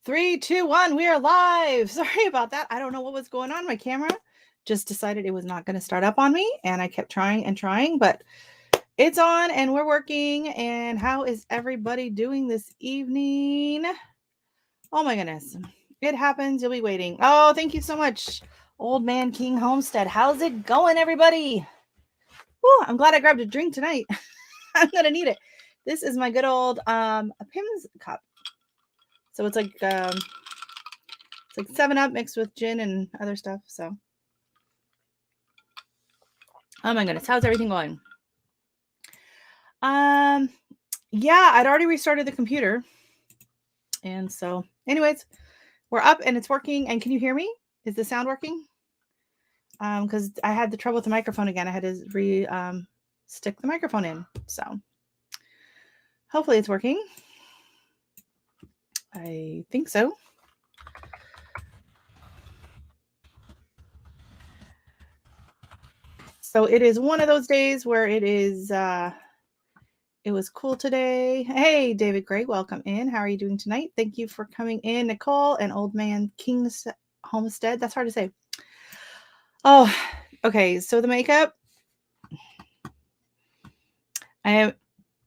Three, two, one, we are live. Sorry about that. I don't know what was going on. My camera just decided it was not going to start up on me, and I kept trying and trying, but it's on and we're working. And how is everybody doing this evening? Oh my goodness. It happens. You'll be waiting. Oh, thank you so much, Old Man King Homestead. How's it going, everybody? Whew, I'm glad I grabbed a drink tonight. I'm going to need it. This is my good old a Pim's cup. So it's like 7-Up mixed with gin and other stuff. So, oh my goodness, how's everything going? Yeah, I'd already restarted the computer, and so, anyways, we're up and it's working. And can you hear me? Is the sound working? Because I had the trouble with the microphone again. I had to stick the microphone in. So, hopefully, it's working. I think so. So it is one of those days where it was cool today. Hey, David Gray, welcome in. How are you doing tonight? Thank you for coming in, Nicole and Old Man King's Homestead. That's hard to say. Oh, okay. So the makeup.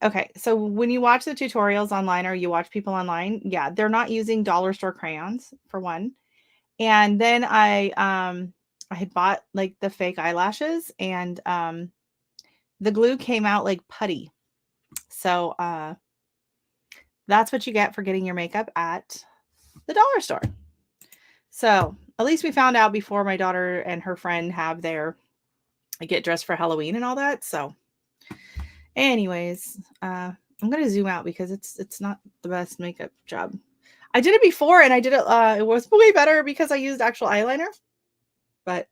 Okay. So when you watch the tutorials online or you watch people online, yeah, they're not using dollar store crayons for one. And then I had bought like the fake eyelashes, and the glue came out like putty. So that's what you get for getting your makeup at the dollar store. So at least we found out before my daughter and her friend have their get dressed for Halloween and all that. So anyways, I'm gonna zoom out because it's not the best makeup job. I did it before and I did it was way better because I used actual eyeliner, but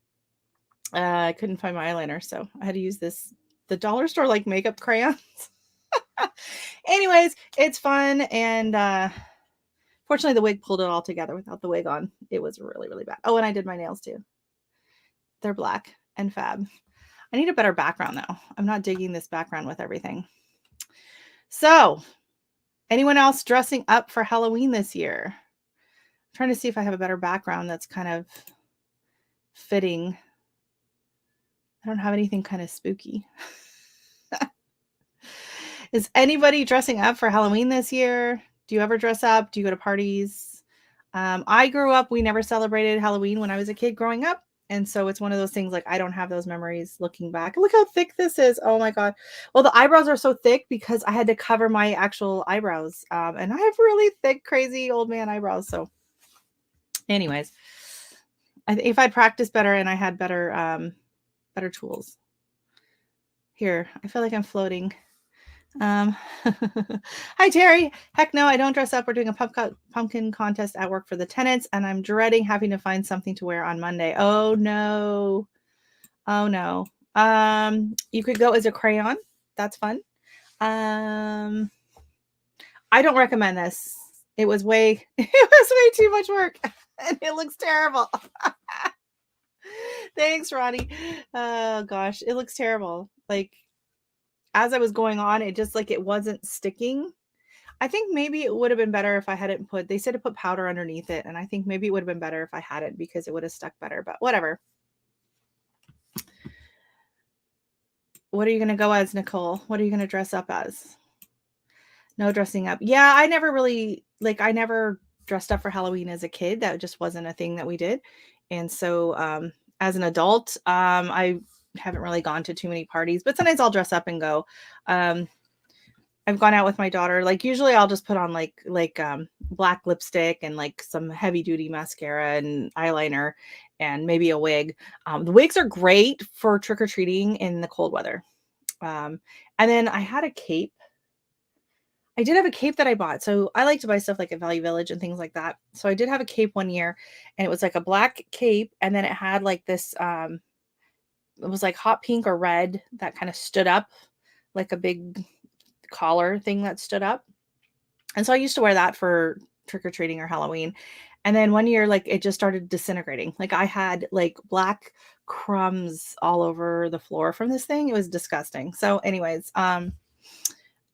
I couldn't find my eyeliner, so I had to use the dollar store like makeup crayons. Anyways, it's fun, and fortunately the wig pulled it all together without the wig on. It was really, really bad. Oh, and I did my nails too. They're black and fab. I need a better background though. I'm not digging this background with everything. So, anyone else dressing up for Halloween this year? I'm trying to see if I have a better background that's kind of fitting. I don't have anything kind of spooky. Is anybody dressing up for Halloween this year? Do you ever dress up? Do you go to parties? I grew up, we never celebrated Halloween when I was a kid growing up. And so it's one of those things like I don't have those memories looking back. Look how thick this is. Oh my God. Well, the eyebrows are so thick because I had to cover my actual eyebrows. And I have really thick, crazy old man eyebrows. So, anyways, if I'd practiced better and I had better tools. Here, I feel like I'm floating. Hi Terry. Heck no, I don't dress up. We're doing a pumpkin contest at work for the tenants, and I'm dreading having to find something to wear on Monday. Oh no. Oh no. You could go as a crayon. That's fun. I don't recommend this. It was way too much work. And it looks terrible. Thanks, Ronnie. Oh gosh, it looks terrible. Like as I was going on, it just like it wasn't sticking. I think maybe it would have been better if I hadn't they said to put powder underneath it. And I think maybe it would have been better if I hadn't because it would have stuck better, but whatever. What are you going to go as, Nicole? What are you going to dress up as? No dressing up. Yeah, I never dressed up for Halloween as a kid. That just wasn't a thing that we did. And so as an adult, I haven't really gone to too many parties, but sometimes I'll dress up and go. I've gone out with my daughter. Like usually I'll just put on like black lipstick and like some heavy duty mascara and eyeliner and maybe a wig. The wigs are great for trick-or-treating in the cold weather. And then I had a cape. I did have a cape that I bought. So I like to buy stuff like at Value Village and things like that. So I did have a cape one year, and it was like a black cape. And then it had like this, it was like hot pink or red that kind of stood up like a big collar thing that stood up. And so I used to wear that for trick-or-treating or Halloween. And then one year, like it just started disintegrating. Like I had like black crumbs all over the floor from this thing. It was disgusting. So anyways,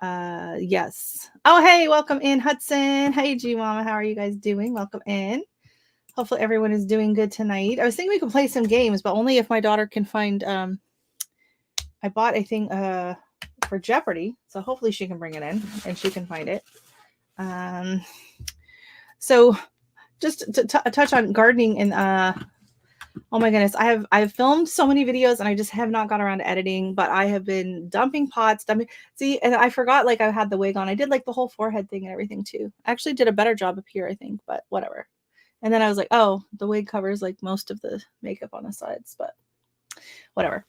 Yes. Oh, hey, welcome in, Hudson. Hey, G Mama, how are you guys doing? Welcome in. Hopefully everyone is doing good tonight. I was thinking we could play some games, but only if my daughter can find I bought a thing for Jeopardy, so hopefully she can bring it in and she can find it. So just to touch on gardening and oh my goodness, I've filmed so many videos and I just have not got around to editing, but I have been dumping pots, see, and I forgot like I had the wig on. I did like the whole forehead thing and everything too. I actually did a better job up here, I think, but whatever. And then I was like, oh, the wig covers like most of the makeup on the sides, but whatever.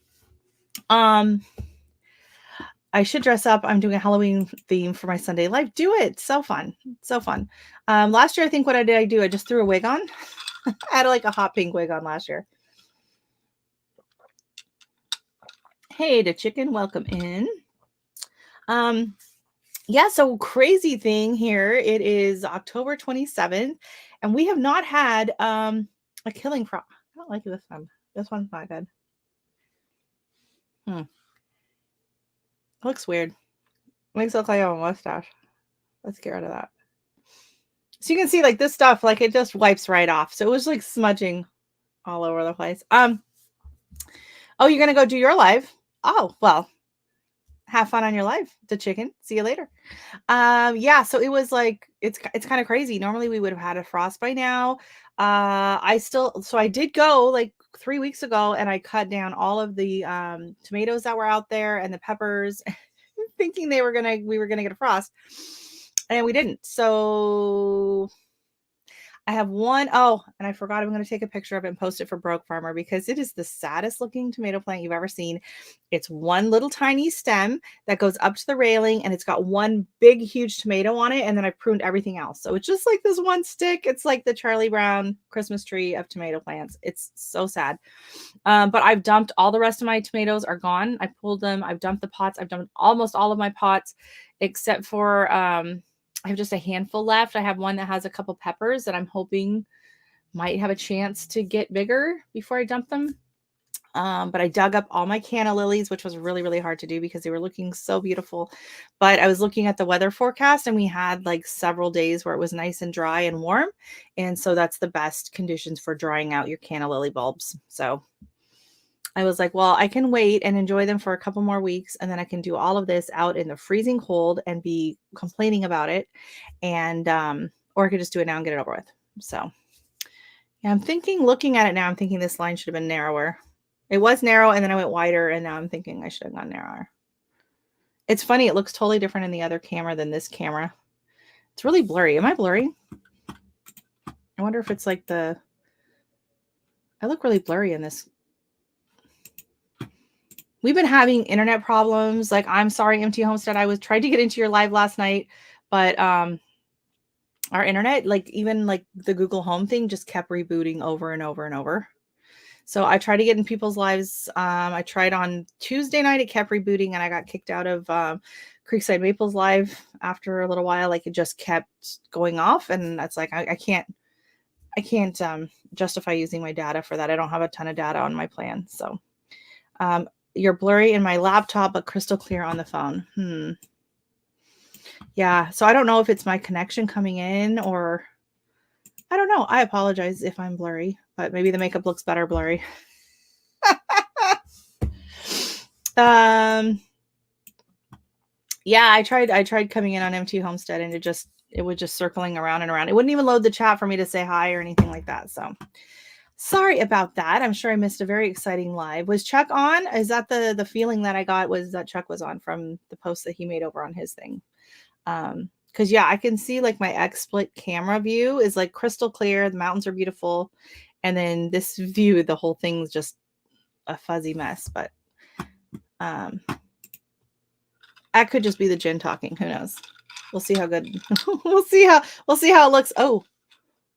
I should dress up. I'm doing a Halloween theme for my Sunday life. Do it. So fun. So fun. Last year, I think what I did, I just threw a wig on. I had like a hot pink wig on last year. Hey, the chicken. Welcome in. Yeah, so crazy thing here. It is October 27th, and we have not had a killing frog. I don't like this one. This one's not good. It looks weird. Makes it look like I have a mustache. Let's get rid of that. So you can see like this stuff, like it just wipes right off. So it was like smudging all over the place. Oh, you're gonna go do your live? Oh, well, have fun on your live, the chicken. See you later. Yeah, so it was like it's kind of crazy. Normally we would have had a frost by now. I did go like 3 weeks ago and I cut down all of the tomatoes that were out there and the peppers, thinking we were gonna get a frost, and we didn't. So I have one. Oh, and I forgot I'm going to take a picture of it and post it for Broke Farmer because it is the saddest looking tomato plant you've ever seen. It's one little tiny stem that goes up to the railing and it's got one big, huge tomato on it. And then I pruned everything else. So it's just like this one stick. It's like the Charlie Brown Christmas tree of tomato plants. It's so sad. But I've dumped all the rest of my tomatoes are gone. I pulled them. I've dumped the pots. I've dumped almost all of my pots except for, I have just a handful left. I have one that has a couple peppers that I'm hoping might have a chance to get bigger before I dump them. But I dug up all my canna lilies, which was really, really hard to do because they were looking so beautiful. But I was looking at the weather forecast and we had like several days where it was nice and dry and warm. And so that's the best conditions for drying out your canna lily bulbs. So I was like, well, I can wait and enjoy them for a couple more weeks. And then I can do all of this out in the freezing cold and be complaining about it. And, or I could just do it now and get it over with. So yeah, I'm thinking, looking at it now, I'm thinking this line should have been narrower. It was narrow and then I went wider and now I'm thinking I should have gone narrower. It's funny. It looks totally different in the other camera than this camera. It's really blurry. Am I blurry? I wonder if it's like I look really blurry in this. We've been having internet problems. Like, I'm sorry, MT Homestead. I was trying to get into your live last night, but our internet, like even like the Google Home thing just kept rebooting over and over and over. So I tried to get in people's lives. I tried on Tuesday night. It kept rebooting and I got kicked out of Creekside Maples live after a little while. Like it just kept going off. And that's like, I can't justify using my data for that. I don't have a ton of data on my plan. So you're blurry in my laptop, but crystal clear on the phone. Yeah. So I don't know if it's my connection coming in or I don't know. I apologize if I'm blurry, but maybe the makeup looks better blurry. Yeah, I tried coming in on MT Homestead and it was just circling around and around. It wouldn't even load the chat for me to say hi or anything like that. So sorry about that. I'm sure I missed a very exciting live. Was Chuck on? Is that the feeling that I got was that Chuck was on from the post that he made over on his thing? Because yeah, I can see like my XSplit camera view is like crystal clear. The mountains are beautiful. And then this view, the whole thing's just a fuzzy mess. But that could just be the gin talking. Who knows? We'll see how good. we'll see how it looks. Oh,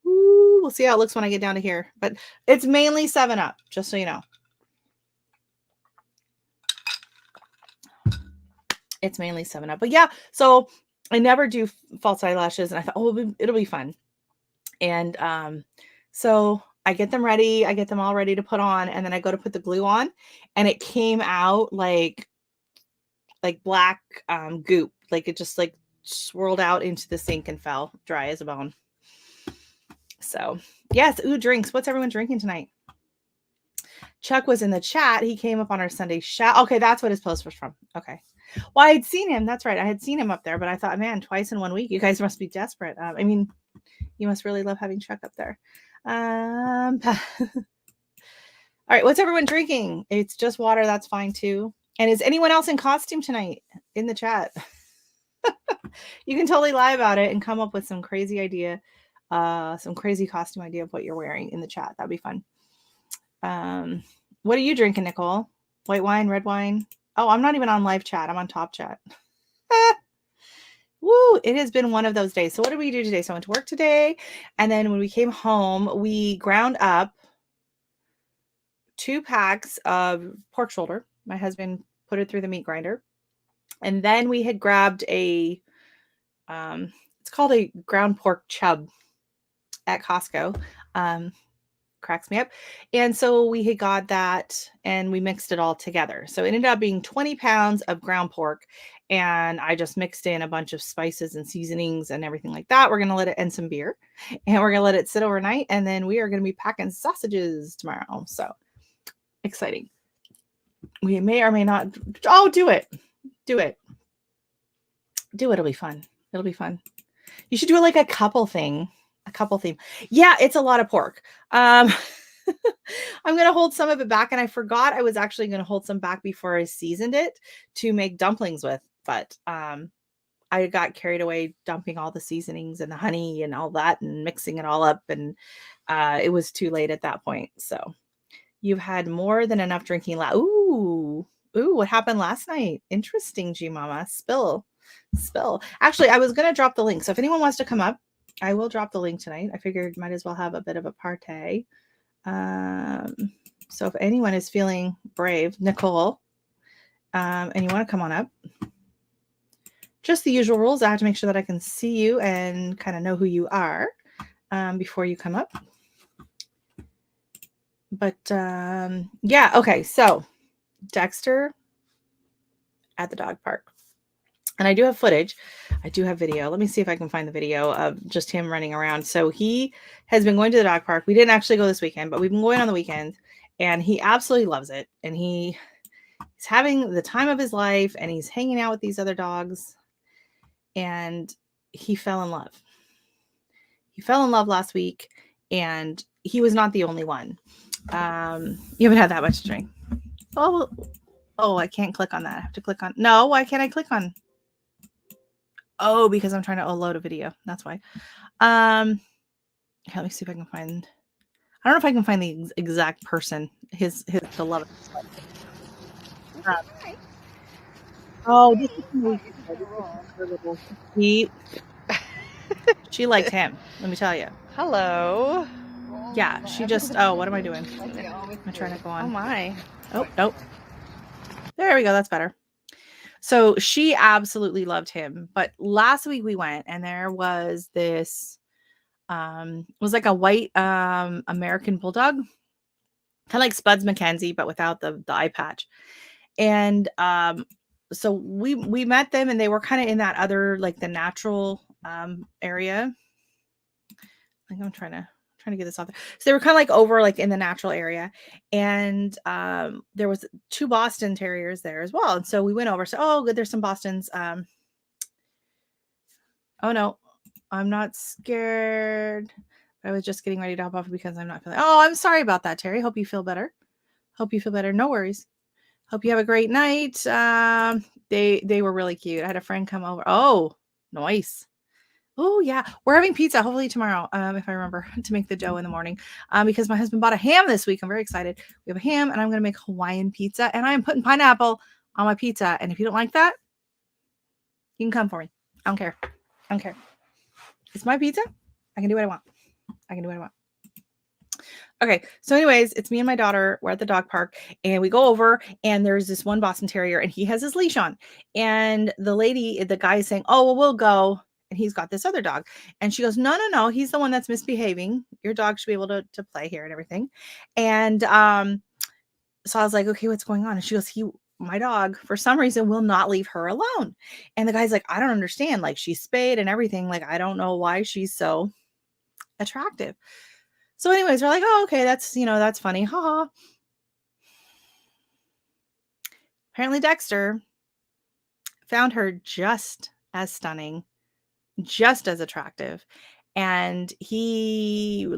ooh, we'll see how it looks when I get down to here. But it's mainly 7-Up, just so you know. It's mainly 7-Up. But yeah, so I never do false eyelashes, and I thought, oh, it'll be fun. And so I get them ready. I get them all ready to put on, and then I go to put the glue on, and it came out like black goop, Like it just like swirled out into the sink and fell dry as a bone. So yes. Ooh, drinks. What's everyone drinking tonight? Chuck was in the chat. He came up on our Sunday shout. Okay, that's what his post was from. Okay. Well, I had seen him. That's right. I had seen him up there, but I thought, man, twice in 1 week. You guys must be desperate. I mean, you must really love having Chuck up there. All right. What's everyone drinking? It's just water. That's fine too. And is anyone else in costume tonight in the chat? You can totally lie about it and come up with some crazy idea, some crazy costume idea of what you're wearing in the chat. That'd be fun. What are you drinking, Nicole? White wine, red wine? Oh, I'm not even on live chat. I'm on top chat. Woo, it has been one of those days. So what did we do today? So I went to work today. And then when we came home, we ground up 2 packs of pork shoulder. My husband put it through the meat grinder. And then we had grabbed a, it's called a ground pork chub at Costco. Cracks me up. And so we had got that and we mixed it all together. So it ended up being 20 pounds of ground pork. And I just mixed in a bunch of spices and seasonings and everything like that. We're going to let it, and some beer, and we're going to let it sit overnight. And then we are going to be packing sausages tomorrow. So exciting. We may or may not. Oh, do it. Do it. Do it. It'll be fun. It'll be fun. You should do it like a couple thing. A couple theme. Yeah, it's a lot of pork. I'm going to hold some of it back, and I forgot I was actually going to hold some back before I seasoned it to make dumplings with, but I got carried away dumping all the seasonings and the honey and all that and mixing it all up, and it was too late at that point. So you've had more than enough drinking. Ooh, what happened last night? Interesting, G Mama. Spill. Actually, I was going to drop the link. So if anyone wants to come up, I will drop the link tonight. I figured might as well have a bit of a party. So if anyone is feeling brave, Nicole, and you want to come on up, just the usual rules. I have to make sure that I can see you and kind of know who you are before you come up. But yeah, okay. So Dexter at the dog park. And I do have footage. I do have video. Let me see if I can find the video of just him running around. So he has been going to the dog park. We didn't actually go this weekend, but we've been going on the weekend. And he absolutely loves it. And he's having the time of his life. And he's hanging out with these other dogs. And he fell in love. He fell in love last week. And he was not the only one. You haven't had that much to drink. Oh, I can't click on that. I have to click on. No, why can't I click on? Oh, because I'm trying to load a video. That's why. Let me see if I can find. I don't know if I can find the exact person. The love. Oh, this is she liked him. Let me tell you. Hello. Yeah, she just. Oh, what am I doing? I'm trying to go on. Oh my. Oh, nope. There we go. That's better. So she absolutely loved him. But last week we went, and there was this, it was like a white American bulldog, kind of like Spuds MacKenzie, but without the eye patch. And so we met them, and they were kind of in that other, like the natural area. I think I'm trying to get this off there. So they were kind of like over like in the natural area, and there was 2 Boston Terriers there as well. And so we went over. So, oh, good, there's some Bostons. Oh no, I'm not scared. I was just getting ready to hop off because I'm not feeling. Oh, I'm sorry about that, Terry. Hope you feel better. No worries. Hope you have a great night. They were really cute. I had a friend come over. Oh, nice. Oh yeah, we're having pizza hopefully tomorrow, if I remember to make the dough in the morning, because my husband bought a ham this week. I'm very excited. We have a ham, and I'm going to make Hawaiian pizza, and I am putting pineapple on my pizza. And if you don't like that, you can come for me. I don't care. It's my pizza. I can do what I want. Okay, so anyways, it's me and my daughter. We're at the dog park, and we go over, and there's this one Boston Terrier, and he has his leash on, and the guy is saying, "Oh, well, we'll go." And he's got this other dog. And she goes, no, he's the one that's misbehaving. Your dog should be able to play here and everything. And so I was like, okay, what's going on? And she goes, my dog, for some reason, will not leave her alone. And the guy's like, I don't understand. Like, she's spayed and everything. Like, I don't know why she's so attractive. So, anyways, we're like, oh, okay, that's funny. Haha. Apparently, Dexter found her just as stunning, just as attractive. And he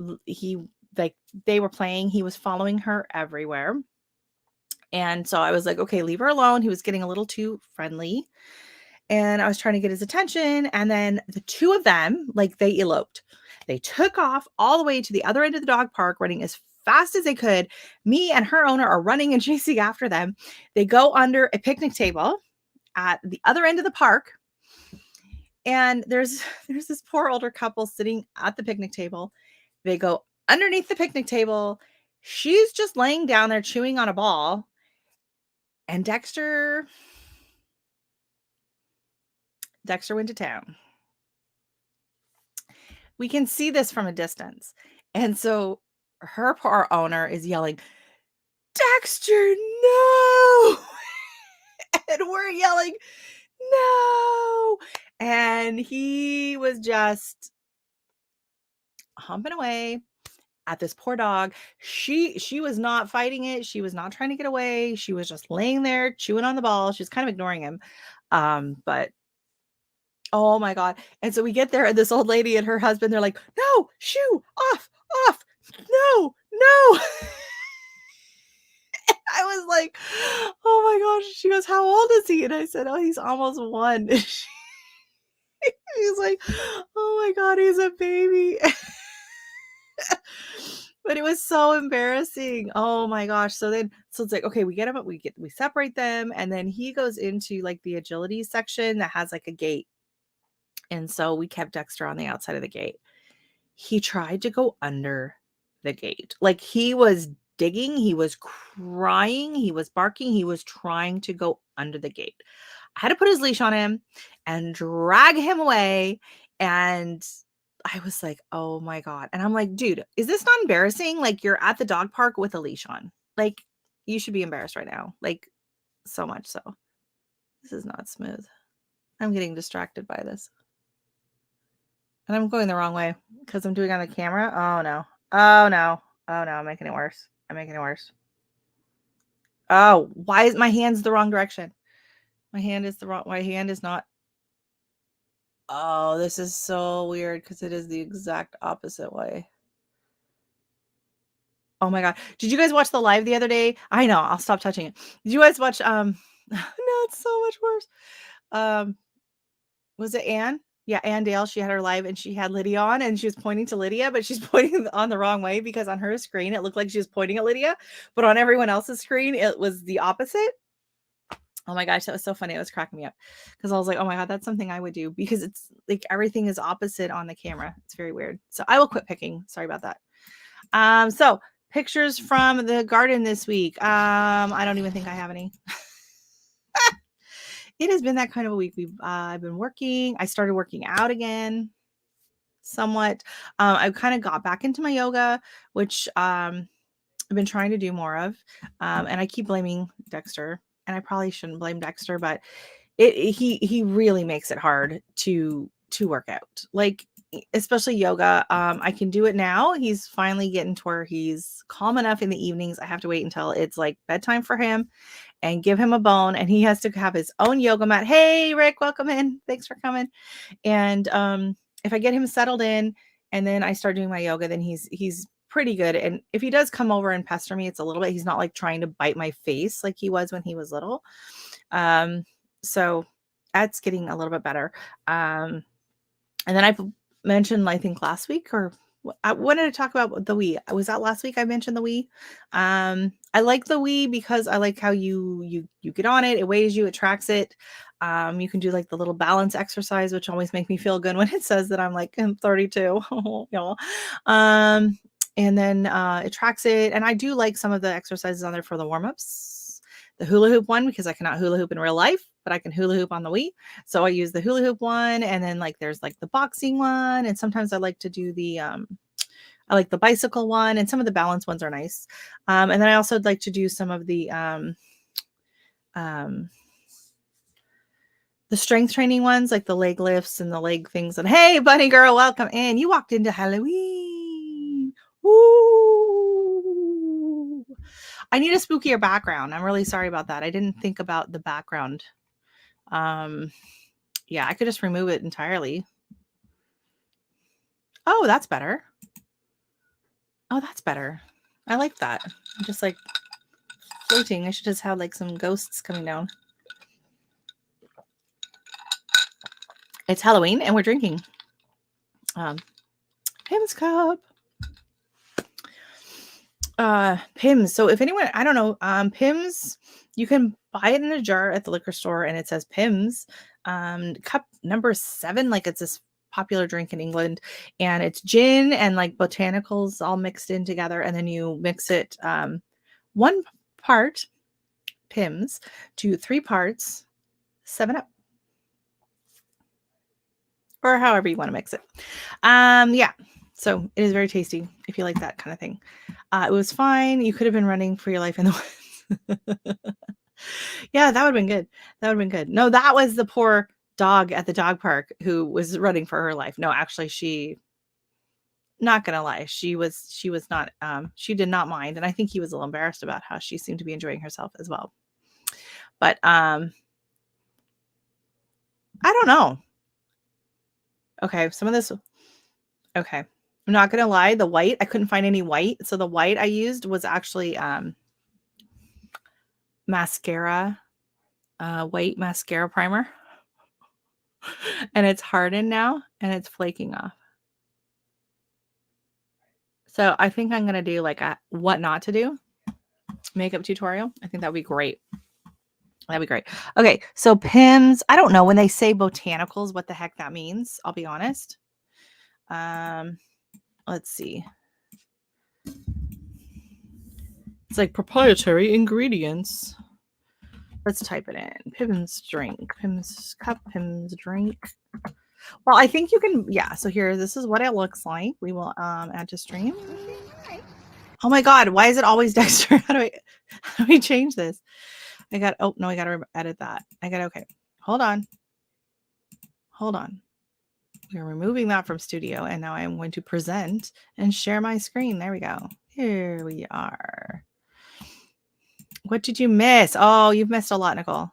like, they were playing, he was following her everywhere. And so I was like, okay, leave her alone. He was getting a little too friendly. And I was trying to get his attention. And then the two of them, like, they eloped. They took off all the way to the other end of the dog park, running as fast as they could. Me and her owner are running and chasing after them. They go under a picnic table at the other end of the park. And there's this poor older couple sitting at the picnic table. They go underneath the picnic table. She's just laying down there chewing on a ball. And Dexter went to town. We can see this from a distance. And so her poor owner is yelling, Dexter, no! And we're yelling, no! And he was just humping away at this poor dog. She was not fighting it. She was not trying to get away. She was just laying there chewing on the ball. She was kind of ignoring him. But oh my God. And so we get there, and this old lady and her husband, they're like, no, shoo, off, no. I was like, oh my gosh. She goes, how old is he? And I said, oh, he's almost 1. He's like, oh my God, he's a baby. But it was so embarrassing. Oh my gosh. So it's like, okay, we get him, we separate them. And then he goes into like the agility section that has like a gate. And so we kept Dexter on the outside of the gate. He tried to go under the gate. Like, he was digging, he was crying, he was barking, he was trying to go under the gate. I had to put his leash on him and drag him away. And I was like, oh my God. And I'm like, dude, is this not embarrassing? Like, you're at the dog park with a leash on. Like, you should be embarrassed right now. Like, so much so. This is not smooth. I'm getting distracted by this. And I'm going the wrong way because I'm doing it on the camera. Oh no. I'm making it worse. Oh, why is my hand's the wrong direction? My hand is not. Oh, this is so weird because it is the exact opposite way. Oh my God. Did you guys watch the live the other day? I know, I'll stop touching it. Did you guys watch no, it's so much worse. Was it Ann? Yeah, Ann Dale. She had her live and she had Lydia on, and she was pointing to Lydia, but she's pointing on the wrong way because on her screen it looked like she was pointing at Lydia, but on everyone else's screen it was the opposite. Oh my gosh, that was so funny. It was cracking me up because I was like, oh my God, that's something I would do because it's like everything is opposite on the camera. It's very weird. So I will quit picking. Sorry about that. So pictures from the garden this week. I don't even think I have any. It has been that kind of a week. I've been working. I started working out again somewhat. I kind of got back into my yoga, which I've been trying to do more of. And I keep blaming Dexter, and I probably shouldn't blame Dexter, but he really makes it hard to work out. Like, especially yoga. I can do it now. He's finally getting to where he's calm enough in the evenings. I have to wait until it's like bedtime for him and give him a bone, and he has to have his own yoga mat. Hey, Rick, welcome in. Thanks for coming. And if I get him settled in and then I start doing my yoga, then he's pretty good. And if he does come over and pester me, it's a little bit, he's not like trying to bite my face like he was when he was little. So that's getting a little bit better. And then I mentioned, I think last week, or I wanted to talk about the Wii. Was that last week I mentioned the Wii? I like the Wii because I like how you get on it, it weighs you, it tracks it. You can do like the little balance exercise, which always make me feel good when it says that I'm like, I'm 32. Y'all. And then it tracks it. And I do like some of the exercises on there for the warm-ups. The hula hoop one, because I cannot hula hoop in real life, but I can hula hoop on the Wii. So I use the hula hoop one, and then like there's like the boxing one, and sometimes I like to do the I like the bicycle one, and some of the balance ones are nice. And then I also like to do some of the the strength training ones, like the leg lifts and the leg things. And hey, bunny girl, welcome in. You walked into Halloween. Ooh. I need a spookier background. I'm really sorry about that. I didn't think about the background. Yeah, I could just remove it entirely. Oh, that's better. Oh, that's better. I like that. I'm just like floating. I should just have like some ghosts coming down. It's Halloween and we're drinking Pim's Cup. Pims. So if anyone, I don't know, Pims, you can buy it in a jar at the liquor store and it says Pims. Cup number 7, like it's this popular drink in England, and it's gin and like botanicals all mixed in together, and then you mix it 1 part Pims to 3 parts 7-Up. Or however you want to mix it. Yeah. So it is very tasty if you like that kind of thing. It was fine. You could have been running for your life in the woods. Yeah, that would have been good. That would have been good. No, that was the poor dog at the dog park who was running for her life. No, actually, she, not gonna lie, she was not, she did not mind. And I think he was a little embarrassed about how she seemed to be enjoying herself as well. But I don't know. Okay, some of this, okay. I'm not gonna lie, the white, I couldn't find any white. So the white I used was actually mascara, white mascara primer. And it's hardened now and it's flaking off. So I think I'm gonna do like a what not to do makeup tutorial. I think that would be great. That'd be great. Okay, so Pims, I don't know when they say botanicals, what the heck that means. I'll be honest. Let's see. It's like proprietary ingredients. Let's type it in. Pims drink. Pims cup. Pims drink. Well, I think you can. Yeah. So here, this is what it looks like. We will add to stream. Oh my God! Why is it always Dexter? How do we change this? I got. Oh no! I got to edit that. I got. Okay. Hold on. Hold on. We're removing that from studio, and now I'm going to present and share my screen. There we go. Here we are. What did you miss? Oh, you've missed a lot, Nicole.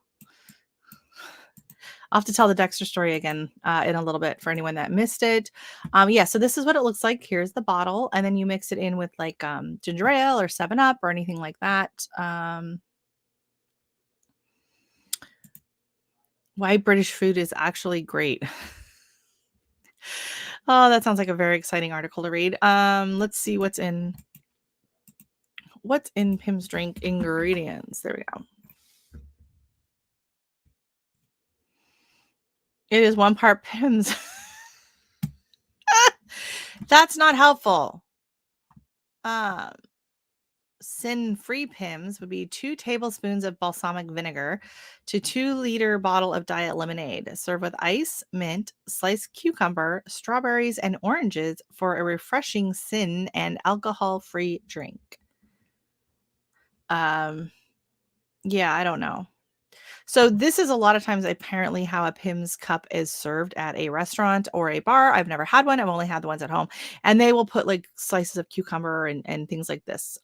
I'll have to tell the Dexter story again in a little bit for anyone that missed it. Yeah, so this is what it looks like. Here's the bottle, and then you mix it in with like ginger ale or 7-Up or anything like that. Why British food is actually great. Oh, that sounds like a very exciting article to read. Let's see what's in Pim's drink ingredients. There we go. It is 1 part Pims. That's not helpful. Sin-free Pims would be 2 tablespoons of balsamic vinegar to 2-liter bottle of diet lemonade. Serve with ice, mint, sliced cucumber, strawberries, and oranges for a refreshing sin and alcohol-free drink. Yeah, I don't know. So this is a lot of times apparently how a Pim's cup is served at a restaurant or a bar. I've never had one. I've only had the ones at home. And they will put like slices of cucumber and things like this.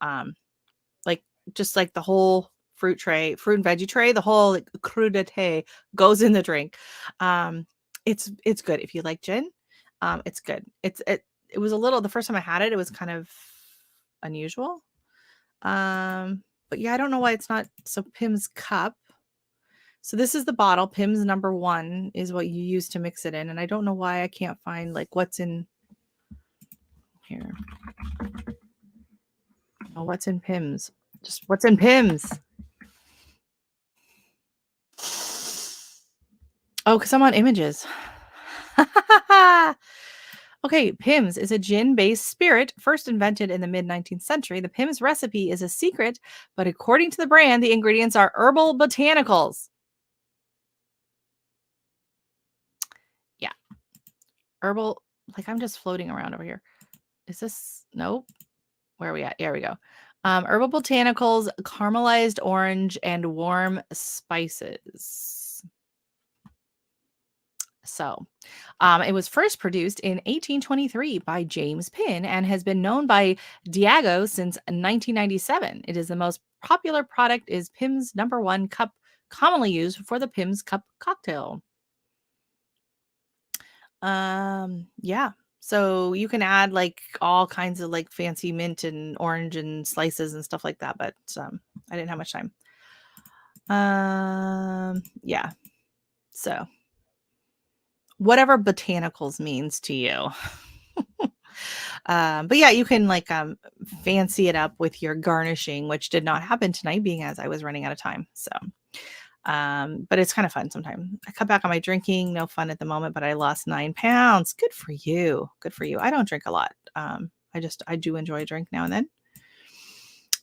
Like just like the whole fruit and veggie tray, the whole like, crudité goes in the drink. It's good. If you like gin, it's good. It was a little, the first time I had it, it was kind of unusual. But yeah, I don't know why it's not. So Pim's cup. So this is the bottle. Pim's number 1 is what you use to mix it in. And I don't know why I can't find like what's in here. Oh, what's in Pim's? Just what's in Pim's? Oh, because I'm on images. Okay, Pim's is a gin-based spirit first invented in the mid-19th century. The Pim's recipe is a secret, but according to the brand, the ingredients are herbal botanicals. Yeah. Herbal, like I'm just floating around over here. Is this, nope. Where are we at? Here we go. Herbal botanicals, caramelized orange, and warm spices. So, it was first produced in 1823 by James Pinn and has been known by Diageo since 1997. It is the most popular product is Pim's number one cup, commonly used for the Pim's cup cocktail. Yeah. So you can add like all kinds of like fancy mint and orange and slices and stuff like that, but I didn't have much time. Yeah. So whatever botanicals means to you. But yeah, you can like fancy it up with your garnishing, which did not happen tonight, being as I was running out of time. So, but it's kind of fun sometimes. I cut back on my drinking, no fun at the moment, but I lost 9 pounds. Good for you. Good for you. I don't drink a lot. I do enjoy a drink now and then.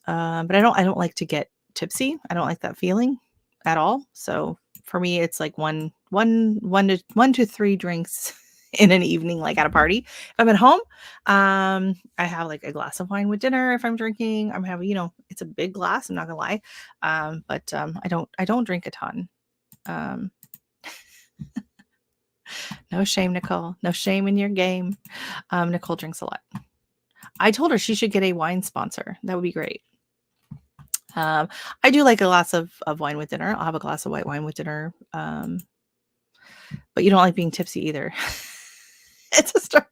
But I don't like to get tipsy. I don't like that feeling at all. So for me, it's like one to three drinks in an evening, like at a party. If I'm at home, I have like a glass of wine with dinner. If I'm drinking, I'm having, it's a big glass. I'm not gonna lie. But I don't drink a ton. No shame, Nicole. No shame in your game. Nicole drinks a lot. I told her she should get a wine sponsor. That would be great. I do like a glass of wine with dinner. I'll have a glass of white wine with dinner. But you don't like being tipsy either. It's a start.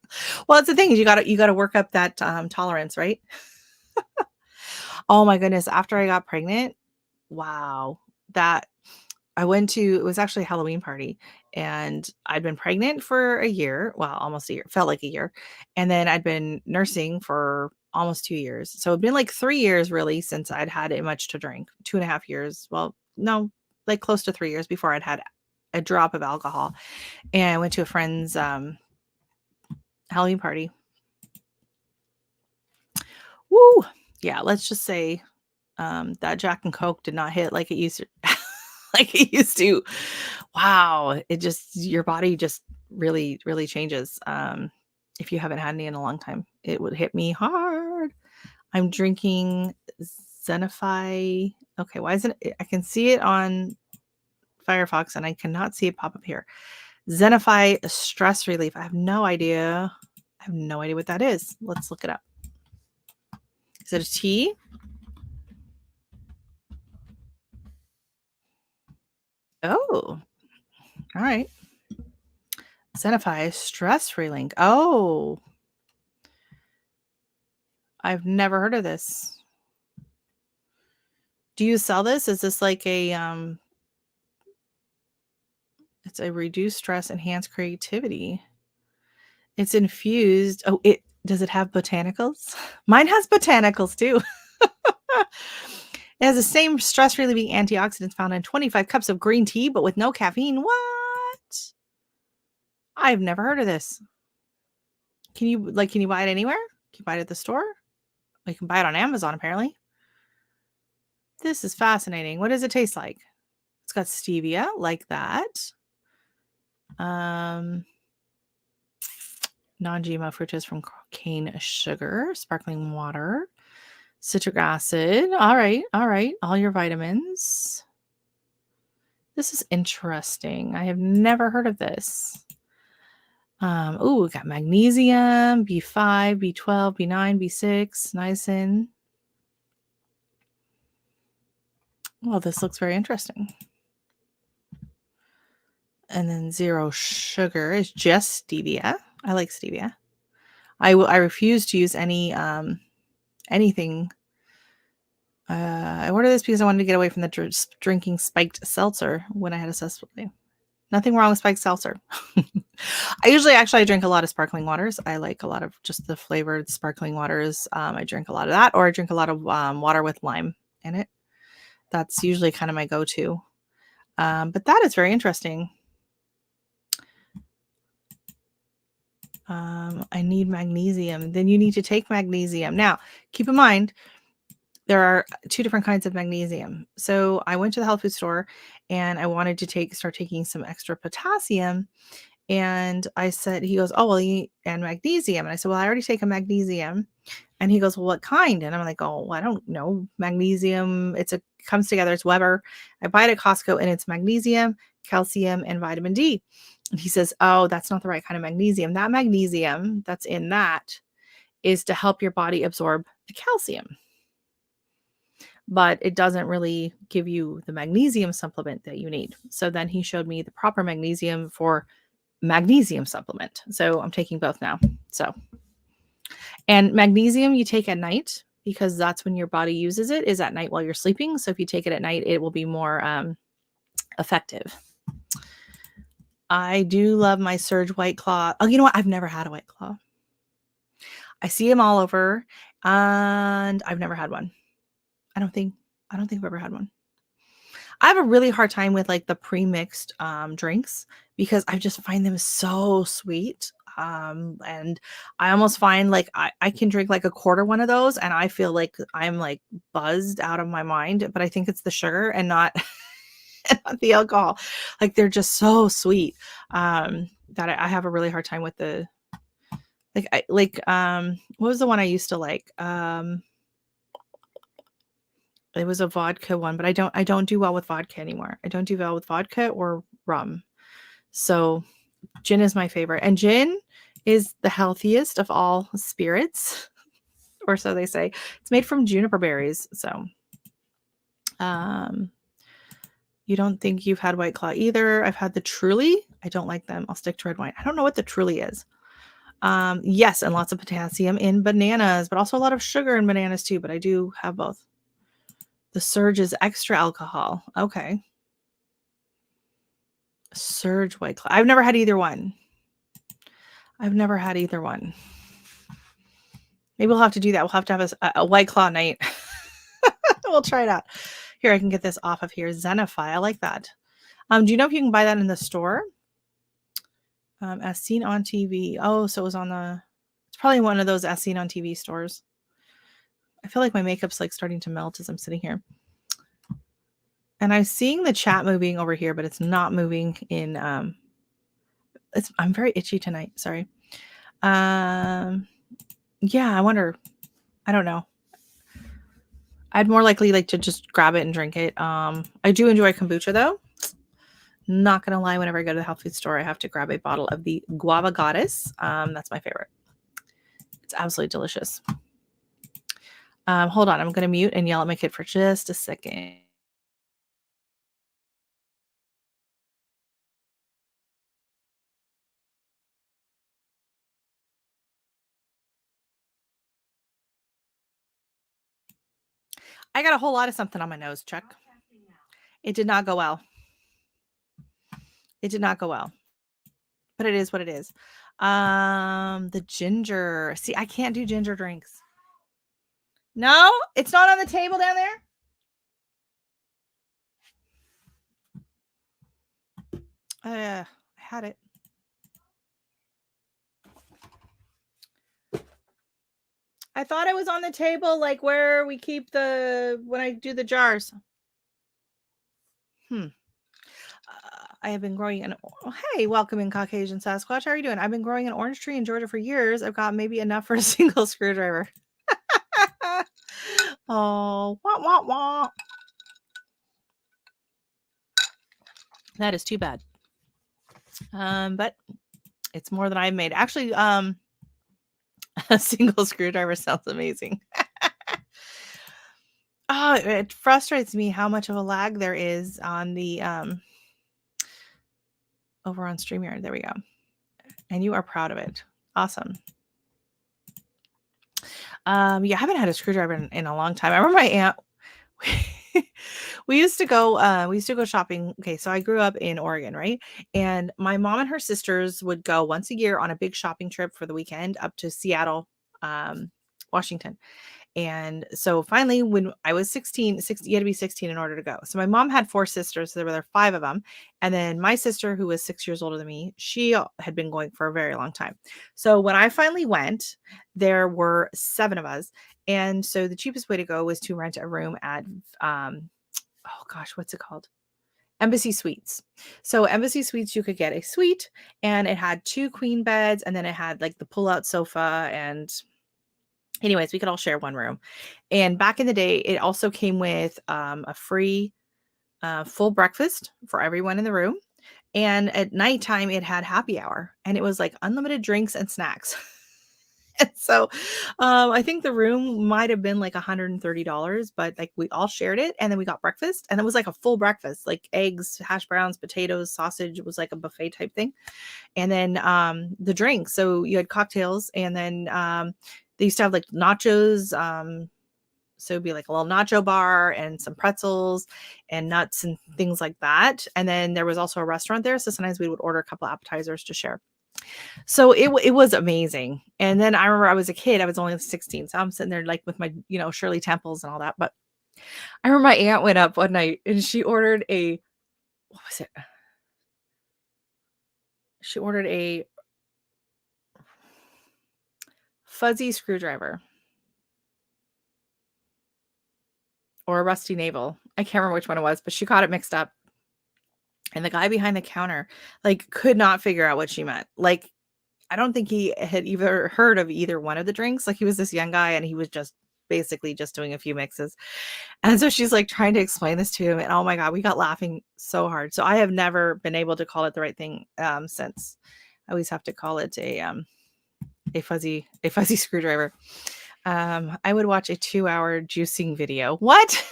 Well, it's the thing is you gotta work up that tolerance, right? Oh my goodness. After I got pregnant, wow, that I went to, it was actually a Halloween party and I'd been pregnant for a year. Well, almost a year, felt like a year. And then I'd been nursing for almost 2 years. So it'd been like 3 years really since I'd had it much to drink. 2.5 years. Well, no, like close to 3 years before I'd had a drop of alcohol. And I went to a friend's Halloween party. Woo! Yeah, let's just say that Jack and Coke did not hit like it used to. Like it used to. Wow, it just your body just really, really changes. If you haven't had any in a long time, it would hit me hard. I'm drinking Zenify. Okay, why isn't it? I can see it on Firefox and I cannot see it pop up here. Zenify stress relief. I have no idea. I have no idea what that is. Let's look it up. Is it a tea? Oh, all right. Zenify stress relief. Oh, I've never heard of this. Do you sell this? Is this like a it's a reduced stress, enhanced creativity. It's infused. Oh, does it have botanicals? Mine has botanicals too. It has the same stress relieving antioxidants found in 25 cups of green tea, but with no caffeine. What? I've never heard of this. Can you buy it anywhere? Can you buy it at the store? You can buy it on Amazon, apparently. This is fascinating. What does it taste like? It's got stevia, like that. Non-GMO fructose from cane sugar, sparkling water, citric acid. All right. All your vitamins. This is interesting. I have never heard of this. We got magnesium, B5, B12, B9, B6, niacin. Well, this looks very interesting. And then zero sugar is just stevia. I like stevia. I refuse to use any anything. I ordered this because I wanted to get away from the drinking spiked seltzer when I had a cesspool. Nothing wrong with spiked seltzer. I drink a lot of sparkling waters. I like a lot of just the flavored sparkling waters. I drink a lot of that, or I drink a lot of water with lime in it. That's usually kind of my go-to. But that is very interesting. I need magnesium. Then you need to take magnesium. Now, keep in mind, there are 2 different kinds of magnesium. So I went to the health food store and I wanted to start taking some extra potassium. And I said, he goes, "Oh, well, and magnesium." And I said, "Well, I already take a magnesium." And he goes, "Well, what kind?" And I'm like, "Oh, I don't know. Magnesium, comes together, it's Weber. I buy it at Costco and it's magnesium, calcium, and vitamin D." And he says, "Oh, that's not the right kind of magnesium. That magnesium that's in that is to help your body absorb the calcium, but it doesn't really give you the magnesium supplement that you need." So then he showed me the proper magnesium for magnesium supplement. So I'm taking both now. So, and magnesium you take at night because that's when your body uses it, is at night while you're sleeping. So if you take it at night, it will be more effective. I do love my Surge White Claw. Oh, you know what? I've never had a White Claw. I see them all over, and I've never had one. I don't think I've ever had one. I have a really hard time with like the pre-mixed drinks because I just find them so sweet. And I almost find like I can drink like a quarter one of those and I feel like I'm like buzzed out of my mind, but I think it's the sugar and not, not the alcohol. Like they're just so sweet. That I have a really hard time with the what was the one I used to like? It was a vodka one, but I don't do well with vodka anymore. I don't do well with vodka or rum. So gin is my favorite. And gin is the healthiest of all spirits, or so they say. It's made from juniper berries. So um you don't think you've had White Claw either. I've had the Truly. I don't like them. I'll stick to red wine. I don't know what the Truly is. Yes, and lots of potassium in bananas, but also a lot of sugar in bananas too. But I do have both. The Surge is extra alcohol. Okay. Surge White Claw. I've never had either one. I've never had either one. Maybe we'll have to do that. We'll have to have a White Claw night. We'll try it out. Here, I can get this off of here. Zenify. I like that. Do you know if you can buy that in the store? As seen on TV. Oh, so it was on it's probably one of those as seen on TV stores. I feel like my makeup's like starting to melt as I'm sitting here. And I'm seeing the chat moving over here, but it's not moving in, I'm very itchy tonight. Sorry. Yeah, I wonder. I don't know. I'd more likely like to just grab it and drink it. I do enjoy kombucha though. Not gonna lie, whenever I go to the health food store, I have to grab a bottle of the Guava Goddess. That's my favorite. It's absolutely delicious. Hold on, I'm gonna mute and yell at my kid for just a second. I got a whole lot of something on my nose, Chuck. It did not go well. It did not go well. But it is what it is. The ginger. See, I can't do ginger drinks. No, it's not on the table down there. I had it. I thought it was on the table, like where we keep when I do the jars. I have been growing hey, welcome in Caucasian Sasquatch. How are you doing? I've been growing an orange tree in Georgia for years. I've got maybe enough for a single screwdriver. Oh, wah, wah, wah. That is too bad. But it's more than I've made. Actually, a single screwdriver sounds amazing. Oh, it frustrates me how much of a lag there is on the over on StreamYard. There we go. And you are proud of it. Awesome. Yeah, I haven't had a screwdriver in a long time. I remember my aunt. We used to go shopping. Okay, so I grew up in Oregon, right? And my mom and her sisters would go once a year on a big shopping trip for the weekend up to Seattle, Washington. And so finally, when I was 16, you had to be 16 in order to go. So my mom had 4 sisters. So there were 5 of them. And then my sister, who was 6 years older than me, she had been going for a very long time. So when I finally went, there were 7 of us. And so the cheapest way to go was to rent a room at, oh gosh, what's it called? Embassy Suites. So Embassy Suites, you could get a suite, and it had 2 queen beds, and then it had, like, the pull-out sofa, and anyways, we could all share one room. And back in the day, it also came with, a free, full breakfast for everyone in the room, and at nighttime, it had happy hour, and it was, like, unlimited drinks and snacks. And so, I think the room might have been like $130, but like we all shared it, and then we got breakfast, and it was like a full breakfast, like eggs, hash browns, potatoes, sausage. It was like a buffet type thing. And then the drinks. So you had cocktails, and then they used to have like nachos. So it'd be like a little nacho bar and some pretzels and nuts and things like that. And then there was also a restaurant there. So sometimes we would order a couple appetizers to share. So it was amazing. And then I remember I was a kid, I was only 16, so I'm sitting there, like, with my, Shirley Temples and all that, but I remember my aunt went up one night and she ordered a what was it? She ordered a fuzzy screwdriver or a rusty navel. I can't remember which one it was, but she got it mixed up, and the guy behind the counter, like, could not figure out what she meant. Like, I don't think he had either heard of either one of the drinks. Like, he was this young guy, and he was just basically just doing a few mixes. And so she's like trying to explain this to him, and oh my god, we got laughing so hard. So I have never been able to call it the right thing since. I always have to call it a fuzzy screwdriver. I would watch a 2-hour juicing video. What?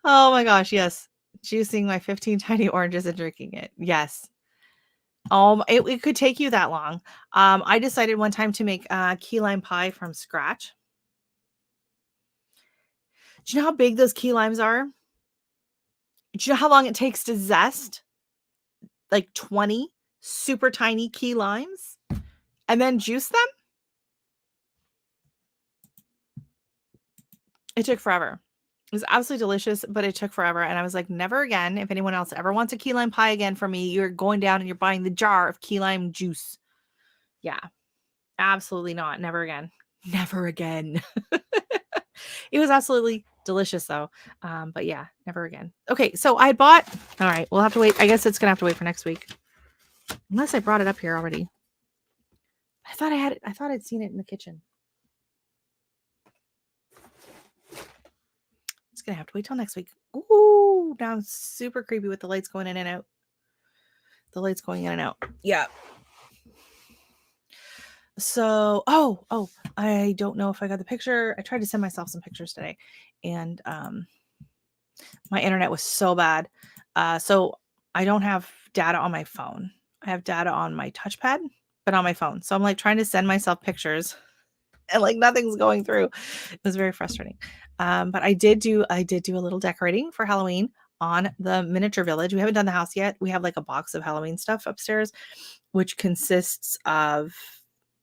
Oh my gosh, yes. Juicing my 15 tiny oranges and drinking it. Yes. It could take you that long. I decided one time to make key lime pie from scratch. Do you know how big those key limes are? Do you know how long it takes to zest like 20 super tiny key limes and then juice them? It took forever. It was absolutely delicious, but it took forever. And I was like, never again. If anyone else ever wants a key lime pie again from me, you're going down and you're buying the jar of key lime juice. Yeah, absolutely not. Never again. Never again. It was absolutely delicious though. But yeah, never again. Okay, so I bought. All right, we'll have to wait. I guess it's gonna have to wait for next week, unless I brought it up here already. I thought I had it. I thought I'd seen it in the kitchen. It's gonna have to wait till next week. Ooh, now I'm super creepy with the lights going in and out. The lights going in and out. Yeah. So, I don't know if I got the picture. I tried to send myself some pictures today, and my internet was so bad. So I don't have data on my phone. I have data on my touchpad, but on my phone. So I'm like trying to send myself pictures, and like nothing's going through. It was very frustrating. But I did do a little decorating for Halloween on the miniature village. We haven't done the house yet. We have like a box of Halloween stuff upstairs, which consists of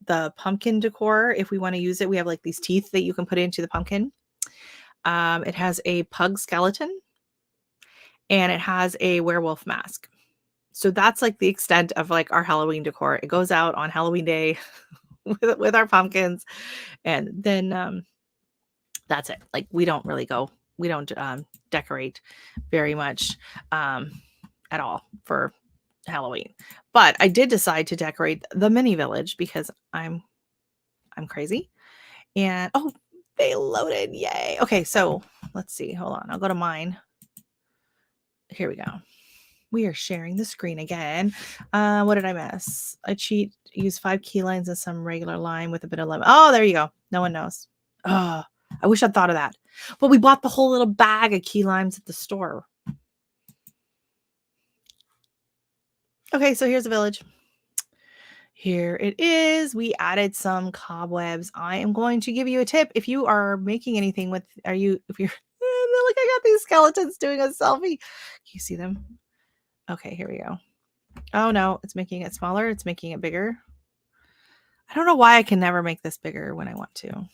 the pumpkin decor. If we want to use it, we have like these teeth that you can put into the pumpkin. It has a pug skeleton, and it has a werewolf mask. So that's like the extent of like our Halloween decor. It goes out on Halloween day with our pumpkins, and then that's it. Like we don't decorate very much at all for Halloween. But I did decide to decorate the mini village because I'm crazy. And oh, they loaded. Yay. Okay, so let's see. Hold on. I'll go to mine. Here we go. We are sharing the screen again. What did I miss? I use 5 key lines and some regular lime with a bit of lemon. Oh, there you go. No one knows. Oh, I wish I'd thought of that. But we bought the whole little bag of key limes at the store. Okay, so here's the village. Here it is. We added some cobwebs. I am going to give you a tip. If you are making anything with, if you're, look, I got these skeletons doing a selfie. Can you see them? Okay, here we go. Oh no, it's making it smaller. It's making it bigger. I don't know why I can never make this bigger when I want to.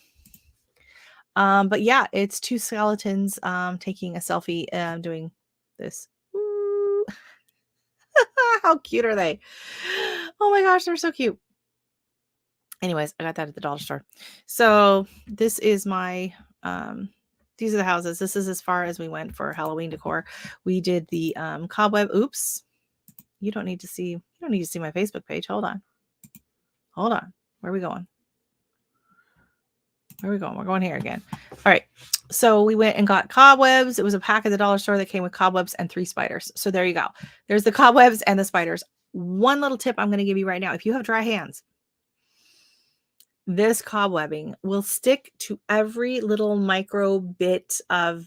But yeah, it's 2 skeletons taking a selfie doing this. How cute are they? Oh my gosh, they're so cute. Anyways, I got that at the dollar store. So this is my These are the houses. This is as far as we went for Halloween decor. We did the cobweb. Oops. You don't need to see my Facebook page. Hold on. Where are we going? We're going here again. All right. So we went and got cobwebs. It was a pack at the dollar store that came with cobwebs and 3 spiders. So there you go. There's the cobwebs and the spiders. One little tip I'm going to give you right now. If you have dry hands, this cobwebbing will stick to every little micro bit of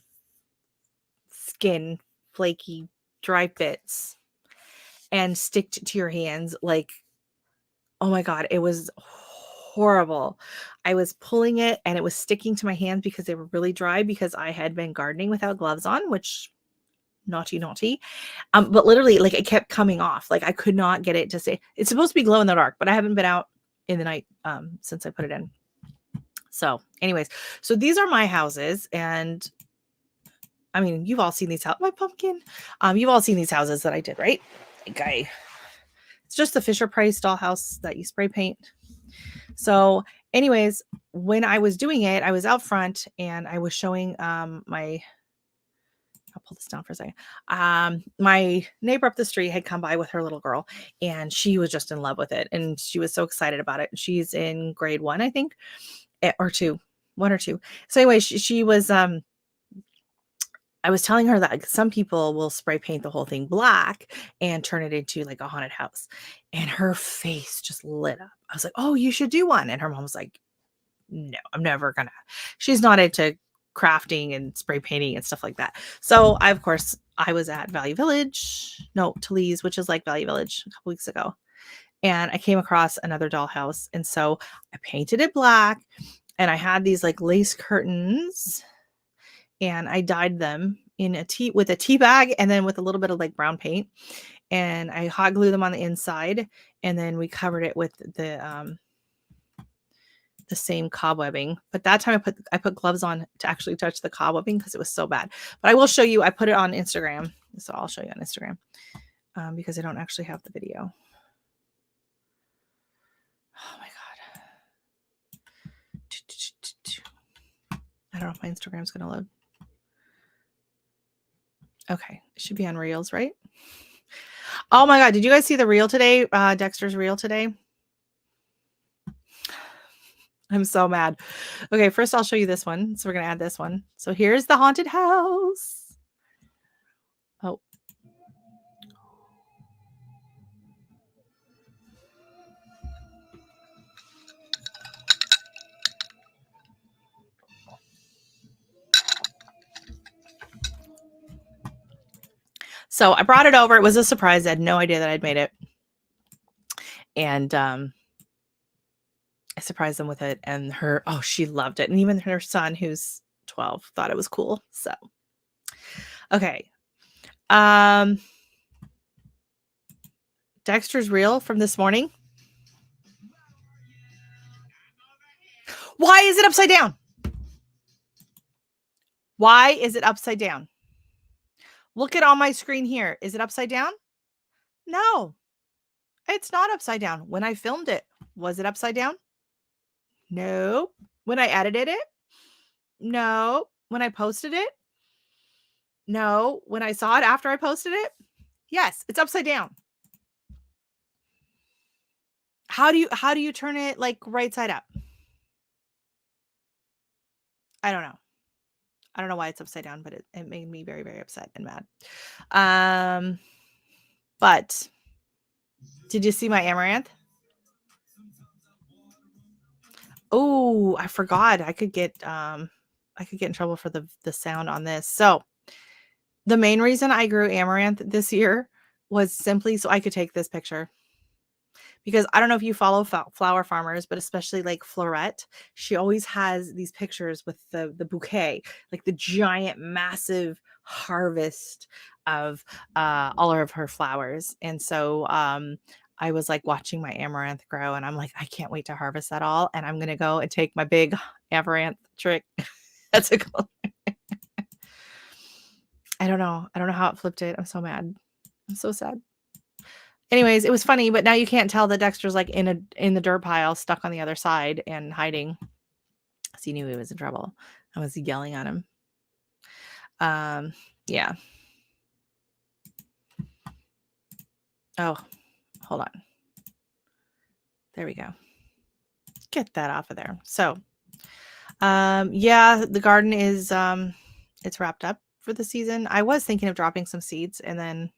skin, flaky, dry bits, and stick to your hands like, oh my God, it was horrible. I was pulling it and it was sticking to my hands because they were really dry because I had been gardening without gloves on, which naughty. But literally, like, it kept coming off. Like, I could not get it to stay. It's supposed to be glow in the dark, but I haven't been out in the night since I put it in. So anyways, so these are my houses, and I mean, you've all seen these houses. My pumpkin. You've all seen these houses that I did, right? Like, it's just the Fisher Price dollhouse that you spray paint. So anyways, when I was doing it, I was out front and I was showing I'll pull this down for a second. My neighbor up the street had come by with her little girl, and she was just in love with it, and she was so excited about it. She's in grade 1, I think, or 2, 1 or 2. So anyway, she was I was telling her that, like, some people will spray paint the whole thing black and turn it into like a haunted house. And her face just lit up. I was like, "Oh, you should do one." And her mom was like, "No, I'm never gonna." She's not into crafting and spray painting and stuff like that. So of course, I was at Tully's, which is like Value Village, a couple weeks ago. And I came across another dollhouse. And so I painted it black, and I had these like lace curtains, and I dyed them with a tea bag, and then with a little bit of like brown paint, and I hot glued them on the inside, and then we covered it with the same cobwebbing. But that time I put gloves on to actually touch the cobwebbing because it was so bad. But I will show you. I put it on Instagram, so I'll show you on Instagram because I don't actually have the video. Oh my God. I don't know if my Instagram's going to load. Okay, it should be on Reels, right? Oh my God, did you guys see the reel today? Dexter's reel today? I'm so mad. Okay, first I'll show you this one. So we're going to add this one. So here's the haunted house. Oh. So I brought it over. It was a surprise. I had no idea that I'd made it. And I surprised them with it. And she loved it. And even her son, who's 12, thought it was cool. So, okay. Dexter's reel from this morning. Why is it upside down? Why is it upside down? Look at on my screen here. Is it upside down? No, it's not upside down. When I filmed it, was it upside down? No. When I edited it? No. When I posted it? No. When I saw it after I posted it? Yes, it's upside down. How do you turn it like right side up? I don't know. I don't know why it's upside down, but it made me very, very upset and mad. But did you see my amaranth? Oh, I forgot. I could get in trouble for the sound on this. So the main reason I grew amaranth this year was simply so I could take this picture. Because I don't know if you follow flower farmers, but especially like Florette, she always has these pictures with the bouquet, like the giant, massive harvest of all of her flowers. And so I was like watching my amaranth grow, and I'm like, I can't wait to harvest that all. And I'm going to go and take my big amaranth trick. That's a cool. I don't know how it flipped it. I'm so mad. I'm so sad. Anyways, it was funny, but now you can't tell that Dexter's like in the dirt pile, stuck on the other side and hiding. So he knew he was in trouble. I was yelling at him. Yeah. Oh, hold on. There we go. Get that off of there. So, yeah, the garden is it's wrapped up for the season. I was thinking of dropping some seeds, and then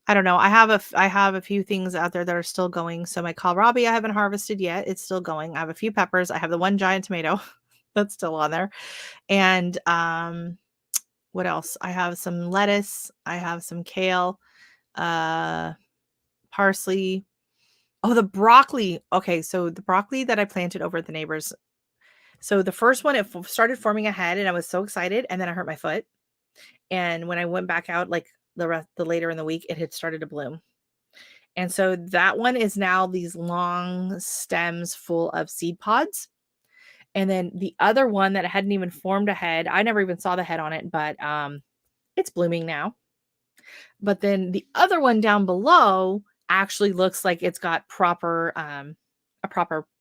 I don't know. I have a few things out there that are still going. So my kohlrabi I haven't harvested yet. It's still going. I have a few peppers. I have the one giant tomato that's still on there. And what else? I have some lettuce. I have some kale, uh parsley. Oh, the broccoli. Okay, so the broccoli that I planted over at the neighbors. So the first one, started forming a head, and I was so excited, and then I hurt my foot. And when I went back out, like the later in the week, it had started to bloom. And so that one is now these long stems full of seed pods. And then the other one that hadn't even formed a head, I never even saw the head on it, but it's blooming now. But then the other one down below actually looks like it's got a proper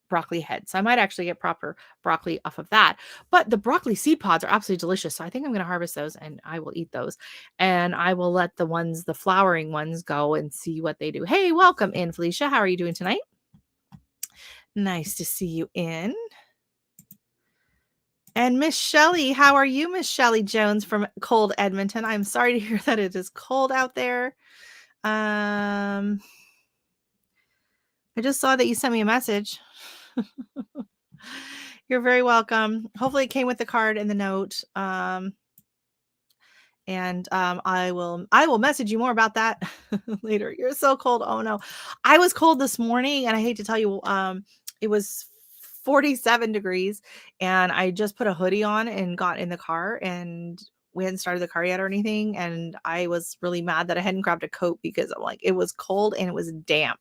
broccoli head. So I might actually get proper broccoli off of that. But the broccoli seed pods are absolutely delicious. So I think I'm going to harvest those and I will eat those. And I will let the flowering ones go and see what they do. Hey, welcome in, Felicia. How are you doing tonight? Nice to see you in. And Miss Shelley, how are you, Miss Shelley Jones from cold Edmonton? I'm sorry to hear that it is cold out there. I just saw that you sent me a message. You're very welcome. Hopefully it came with the card and the note. I will message you more about that later. You're so cold. Oh no. I was cold this morning, and I hate to tell you, it was 47 degrees, and I just put a hoodie on and got in the car, and we hadn't started the car yet or anything. And I was really mad that I hadn't grabbed a coat because I'm like, it was cold and it was damp.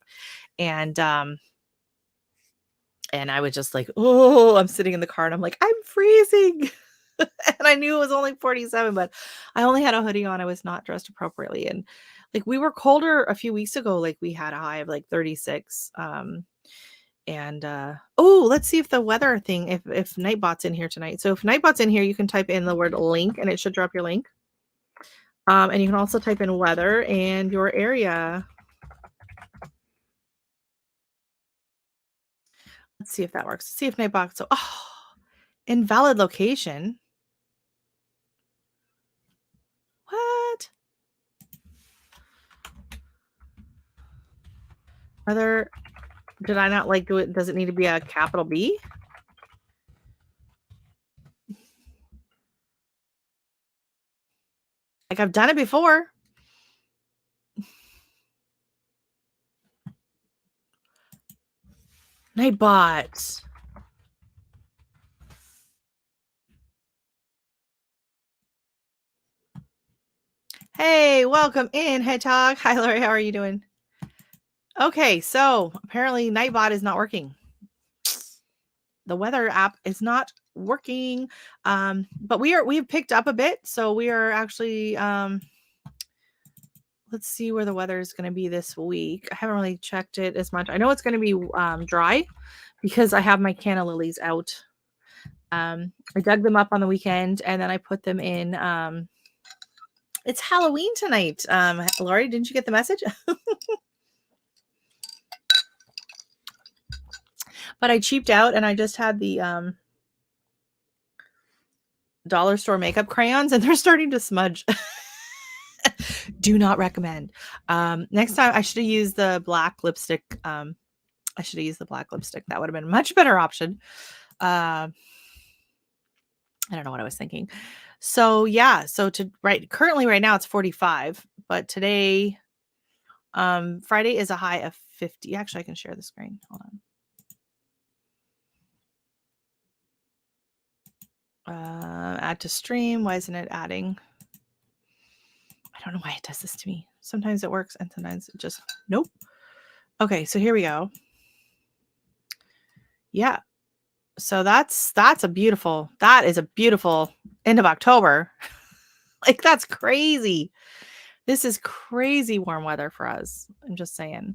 And I was just like, oh, I'm sitting in the car and I'm like, I'm freezing. And I knew it was only 47, but I only had a hoodie on. I was not dressed appropriately. And like we were colder a few weeks ago. Like we had a high of like 36. Oh, let's see if the weather thing, if Nightbot's in here tonight. So if Nightbot's in here, you can type in the word link and it should drop your link. And you can also type in weather and your area. Let's see if that works. See if Nightbot. So, invalid location. What? Did I not do it? Does it need to be a capital B? Like I've done it before. Nightbot. Hey, welcome in, Hedgehog. Hi, Lori. How are you doing? Okay, so apparently Nightbot is not working. The weather app is not working. But we've picked up a bit. So we are actually let's see where the weather is going to be this week. I haven't really checked it as much. I know it's going to be dry because I have my canna lilies out. I dug them up on the weekend and then I put them in. It's Halloween tonight. Lori, didn't you get the message? But I cheaped out and I just had the dollar store makeup crayons and they're starting to smudge. Do not recommend. Next time I should have used the black lipstick. That would have been a much better option. I don't know what I was thinking. So yeah, currently right now it's 45, but today, Friday is a high of 50. Actually, I can share the screen. Hold on. Add to stream. Why isn't it adding? I don't know why it does this to me. Sometimes it works and sometimes it just, nope. Okay, so here we go. Yeah. So that is a beautiful end of October. Like that's crazy. This is crazy warm weather for us. I'm just saying.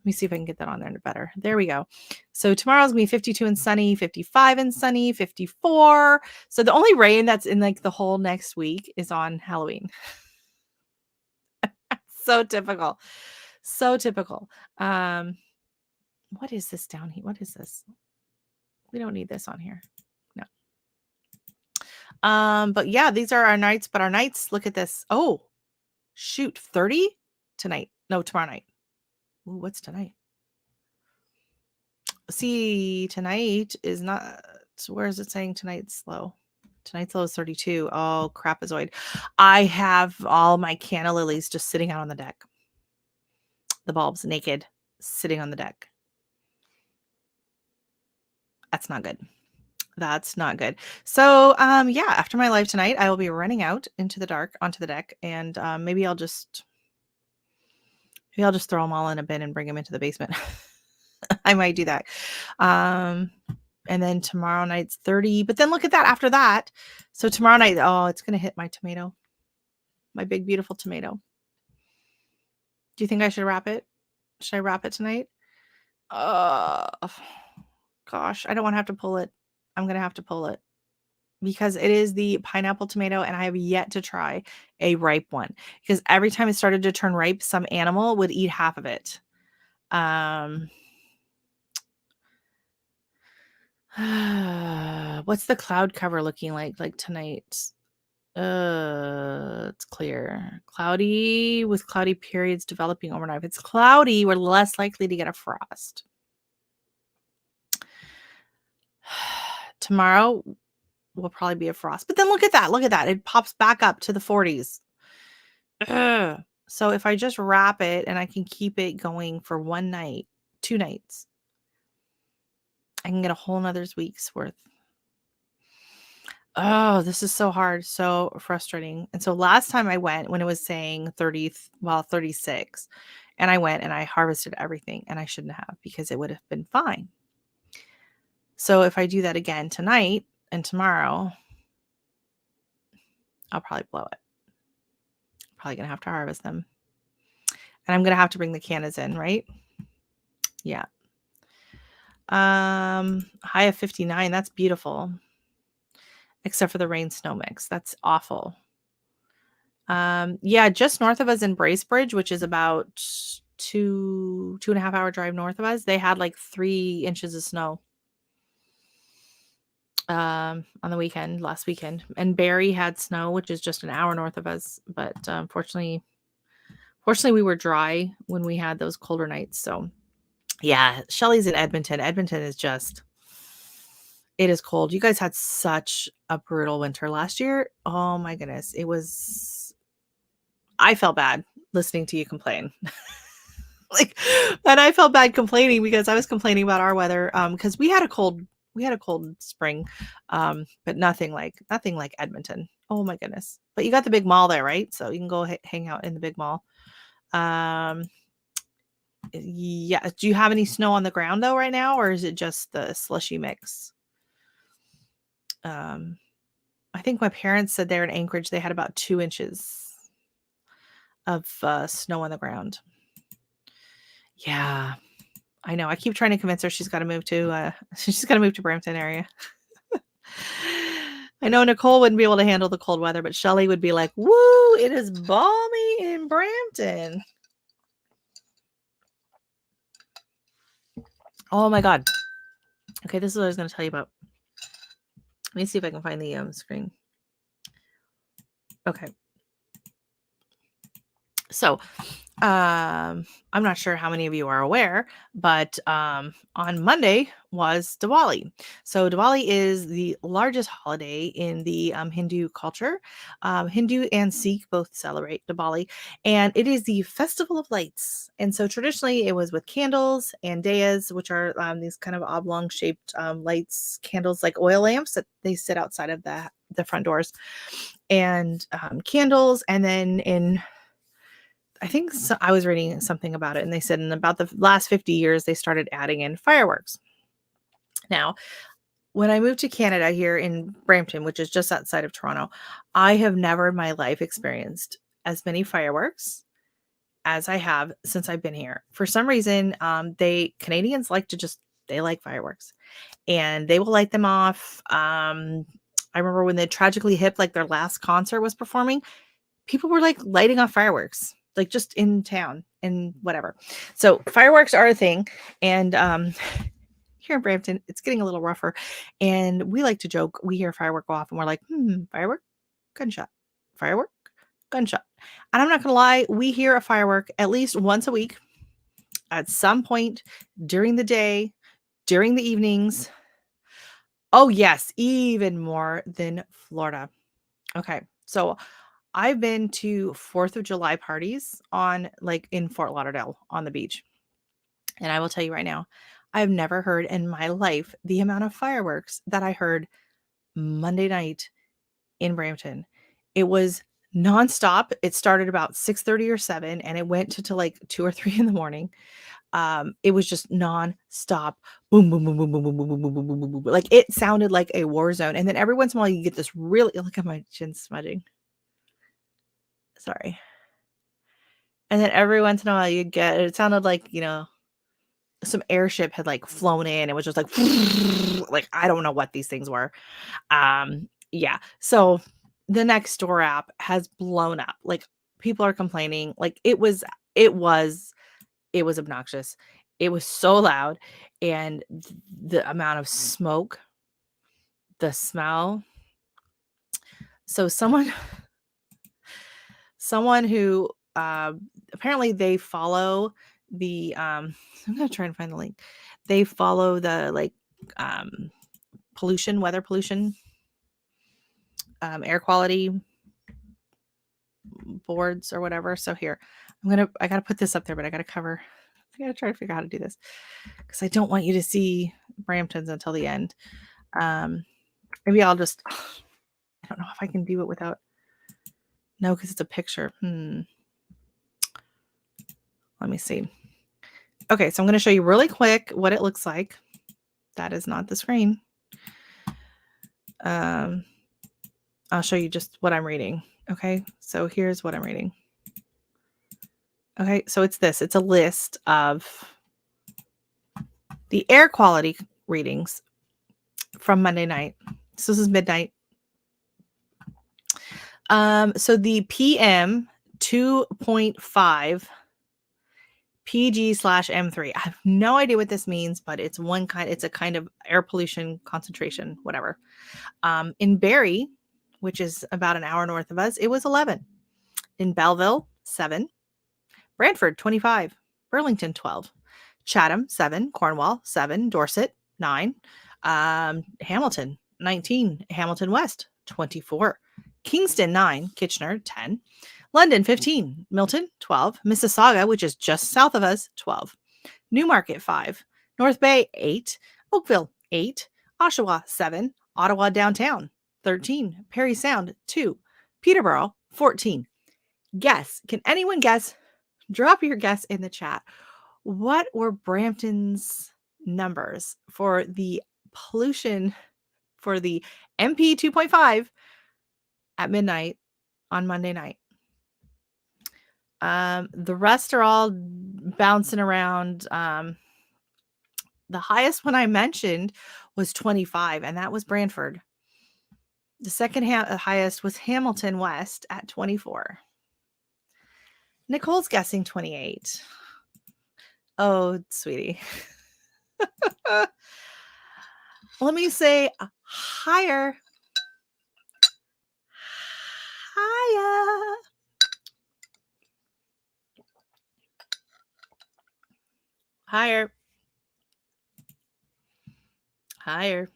Let me see if I can get that on there better. There we go. So tomorrow's gonna be 52 and sunny, 55 and sunny, 54. So the only rain that's in like the whole next week is on Halloween. So typical. So typical. What is this down here? What is this? We don't need this on here. No. But yeah, these are our nights, but our nights, look at this. Oh, shoot, 30 tonight. No, tomorrow night. Ooh, what's tonight? See, tonight is not, where is it saying tonight's low? Tonight's low is 32. Oh, crapazoid. I have all my canna lilies just sitting out on the deck. The bulbs naked, sitting on the deck. That's not good. That's not good. So, yeah, after my live tonight, I will be running out into the dark onto the deck, and maybe I'll just throw them all in a bin and bring them into the basement. I might do that. And then tomorrow night's 30, but then look at that after that. So tomorrow night, oh, it's going to hit my tomato, my big, beautiful tomato. Do you think I should wrap it? Should I wrap it tonight? Gosh, I don't want to have to pull it. I'm going to have to pull it because it is the pineapple tomato, and I have yet to try a ripe one because every time it started to turn ripe, some animal would eat half of it. What's the cloud cover looking like tonight? It's clear. Cloudy with cloudy periods developing overnight. If it's cloudy, we're less likely to get a frost. Tomorrow will probably be a frost. But then look at that. Look at that. It pops back up to the 40s. So if I just wrap it and I can keep it going for one night, 2 nights, I can get a whole nother week's worth. Oh, this is so hard. So frustrating. And so last time I went when it was saying 36, and I went and I harvested everything, and I shouldn't have because it would have been fine. So if I do that again tonight and tomorrow, I'll probably blow it. Probably going to have to harvest them. And I'm going to have to bring the cannas in, right? Yeah. High of 59. That's beautiful. Except for the rain snow mix. That's awful. Yeah, just north of us in Bracebridge, which is about 2.5 hour drive north of us, they had like 3 inches of snow on the weekend, last weekend. And Barrie had snow, which is just an hour north of us. But fortunately, we were dry when we had those colder nights. So yeah, Shelly's in Edmonton. Edmonton is just, it is cold. You guys had such a brutal winter last year. Oh my goodness. I felt bad listening to you complain. And I felt bad complaining because I was complaining about our weather. Because we had a cold spring. But nothing like Edmonton. Oh my goodness. But you got the big mall there, right? So you can go hang out in the big mall. Yeah. Do you have any snow on the ground though right now, or is it just the slushy mix? I think my parents said they're in Anchorage. They had about 2 inches of snow on the ground. Yeah, I know. I keep trying to convince her she's got to move to Brampton area. I know Nicole wouldn't be able to handle the cold weather, but Shelly would be like, woo, it is balmy in Brampton. Oh my God. Okay, this is what I was going to tell you about. Let me see if I can find the screen. Okay. So, I'm not sure how many of you are aware, but on Monday was Diwali. So Diwali is the largest holiday in the Hindu culture. Hindu and Sikh both celebrate Diwali, and it is the festival of lights. And so traditionally it was with candles and dayas, which are these kind of oblong shaped lights, candles like oil lamps that they sit outside of the front doors, and candles. And then I think I was reading something about it, and they said in about the last 50 years, they started adding in fireworks. Now, when I moved to Canada here in Brampton, which is just outside of Toronto, I have never in my life experienced as many fireworks as I have since I've been here. For some reason, Canadians like to they like fireworks, and they will light them off. I remember when the Tragically Hip, like their last concert was performing, people were like lighting off fireworks, like just in town and whatever. So fireworks are a thing. And here in Brampton, it's getting a little rougher. And we like to joke, we hear firework go off and we're like, firework, gunshot, firework, gunshot. And I'm not going to lie, we hear a firework at least once a week at some point during the day, during the evenings. Oh, yes, even more than Florida. Okay. So I've been to 4th of July parties in Fort Lauderdale on the beach. And I will tell you right now, I've never heard in my life the amount of fireworks that I heard Monday night in Brampton. It was nonstop. It started about 6:30 or 7 and it went to like 2 or 3 in the morning. It was just nonstop. Boom, boom, boom, boom, boom, boom, boom, boom, boom, boom, boom, boom, boom. Like it sounded like a war zone. And then every once in a while you get this really look at my chin smudging. Sorry. And then every once in a while you get it sounded like, some airship had like flown in. It was just like like I don't know what these things were. Yeah. So the next door app has blown up. Like people are complaining. Like it was obnoxious. It was so loud and the amount of smoke, the smell. So someone who apparently they follow I'm gonna try and find the link. They follow the um weather pollution, air quality boards or whatever. So here I gotta put this up there, but I gotta try to figure out how to do this because I don't want you to see Brampton's until the end. Maybe I'll just I don't know if I can do it without. No, because it's a picture. Let me see. Okay, so I'm going to show you really quick what it looks like. That is not the screen. I'll show you just what I'm reading. Okay, so here's what I'm reading. Okay, so it's this. It's a list of the air quality readings from Monday night. So this is midnight. So the PM 2.5 PG/M3. I have no idea what this means, but it's a kind of air pollution concentration, whatever. In Barrie, which is about an hour north of us, it was 11. In Belleville, 7. Brantford, 25. Burlington, 12. Chatham, 7. Cornwall, 7. Dorset, 9. Hamilton, 19. Hamilton West, 24. Kingston, 9. Kitchener, 10. London, 15. Milton, 12. Mississauga, which is just south of us, 12. Newmarket, 5. North Bay, 8. Oakville, 8. Oshawa, 7. Ottawa downtown, 13. Parry Sound, 2. Peterborough, 14. Guess. Can anyone guess? Drop your guess in the chat. What were Brampton's numbers for the pollution for the MP 2.5 at midnight on Monday night? The rest are all bouncing around. The highest one I mentioned was 25, and that was Brantford. The second highest was Hamilton West at 24. Nicole's guessing 28. Oh, sweetie. Let me say higher. Higher. Higher. Higher.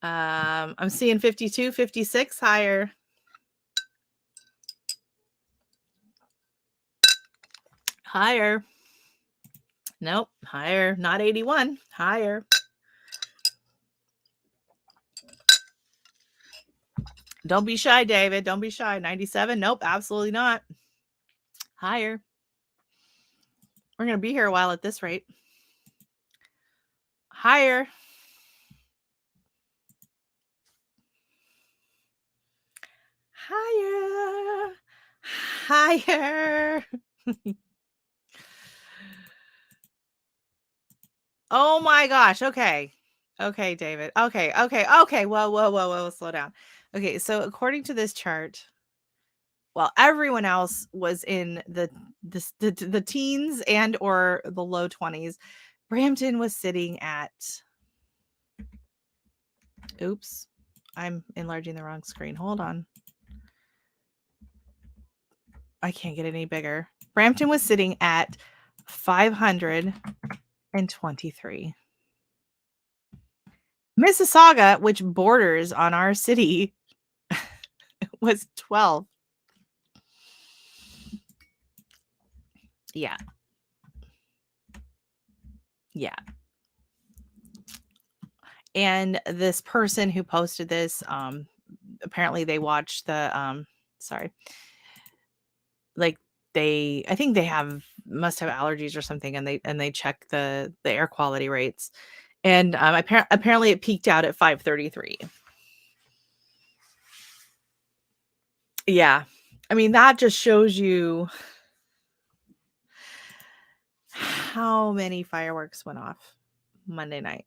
I'm seeing 52, 56 higher. Higher. Nope. Higher. Not 81. Higher. Don't be shy, David. Don't be shy. 97. Nope. Absolutely not. Higher. We're going to be here a while at this rate. Higher. Higher. Higher. Oh my gosh. Okay. Okay, David. Okay. Okay. Okay. Whoa, whoa, whoa, whoa. Slow down. Okay. So according to this chart, well, everyone else was in the teens and or the low 20s. Brampton was sitting at, oops, I'm enlarging the wrong screen. Hold on. I can't get any bigger. Brampton was sitting at 523. Mississauga, which borders on our city, was 12. Yeah. Yeah. And this person who posted this, apparently they watched the sorry, like I think they must have allergies or something, and they check the air quality rates. And apparently it peaked out at 533. Yeah. I mean, that just shows you how many fireworks went off Monday night.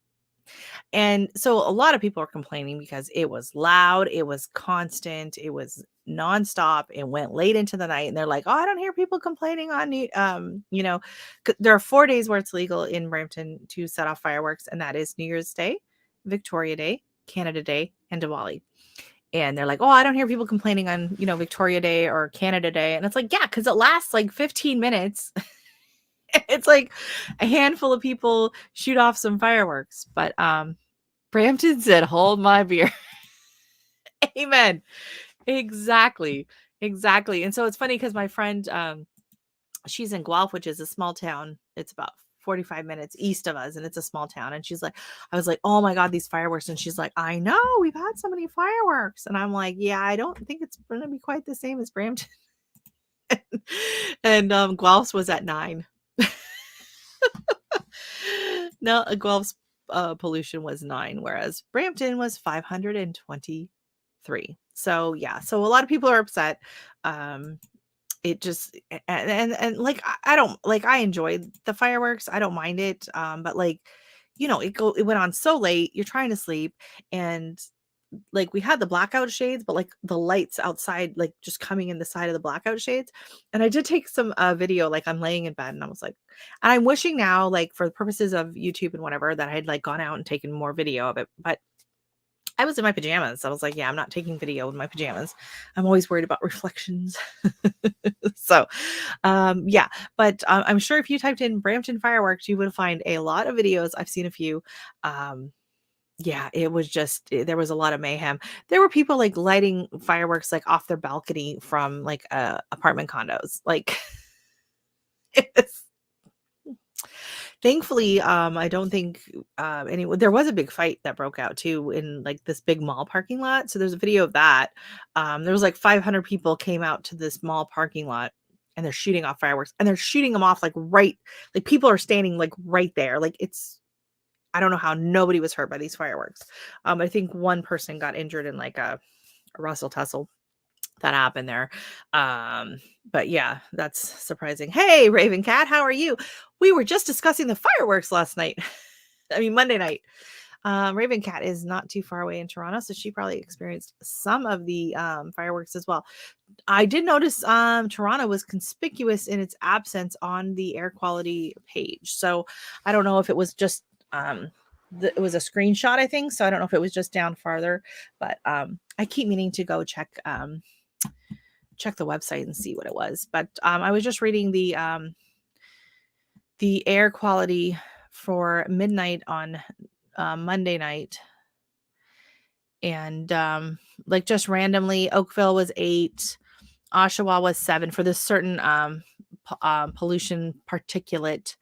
And so a lot of people are complaining because it was loud, it was constant, it was nonstop, it went late into the night, and they're like, "Oh, I don't hear people complaining on there are 4 days where it's legal in Brampton to set off fireworks, and that is New Year's Day, Victoria Day, Canada Day, and Diwali." And they're like, "Oh, I don't hear people complaining on, Victoria Day or Canada Day." And it's like, "Yeah, cuz it lasts like 15 minutes." It's like a handful of people shoot off some fireworks, but Brampton said, "Hold my beer." Amen. Exactly. Exactly. And so it's funny because my friend, she's in Guelph, which is a small town. It's about 45 minutes east of us, and it's a small town. And she's like, I was like, "Oh my God, these fireworks." And she's like, "I know, we've had so many fireworks." And I'm like, "Yeah, I don't think it's going to be quite the same as Brampton." And Guelph's was at 9. No, Guelph's pollution was 9, whereas Brampton was 523. So yeah, so a lot of people are upset. It just and like I don't like I enjoyed the fireworks. I don't mind it. But like, it went on so late. You're trying to sleep, and like we had the blackout shades, but like the lights outside, like just coming in the side of the blackout shades. And I did take some video, like I'm laying in bed and I was like, and I'm wishing now, like for the purposes of YouTube and whatever, that I had like gone out and taken more video of it. But I was in my pajamas. I was like, yeah, I'm not taking video in my pajamas. I'm always worried about reflections. So, yeah, but I'm sure if you typed in Brampton fireworks, you would find a lot of videos. I've seen a few. Yeah, it was just there was a lot of mayhem. There were people, like, lighting fireworks, like, off their balcony from, like, apartment condos. Like, it's thankfully, I don't think, there was a big fight that broke out too in, like, this big mall parking lot, so there's a video of that. There was, like, 500 people came out to this mall parking lot, and they're shooting off fireworks, and they're shooting them off, like, people are standing, like, right there. Like, I don't know how nobody was hurt by these fireworks. I think one person got injured in, like, a rustle tussle that happened there. But yeah, that's surprising. Hey, Raven Cat, how are you? We were just discussing the fireworks last night. I mean, Monday night. Raven Cat is not too far away in Toronto, so she probably experienced some of the fireworks as well. I did notice Toronto was conspicuous in its absence on the air quality page. So I don't know if it was just it was a screenshot, I think. So I don't know if it was just down farther, but I keep meaning to go check the website and see what it was. But I was just reading the air quality for midnight on Monday night, and like just randomly, Oakville was 8, Oshawa was 7 for this certain pollution particulate.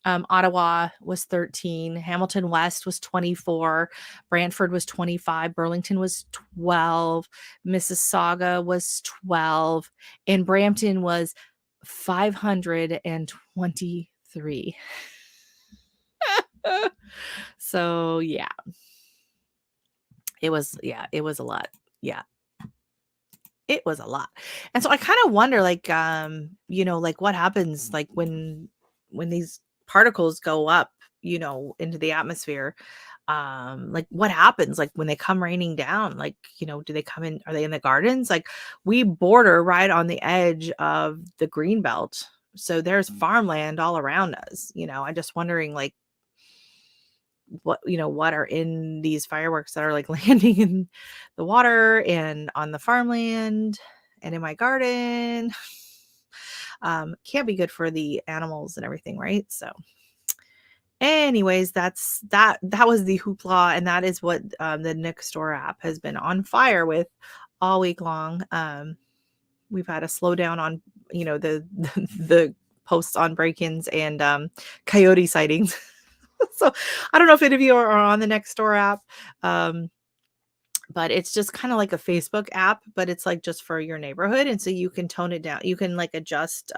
Ottawa was 13, Hamilton West was 24, Brantford was 25, Burlington was 12, Mississauga was 12, and Brampton was 523. So yeah, it was a lot. Yeah. It was a lot. And so I kind of wonder, like, like what happens, like when these particles go up, into the atmosphere. Like what happens, like when they come raining down, like, do they come in, are they in the gardens? Like we border right on the edge of the green belt. So there's farmland all around us. I'm just wondering, like, what are in these fireworks that are like landing in the water and on the farmland and in my garden. Can't be good for the animals and everything, right? So anyways, that was the hoopla, and that is what the next door app has been on fire with all week long. We've had a slowdown on the the posts on break-ins and coyote sightings. So I don't know if any of you are on the Nextdoor app, but it's just kind of like a Facebook app, but it's like just for your neighborhood. And so you can tone it down. You can like adjust.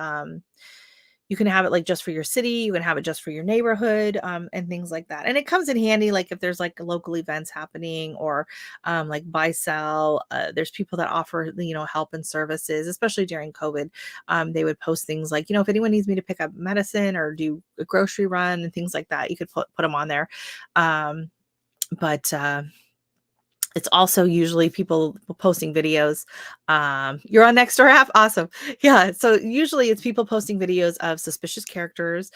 You can have it like just for your city. You can have it just for your neighborhood, and things like that. And it comes in handy, like if there's like local events happening, or like buy sell. There's people that offer help and services, especially during COVID. They would post things like, if anyone needs me to pick up medicine or do a grocery run and things like that, you could put them on there. But it's also usually people posting videos. You're on Nextdoor app? Awesome. Yeah. So usually it's people posting videos of suspicious characters,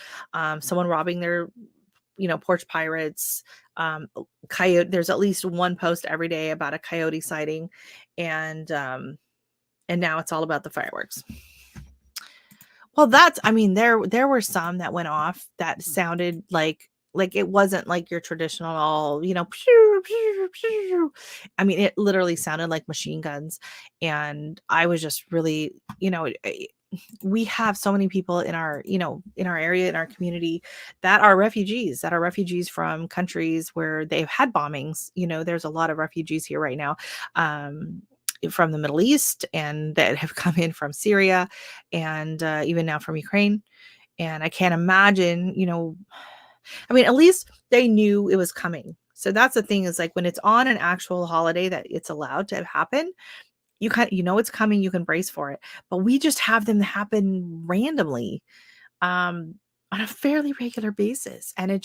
someone robbing their, porch pirates, coyote. There's at least one post every day about a coyote sighting. And now it's all about the fireworks. Well, there were some that went off that sounded like it wasn't like your traditional, pew, pew, pew. I mean, it literally sounded like machine guns. And I was just really, we have so many people in our, in our area, in our community, that are refugees from countries where they've had bombings. There's a lot of refugees here right now. From the Middle East, and that have come in from Syria, and even now from Ukraine. And I can't imagine, at least they knew it was coming. So that's the thing, is like when it's on an actual holiday that it's allowed to happen, it's coming, you can brace for it. But we just have them happen randomly, on a fairly regular basis. And it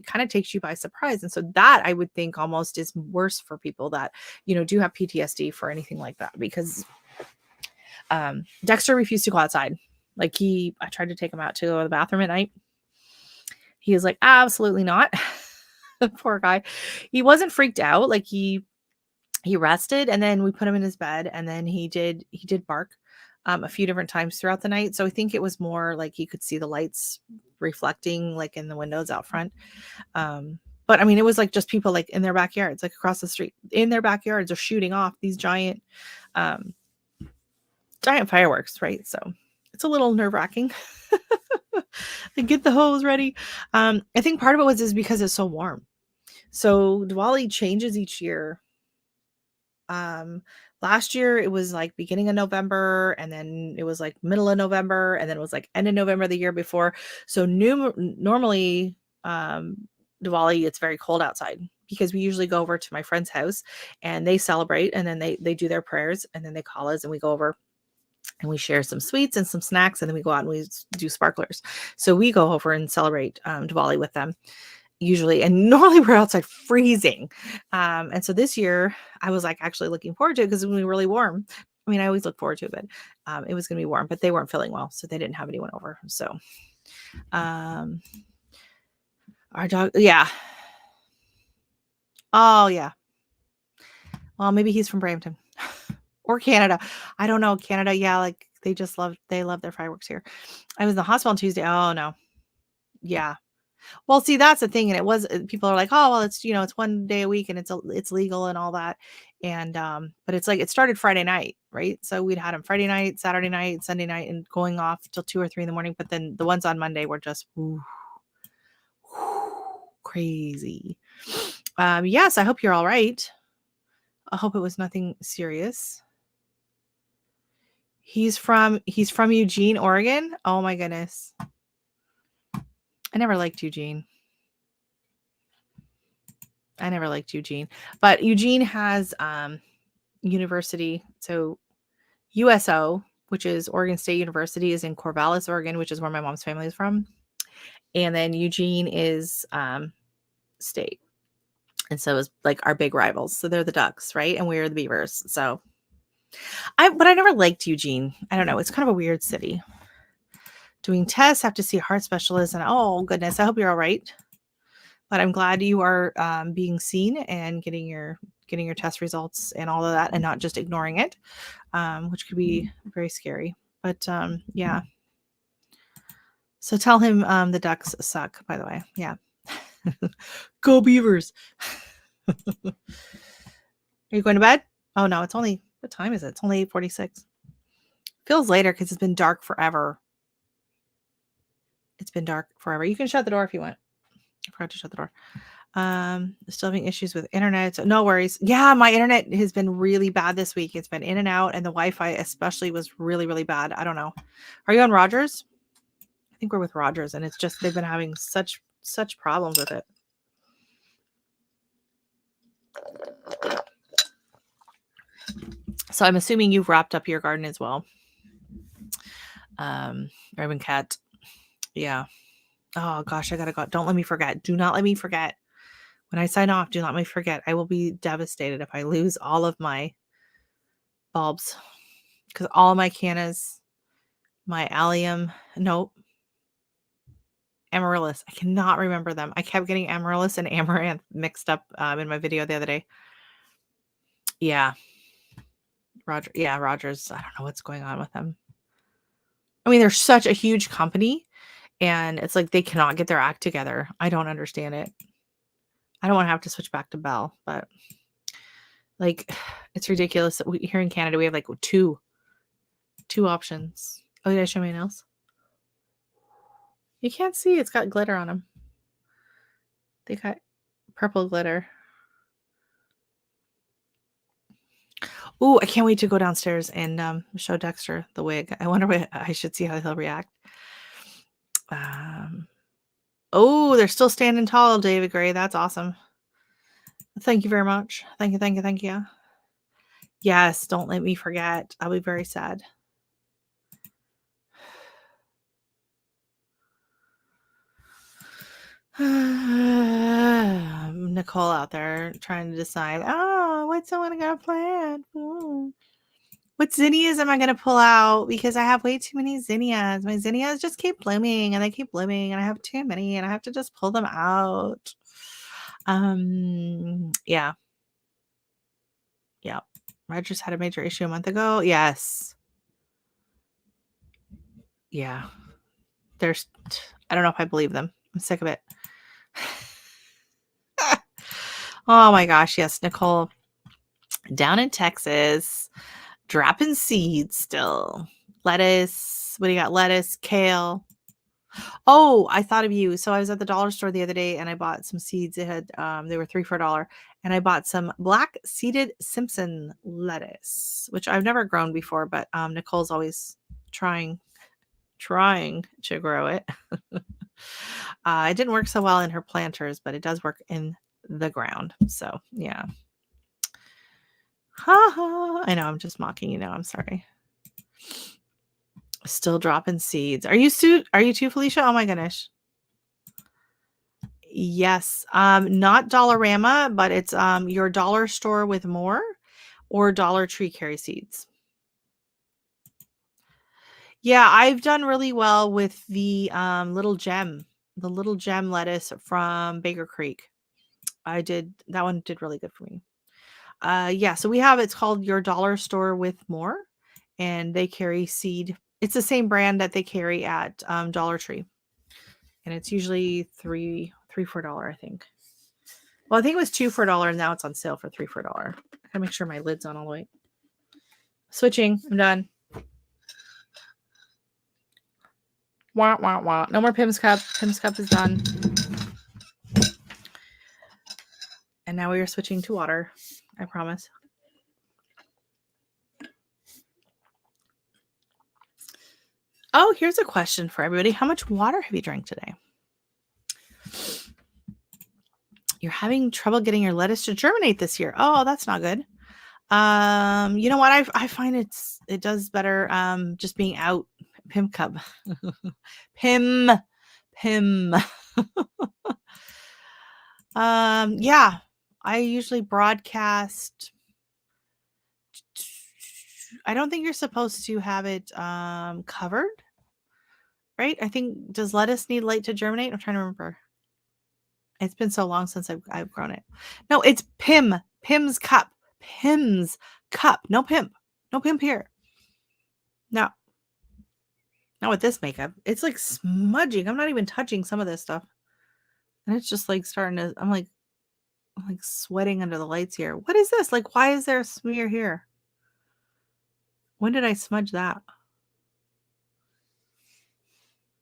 kind of takes you by surprise. And so that, I would think, almost is worse for people that, do have PTSD for anything like that, because Dexter refused to go outside. Like I tried to take him out to go to the bathroom at night. He was like, absolutely not. Poor guy. He wasn't freaked out. Like he rested, and then we put him in his bed, and then he did bark a few different times throughout the night. So I think it was more like he could see the lights reflecting like in the windows out front. But I mean, it was like just people like in their backyards, like across the street in their backyards, are shooting off these giant fireworks, right? So it's a little nerve-wracking. Get the hose ready. I think part of it is because it's so warm. So Diwali changes each year. Last year it was like beginning of November, and then it was like middle of November, and then it was like end of November the year before. So normally, Diwali, it's very cold outside, because we usually go over to my friend's house and they celebrate, and then they do their prayers, and then they call us and we go over and we share some sweets and some snacks, and then we go out and we do sparklers. So we go over and celebrate Diwali with them usually, and normally we're outside freezing. And so this year I was like actually looking forward to it, because it was going to be really warm. I mean, I always look forward to it, but it was going to be warm, but they weren't feeling well, so they didn't have anyone over. So our dog, yeah. Oh yeah. Well, maybe he's from Brampton or Canada. I don't know. Canada, yeah, like they love their fireworks here. I was in the hospital on Tuesday. Oh no. Yeah. Well, see, that's the thing. And it was, people are like, oh, well, it's one day a week, and it's legal and all that. And, but it's like, it started Friday night, right? So we'd had them Friday night, Saturday night, Sunday night, and going off till 2 or 3 in the morning. But then the ones on Monday were just crazy. Yes, I hope you're all right. I hope it was nothing serious. He's from Eugene, Oregon. Oh my goodness. I never liked Eugene. But Eugene has university. So USO, which is Oregon State University, is in Corvallis, Oregon, which is where my mom's family is from. And then Eugene is state. And so it's like our big rivals. So they're the Ducks, right? And we're the Beavers. So but I never liked Eugene. I don't know. It's kind of a weird city. Doing tests, have to see a heart specialist, and oh goodness, I hope you're all right. But I'm glad you are being seen and getting your test results and all of that, and not just ignoring it, which could be very scary. But yeah. So tell him the Ducks suck. By the way, yeah. Go Beavers. Are you going to bed? Oh no, it's only, what time is it? It's only 8:46. Feels later because it's been dark forever. It's been dark forever. You can shut the door if you want. I forgot to shut the door. Still having issues with internet. So no worries. Yeah, my internet has been really bad this week. It's been in and out, and the Wi-Fi especially was really, really bad. I don't know. Are you on Rogers? I think we're with Rogers, and it's just they've been having such problems with it. So I'm assuming you've wrapped up your garden as well. Urban Cat. Yeah. Oh gosh, I gotta go. Don't let me forget. Do not let me forget. When I sign off, do not let me forget. I will be devastated if I lose all of my bulbs. Because all of my cannas, my allium, nope. Amaryllis. I cannot remember them. I kept getting amaryllis and amaranth mixed up in my video the other day. Yeah. Rogers. I don't know what's going on with them. I mean, they're such a huge company, and it's like they cannot get their act together. I don't understand it. I don't want to have to switch back to Bell, but like it's ridiculous that here in Canada we have like two options. Oh, did I show me anything else? You can't see. It's got glitter on them. They got purple glitter. Ooh, I can't wait to go downstairs and show Dexter the wig. I wonder what I should see how he'll react. Oh, they're still standing tall, David Gray. That's awesome. Thank you very much. Thank you. Yes, don't let me forget. I'll be very sad. Nicole out there trying to decide, what's someone gonna plant? What zinnias am I gonna pull out? Because I have way too many zinnias. My zinnias just keep blooming and they keep blooming, and I have too many, and I have to just pull them out. Yeah. Rogers had a major issue a month ago. Yes. Yeah. I don't know if I believe them. I'm sick of it. Oh my gosh. Yes. Nicole down in Texas, dropping seeds still. Lettuce. What do you got? Lettuce, kale. Oh, I thought of you. So I was at the dollar store the other day and I bought some seeds. It had, they were 3 for $1. And I bought some black seeded Simpson lettuce, which I've never grown before, but Nicole's always trying to grow it. It didn't work so well in her planters, but it does work in the ground. So yeah. I know, I'm just mocking you now. I'm sorry. Still dropping seeds. Are you too, Felicia? Oh my goodness. Yes. Not Dollarama, but it's your dollar store with more, or Dollar Tree carry seeds. Yeah, I've done really well with the little gem lettuce from Baker Creek. That one did really good for me. Yeah, so it's called your dollar store with more, and they carry seed. It's the same brand that they carry at Dollar Tree, and it's usually $3 for $1, I think. Well, I think it was 2 for $1, and now it's on sale for 3 for $1. I gotta make sure my lid's on all the way. Switching. I'm done. Wah, wah, wah. No more Pim's Cup. Pim's Cup is done. And now we are switching to water. I promise. Oh, here's a question for everybody. How much water have you drank today? You're having trouble getting your lettuce to germinate this year. Oh, that's not good. You know what? I find it does better just being out. Pim Cub. Pim. Pim. Yeah. I usually broadcast. I don't think you're supposed to have it covered, right? I think, does lettuce need light to germinate? I'm trying to remember. It's been so long since I've grown it. No, it's Pim. Pim's cup. Pim's cup. No pimp. No pimp here. No. Not with this makeup. It's like smudging. I'm not even touching some of this stuff. And it's just like starting to, I'm like sweating under the lights here. What is this? Like, why is there a smear here? When did I smudge that?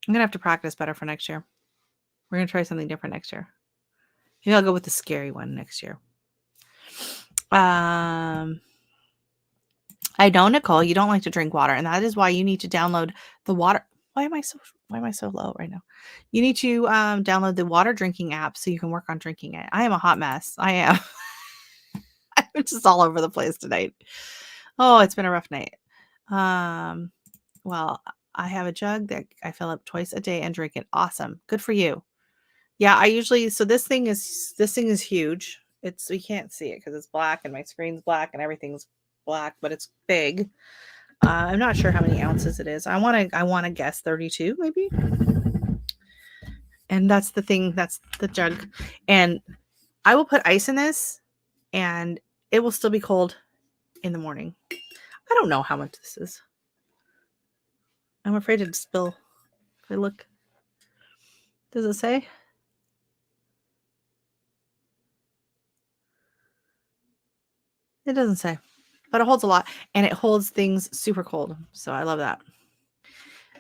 I'm going to have to practice better for next year. We're going to try something different next year. Maybe I'll go with the scary one next year. I know, Nicole, you don't like to drink water, and that is why you need to download the water. Why am I so low right now? You need to download the water drinking app so you can work on drinking it. I am a hot mess. I am. I'm just all over the place tonight. Oh, it's been a rough night. Well, I have a jug that I fill up twice a day and drink it. Awesome. Good for you. Yeah, I usually, so this thing is huge. It's, you can't see it because it's black and my screen's black and everything's black, but it's big. I'm not sure how many ounces it is. I want to guess 32 maybe. And that's the thing, that's the jug. And I will put ice in this and it will still be cold in the morning. I don't know how much this is. I'm afraid to spill. If I look, does it say? It doesn't say, but it holds a lot and it holds things super cold. So I love that.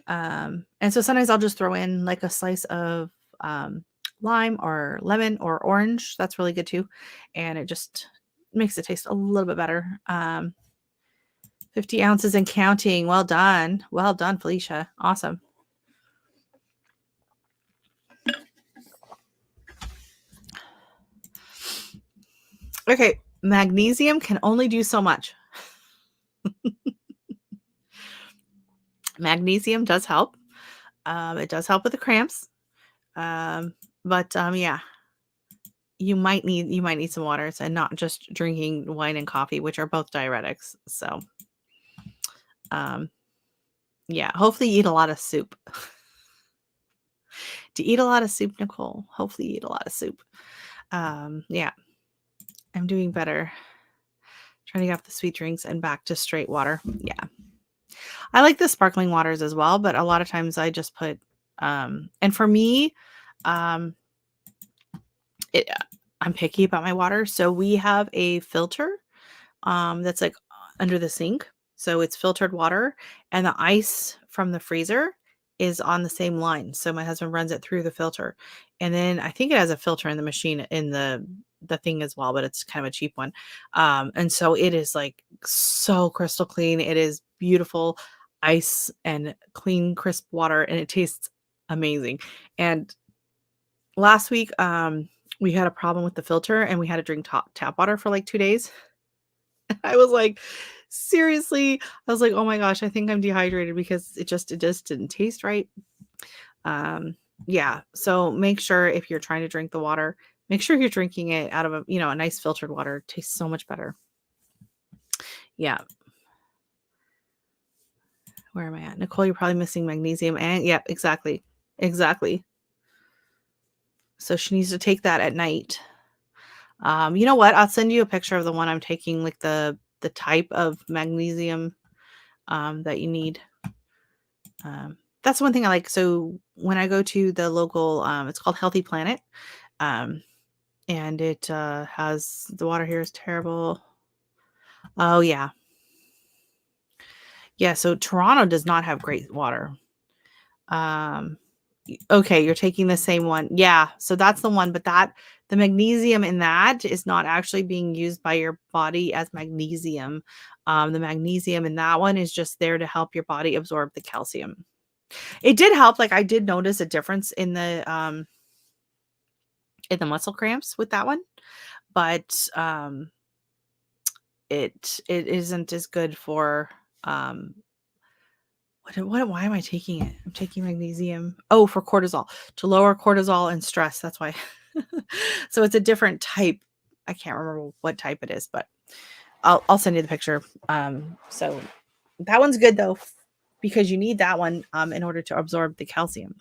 And so sometimes I'll just throw in like a slice of lime or lemon or orange. That's really good too. And it just makes it taste a little bit better. 50 ounces and counting. Well done. Well done, Felicia. Awesome. Okay. Magnesium can only do so much. Magnesium does help. It does help with the cramps. Yeah, you might need some waters and not just drinking wine and coffee, which are both diuretics. So, yeah, hopefully you eat a lot of soup. Do you eat a lot of soup, Nicole? Hopefully you eat a lot of soup. Yeah, I'm doing better. Trying to get off the sweet drinks and back to straight water. Yeah. I like the sparkling waters as well, but a lot of times I just put, and for me, I'm picky about my water. So we have a filter, that's like under the sink. So it's filtered water and the ice from the freezer is on the same line. So my husband runs it through the filter. And then I think it has a filter in the machine in the thing as well, but it's kind of a cheap one. And so it is like so crystal clean. It is beautiful ice and clean, crisp water, and it tastes amazing. And last week, we had a problem with the filter and we had to drink tap water for like 2 days. I was like, seriously, I was like, oh my gosh, I think I'm dehydrated because it just didn't taste right. Yeah. So make sure if you're trying to drink the water, make sure you're drinking it out of a nice filtered water. It tastes so much better. Yeah. Where am I at? Nicole, you're probably missing magnesium. And yeah, exactly. Exactly. So she needs to take that at night. You know what? I'll send you a picture of the one I'm taking, like the type of magnesium that you need. That's one thing I like. So when I go to the local, it's called Healthy Planet, and it has, the water here is terrible. Oh yeah. Yeah, so Toronto does not have great water. Okay, you're taking the same one. Yeah, so that's the one, but the magnesium in that is not actually being used by your body as magnesium. The magnesium in that one is just there to help your body absorb the calcium. It did help. Like I did notice a difference in the muscle cramps with that one, but it isn't as good for, why am I taking it? I'm taking magnesium. Oh, for cortisol, to lower cortisol and stress. That's why. So it's a different type. I can't remember what type it is, but I'll send you the picture. So that one's good though, because you need that one in order to absorb the calcium,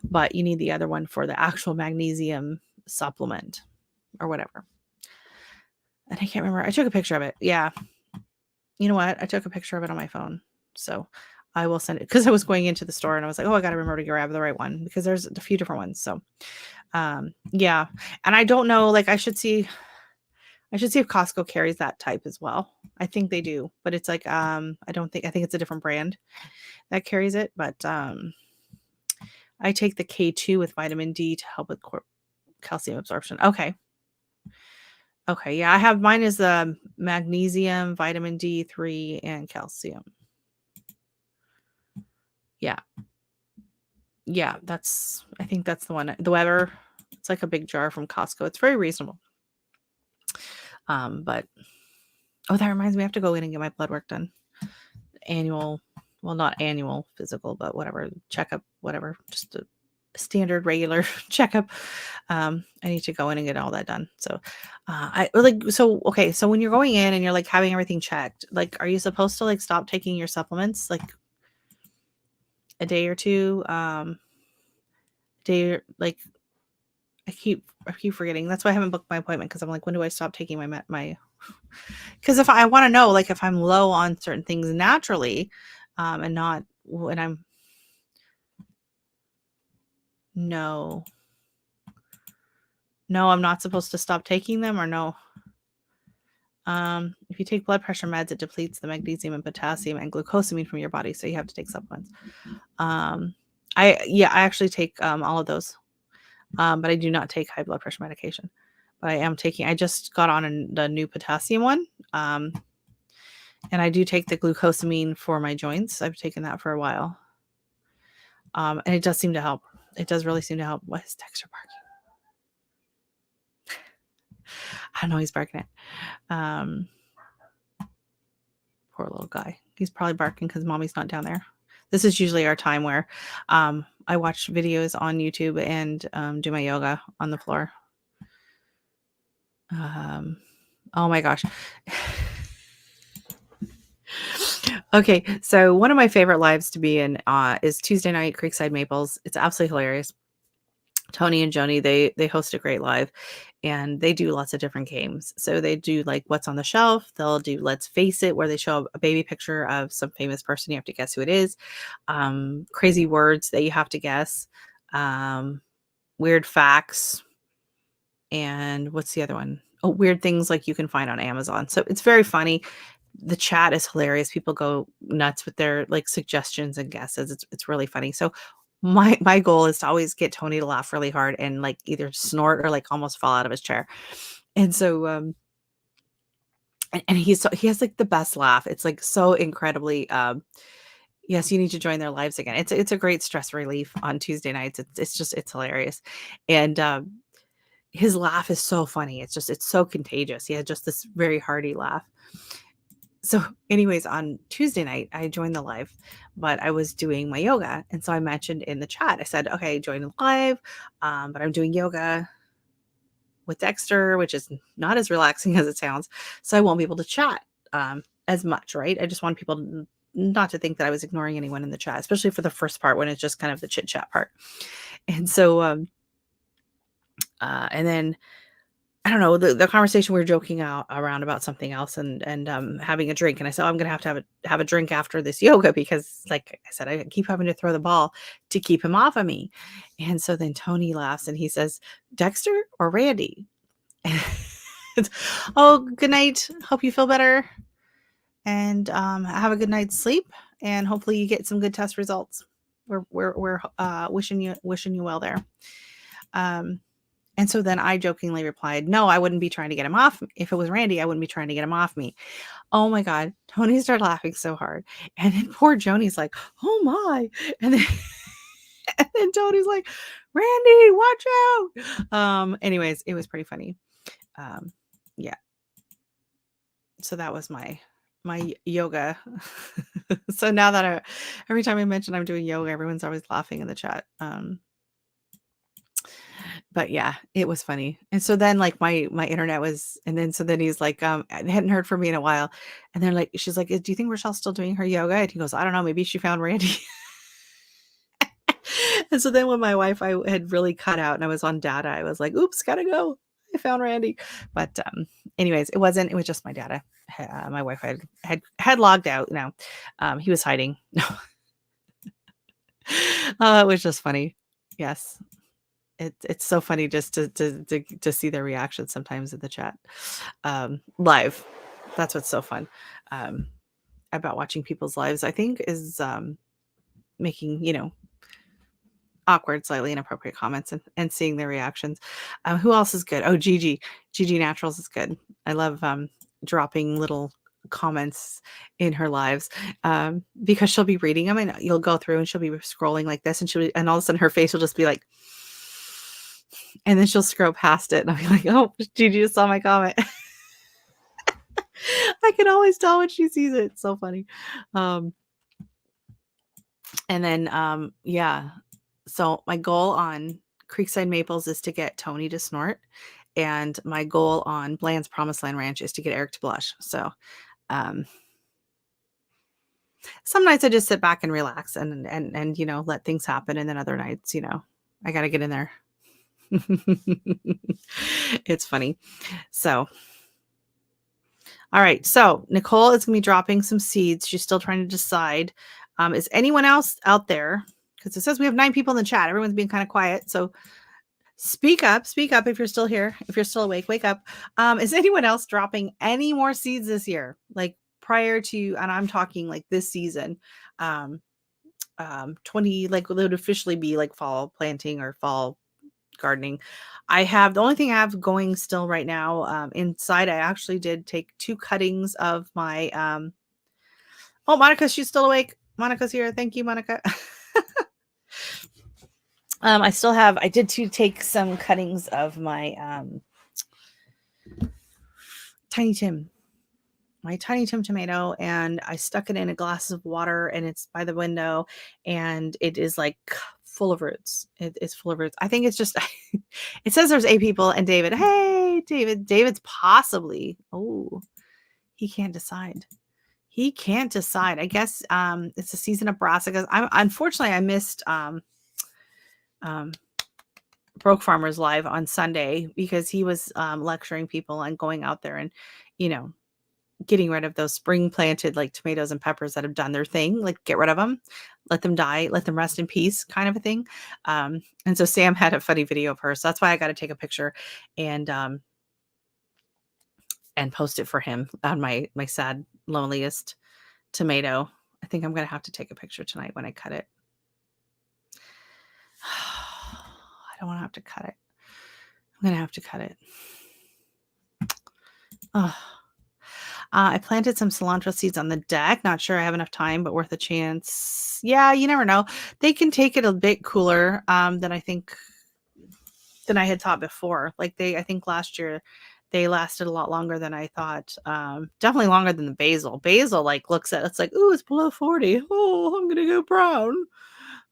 but you need the other one for the actual magnesium supplement or whatever. And I can't remember. I took a picture of it. Yeah. You know what? I took a picture of it on my phone. So I will send it, because I was going into the store and I was like, oh, I got to remember to grab the right one, because there's a few different ones. So yeah. And I don't know, like I should see if Costco carries that type as well. I think they do, but it's like, I think it's a different brand that carries it, but I take the K2 with vitamin D to help with calcium absorption. Okay. Okay. Yeah. Mine is the magnesium, vitamin D3, and calcium. Yeah. Yeah. I think that's the one. The Weber, it's like a big jar from Costco. It's very reasonable. But, oh, that reminds me, I have to go in and get my blood work done. Well, not annual physical, but whatever, checkup, whatever, just a standard regular checkup. I need to go in and get all that done. So, okay. So when you're going in and you're like having everything checked, like, are you supposed to like stop taking your supplements like a day or two? Like, I keep forgetting. That's why I haven't booked my appointment, because I'm like, when do I stop taking my because if I want to know, like, if I'm low on certain things naturally, and not when I'm no, I'm not supposed to stop taking them, or no. If you take blood pressure meds, it depletes the magnesium and potassium and glucosamine from your body, so you have to take supplements. I actually take all of those, but I do not take high blood pressure medication. But I just got on the new potassium one, and I do take the glucosamine for my joints. I've taken that for a while, and it does seem to help. It does really seem to help. What is Dexter barking? I don't know. He's barking it. Poor little guy. He's probably barking because mommy's not down there. This is usually our time where I watch videos on YouTube and do my yoga on the floor. Oh my gosh. Okay, so one of my favorite lives to be in is Tuesday night, Creekside Maples. It's absolutely hilarious. Tony and Joni, they host a great live, and they do lots of different games. So they do like what's on the shelf. They'll do Let's Face It, where they show a baby picture of some famous person. You have to guess who it is. Crazy words that you have to guess. Weird facts. And what's the other one? Oh, weird things like you can find on Amazon. So it's very funny. The chat is hilarious. People go nuts with their like suggestions and guesses. It's really funny. So my goal is to always get Tony to laugh really hard and like either snort or like almost fall out of his chair. And so and he has like the best laugh. It's like so incredibly yes, you need to join their lives again. It's a great stress relief on Tuesday nights. It's hilarious. And his laugh is so funny. It's so contagious. He has just this very hearty laugh. So anyways, on Tuesday night, I joined the live, but I was doing my yoga. And so I mentioned in the chat, I said, okay, join the live, but I'm doing yoga with Dexter, which is not as relaxing as it sounds. So I won't be able to chat as much, right? I just want people not to think that I was ignoring anyone in the chat, especially for the first part when it's just kind of the chit chat part. And so, and then I don't know, the conversation, we were joking around about something else and having a drink. And I said, oh, I'm going to have a drink after this yoga, because like I said, I keep having to throw the ball to keep him off of me. And so then Tony laughs and he says, Dexter or Randy? Oh, good night. Hope you feel better, and have a good night's sleep. And hopefully you get some good test results. We're wishing you well there. And so then I jokingly replied, no, I wouldn't be trying to get him off. If it was Randy, I wouldn't be trying to get him off me. Oh my God. Tony started laughing so hard. And then poor Joni's like, oh my. And then, and then Tony's like, Randy, watch out. Anyways, it was pretty funny. Yeah. So that was my yoga. So now that every time I mention I'm doing yoga, everyone's always laughing in the chat. But yeah, it was funny. And so then like my internet was, and then so then he's like, I hadn't heard from me in a while. And they're like, she's like, do you think Rochelle's still doing her yoga? And he goes, I don't know, maybe she found Randy. And so then when my Wi-Fi had really cut out and I was on data, I was like, oops, gotta go. I found Randy. But anyways, it was just my data. My Wi-Fi had logged out. No, he was hiding. No. It was just funny. Yes. It's so funny just to see their reactions sometimes in the chat. Live. That's what's so fun about watching people's lives, I think, is making, awkward, slightly inappropriate comments and seeing their reactions. Who else is good? Oh, Gigi Naturals is good. I love dropping little comments in her lives because she'll be reading them and you'll go through and she'll be scrolling like this and all of a sudden her face will just be like, and then she'll scroll past it and I'll be like, oh, Gigi just saw my comment. I can always tell when she sees it. It's so funny. And then yeah. So my goal on Creekside Maples is to get Tony to snort. And my goal on Bland's Promised Land Ranch is to get Eric to blush. So some nights I just sit back and relax and let things happen. And then other nights, I got to get in there. It's funny. So, all right. So Nicole is going to be dropping some seeds. She's still trying to decide. Is anyone else out there? Because it says we have 9 people in the chat. Everyone's being kind of quiet. So speak up if you're still here. If you're still awake, wake up. Is anyone else dropping any more seeds this year? Like prior to, and I'm talking like this season, 20, like it would officially be like fall planting or fall gardening. The only thing I have going still right now, inside, I actually did take 2 cuttings of my, oh, Monica, she's still awake. Monica's here. Thank you, Monica. I did take some cuttings of my Tiny Tim tomato, and I stuck it in a glass of water, and it's by the window, and it is like full of roots. It is full of roots. I think it's just, it says there's 8 people, and David, hey, David's possibly, oh, he can't decide. I guess it's the season of brassicas. Unfortunately I missed Broke Farmers Live on Sunday because he was lecturing people on going out there and, getting rid of those spring planted like tomatoes and peppers that have done their thing, like get rid of them, let them die, let them rest in peace kind of a thing. And so Sam had a funny video of her. So that's why I got to take a picture and post it for him on my sad, loneliest tomato. I think I'm going to have to take a picture tonight when I cut it. I don't want to have to cut it. I'm going to have to cut it. Oh. I planted some cilantro seeds on the deck. Not sure I have enough time, but worth a chance. Yeah, you never know. They can take it a bit cooler than I had thought before. Like I think last year they lasted a lot longer than I thought. Definitely longer than the basil. Basil like looks at it's like, oh, it's below 40. Oh, I'm gonna go brown.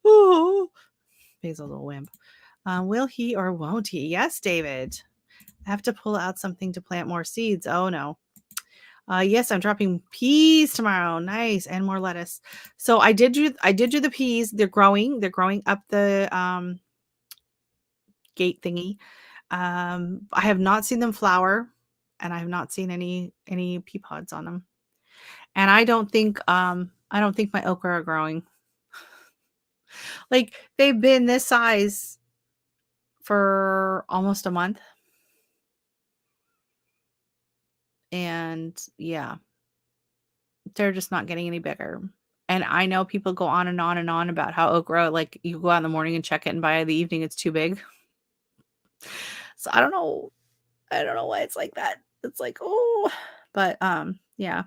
Oh, basil's a wimp. Will he or won't he? Yes, David. I have to pull out something to plant more seeds. Oh no. Yes, I'm dropping peas tomorrow. Nice. And more lettuce. So I did do the peas. They're growing up the gate thingy. I have not seen them flower, and I have not seen any pea pods on them. And I don't think my okra are growing. Like they've been this size for almost a month. And yeah, they're just not getting any bigger. And I know people go on and on and on about how okra, like you go out in the morning and check it, and by the evening it's too big. So I don't know why it's like that. It's like, oh, but yeah.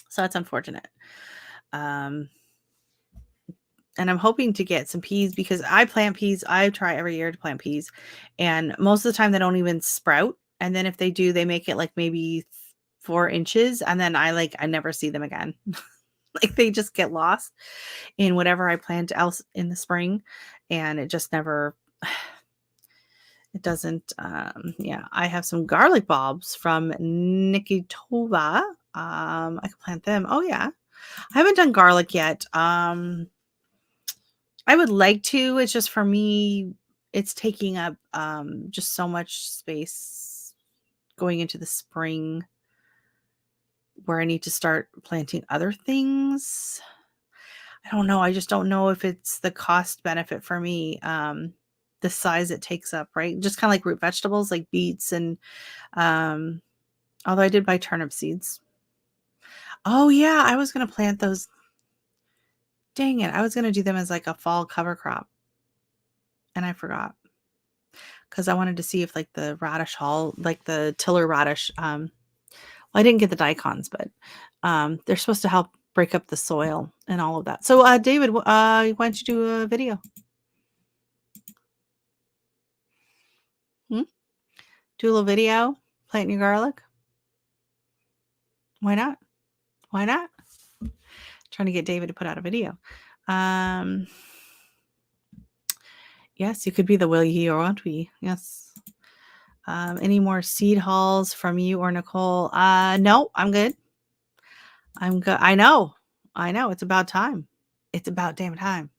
So that's unfortunate. And I'm hoping to get some peas because I plant peas. I try every year to plant peas, and most of the time they don't even sprout. And then if they do, they make it like maybe 4 inches, and then I never see them again. Like, they just get lost in whatever I plant else in the spring, and it just never it doesn't, yeah. I have some garlic bulbs from Nikitova. I could plant them. Oh, yeah. I haven't done garlic yet. I would like to. It's just for me, it's taking up just so much space going into the spring where I need to start planting other things. I don't know. I just don't know if it's the cost benefit for me. The size it takes up, right? Just kind of like root vegetables like beets and um although I did buy turnip seeds. Oh yeah, I was gonna plant those. Dang it. I was gonna do them as like a fall cover crop and I forgot. Because I wanted to see if like the radish hull, like the tiller radish, well, I didn't get the daikons, but they're supposed to help break up the soil and all of that. So David, why don't you do a video? Hmm? Do a little video, planting your garlic. Why not? Why not? Trying to get David to put out a video. Yes, you could be the will ye or won't we? Yes. Any more seed hauls from you or Nicole? No, I'm good. I'm good. I know. It's about time. It's about damn time.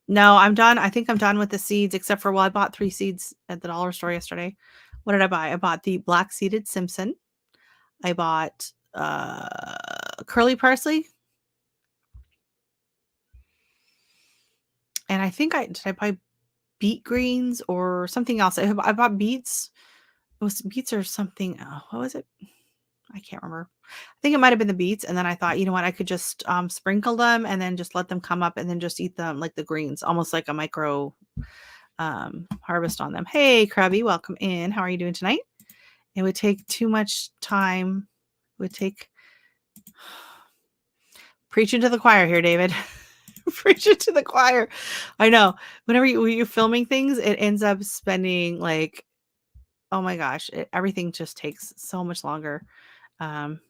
No, I'm done. I think I'm done with the seeds, except for, well, I bought 3 seeds at the dollar store yesterday. What did I buy? I bought the black seeded Simpson. I bought curly parsley. And I think did I buy beet greens or something else? I bought beets. It was beets or something. What was it? I can't remember. I think it might have been the beets. And then I thought, you know what? I could just sprinkle them and then just let them come up and then just eat them like the greens, almost like a micro harvest on them. Hey, Krabby, welcome in. How are you doing tonight? It would take too much time. It would take preaching to the choir here, David. Preaching to the choir. I know. Whenever you're filming things, it ends up spending like, oh my gosh, everything just takes so much longer.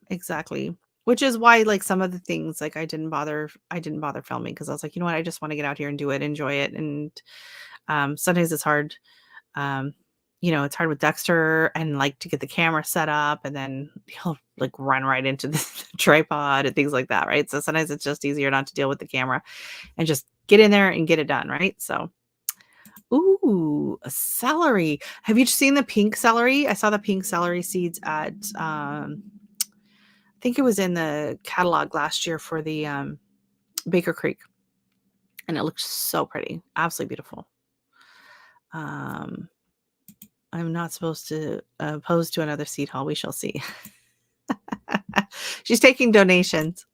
Exactly. Which is why like some of the things like I didn't bother filming because I was like, you know what, I just want to get out here and do it, enjoy it. And sometimes it's hard. It's hard with Dexter and like to get the camera set up and then he'll like run right into the tripod and things like that, right? So sometimes it's just easier not to deal with the camera and just get in there and get it done, right? So ooh, a celery. Have you seen the pink celery? I saw the pink celery seeds at I think it was in the catalog last year for the Baker Creek. And it looked so pretty. Absolutely beautiful. I'm not supposed to pose to another seed haul. We shall see. She's taking donations.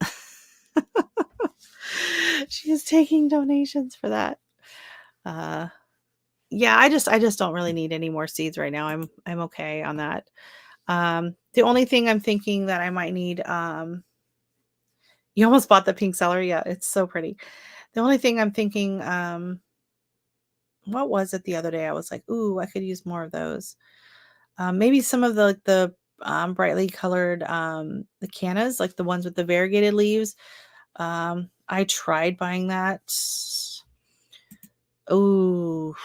She is taking donations for that. Yeah, I just don't really need any more seeds right now. I'm okay on that. The only thing I'm thinking that I might need, you almost bought the pink celery. Yeah, it's so pretty. The only thing I'm thinking, what was it the other day? I was like, ooh, I could use more of those. Maybe some of the brightly colored the cannas, like the ones with the variegated leaves. I tried buying that. Oh,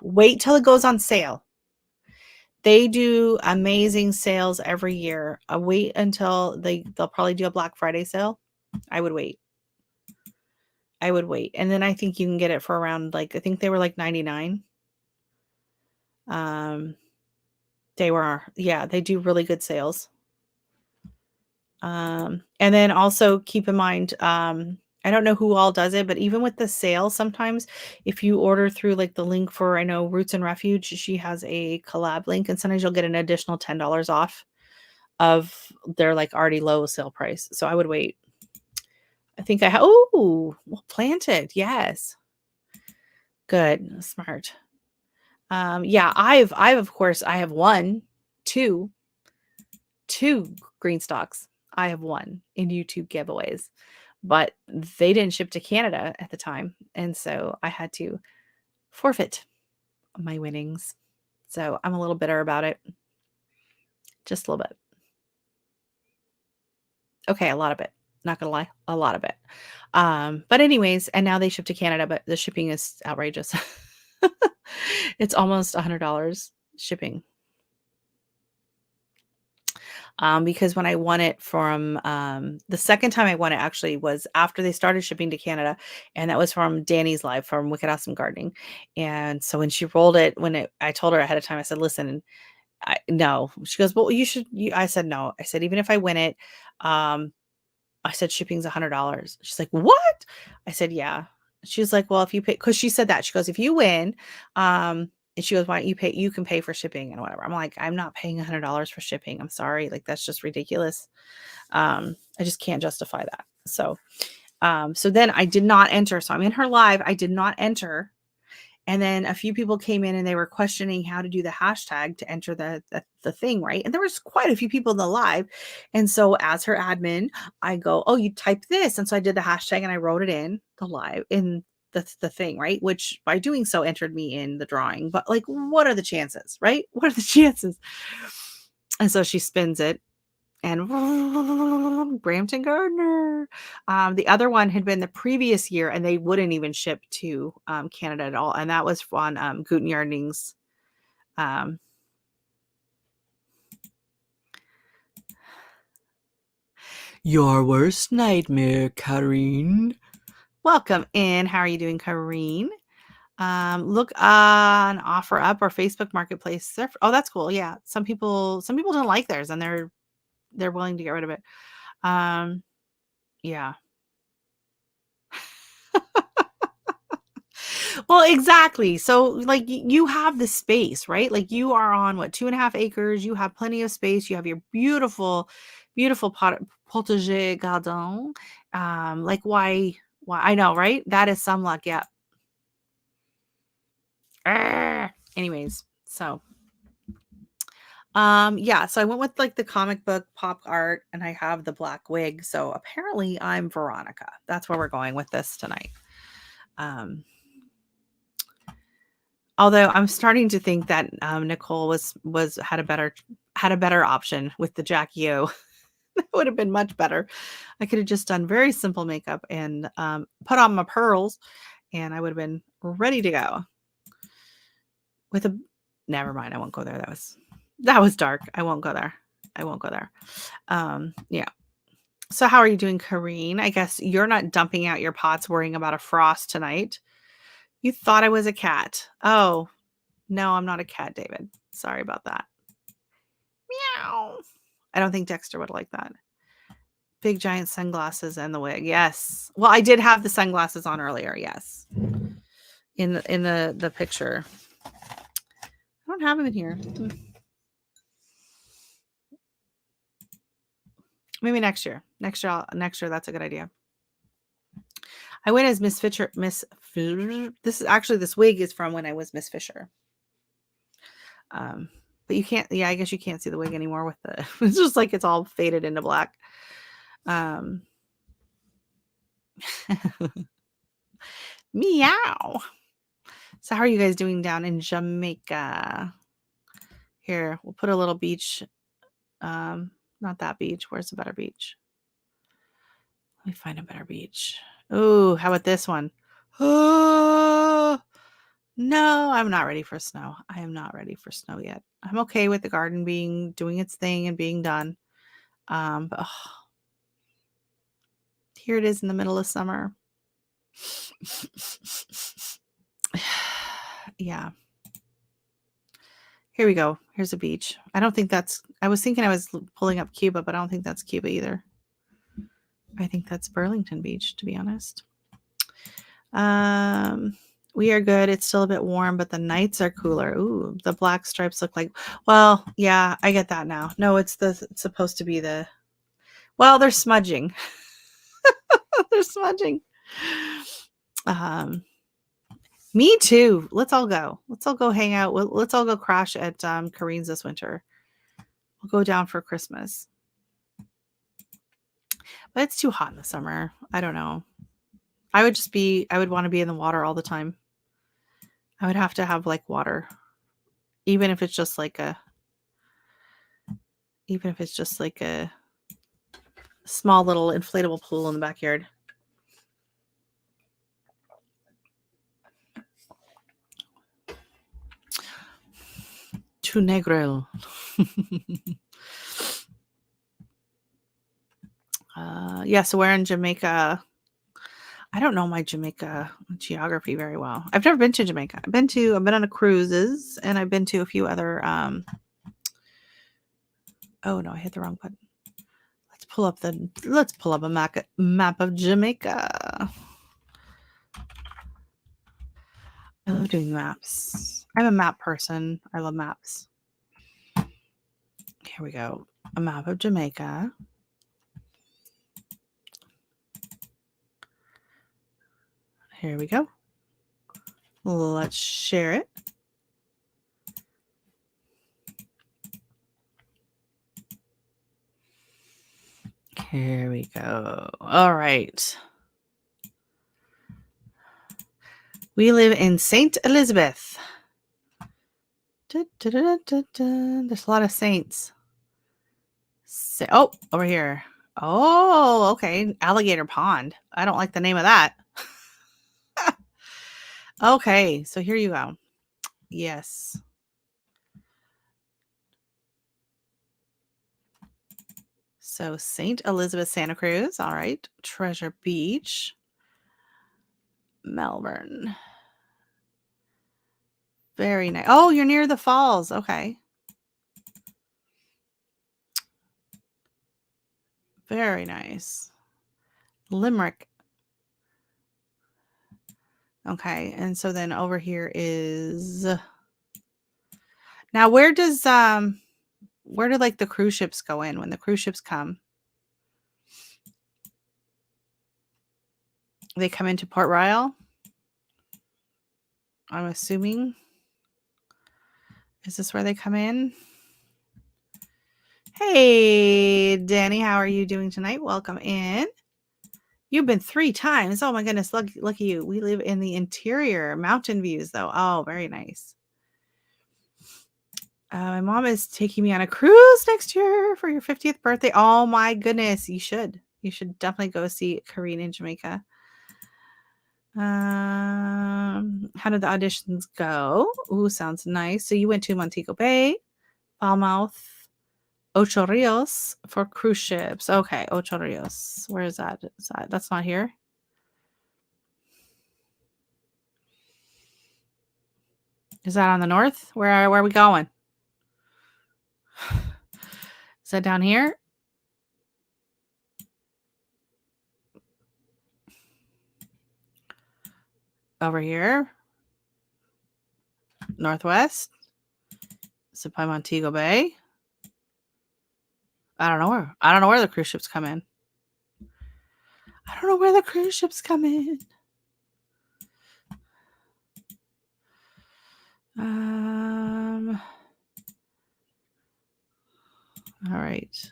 wait till it goes on sale. They do amazing sales every year. Wait until they'll probably do a Black Friday sale. I would wait. And then I think you can get it for around like I think they were like 99. They do really good sales. And then also keep in mind, I don't know who all does it, but even with the sale, sometimes if you order through like the link for, I know Roots and Refuge, she has a collab link and sometimes you'll get an additional $10 off of their like already low sale price. So I would wait. I think well, planted. Yes. Good. Smart. Yeah, I've of course I have two green stalks. I have won in YouTube giveaways, but they didn't ship to Canada at the time. And so I had to forfeit my winnings. So I'm a little bitter about it. Just a little bit. Okay, a lot of it. Not gonna lie, a lot of it. But anyways, and now they ship to Canada, but the shipping is outrageous. It's almost $100 shipping. Because when I won it from the second time I won it actually was after they started shipping to Canada, and that was from Danny's Live from Wicked Awesome Gardening. And so when she rolled it, I told her ahead of time, I said, "Listen, no." She goes, "Well, you should." I said, "No." I said, "Even if I win it, um, I said shipping's $100." She's like, "What?" I said, "Yeah." She was like, "Well, if you pay," because she said that. She goes, "If you win," and she goes, "Why don't you pay? You can pay for shipping and whatever." I'm like, "I'm not paying $100 for shipping. I'm sorry, like that's just ridiculous. I just can't justify that." So then I did not enter. So I'm in her live. I did not enter. And then a few people came in and they were questioning how to do the hashtag to enter the thing, right? And there was quite a few people in the live. And so as her admin, I go, "Oh, you type this." And so I did the hashtag and I wrote it in the live in the thing, right? Which by doing so entered me in the drawing. But like, what are the chances, right? What are the chances? And so she spins it and Brampton Gardener. The other one had been the previous year, and they wouldn't even ship to Canada at all, and that was on Guten Gardening's. Um, Your worst nightmare, Karine. Welcome in. How are you doing, Karine? Look on OfferUp or Facebook Marketplace. Oh, that's cool. Yeah, some people don't like theirs, and they're willing to get rid of it. Yeah. Well, exactly. So, like, you have the space, right? Like, you are on what, 2.5 acres. You have plenty of space. You have your beautiful, beautiful potager garden. Like, why? Why? I know, right? That is some luck. Yeah. Anyways, so yeah, so I went with like the comic book pop art, and I have the black wig. So apparently, I'm Veronica. That's where we're going with this tonight. Um, Although I'm starting to think that, Nicole was had a better option with the Jackie O. That would have been much better. I could have just done very simple makeup and, put on my pearls, and I would have been ready to go. With a Never mind, I won't go there. That was dark. I won't go there. I won't go there. Yeah. So how are you doing, Karine? I guess you're not dumping out your pots worrying about a frost tonight. You thought I was a cat. Oh, no, I'm not a cat, David. Sorry about that. Meow. I don't think Dexter would like that. Big giant sunglasses and the wig. Yes. Well, I did have the sunglasses on earlier. Yes. In the picture. I don't have them in here. Maybe next year. Next year, that's a good idea. I went as Miss Fisher. This wig is from when I was Miss Fisher. But you can't. Yeah, I guess you can't see the wig anymore with the. It's just like it's all faded into black. Um, Meow. So how are you guys doing down in Jamaica? Here, we'll put a little beach. Not that beach. Where's the better beach? Let me find a better beach. Ooh, how about this one? Oh, no, I'm not ready for snow. I am not ready for snow yet. I'm okay with the garden doing its thing and being done. But here it is in the middle of summer. Yeah. Here we go. Here's a beach. I don't think I was thinking I was pulling up Cuba, but I don't think that's Cuba either. I think that's Burlington Beach, to be honest. We are good. It's still a bit warm, but the nights are cooler. Ooh, the black stripes look like, well, yeah, I get that now. No, it's supposed to be well, they're smudging. They're smudging. Me too. Let's all go. Let's all go hang out. Let's all go crash at Karine's this winter. We'll go down for Christmas. But it's too hot in the summer. I don't know. I would want to be in the water all the time. I would have to have like water. Even if it's just like even if it's just like a small little inflatable pool in the backyard. Tu negro. Yeah, so we're in Jamaica. I don't know my Jamaica geography very well. I've never been to Jamaica. I've been on a cruises, and I've been to a few other oh no, I hit the wrong button. Let's pull up a map of Jamaica. I love doing maps. I'm a map person. I love maps. Here we go. A map of Jamaica. Here we go. Let's share it. Here we go. All right. We live in St. Elizabeth. There's a lot of saints. Oh, over here. Oh, okay. Alligator Pond. I don't like the name of that. Okay, so here you go. Yes. So St. Elizabeth, Santa Cruz. All right. Treasure Beach. Melbourne. Very nice. Oh, you're near the falls. Okay. Very nice. Limerick. Okay. And so then over here is now where do like the cruise ships go in when the cruise ships come? They come into Port Royal? I'm assuming. Is this where they come in? Hey, Danny, how are you doing tonight? Welcome in. You've been 3 times. Oh my goodness, lucky you. We live in the interior. Mountain views, though. Oh, very nice. My mom is taking me on a cruise next year for your 50th birthday. Oh my goodness, you should. You should definitely go see Kareen in Jamaica. How did the auditions go? Ooh, sounds nice. So you went to Montego Bay, Falmouth, Ocho Rios for cruise ships. Okay, Ocho Rios. Where is that? That's not here? Is that on the north? Where are we going? Is that down here? Over here? Northwest? Is it by Montego Bay? I don't know where. I don't know where the cruise ships come in. I don't know where the cruise ships come in. All right.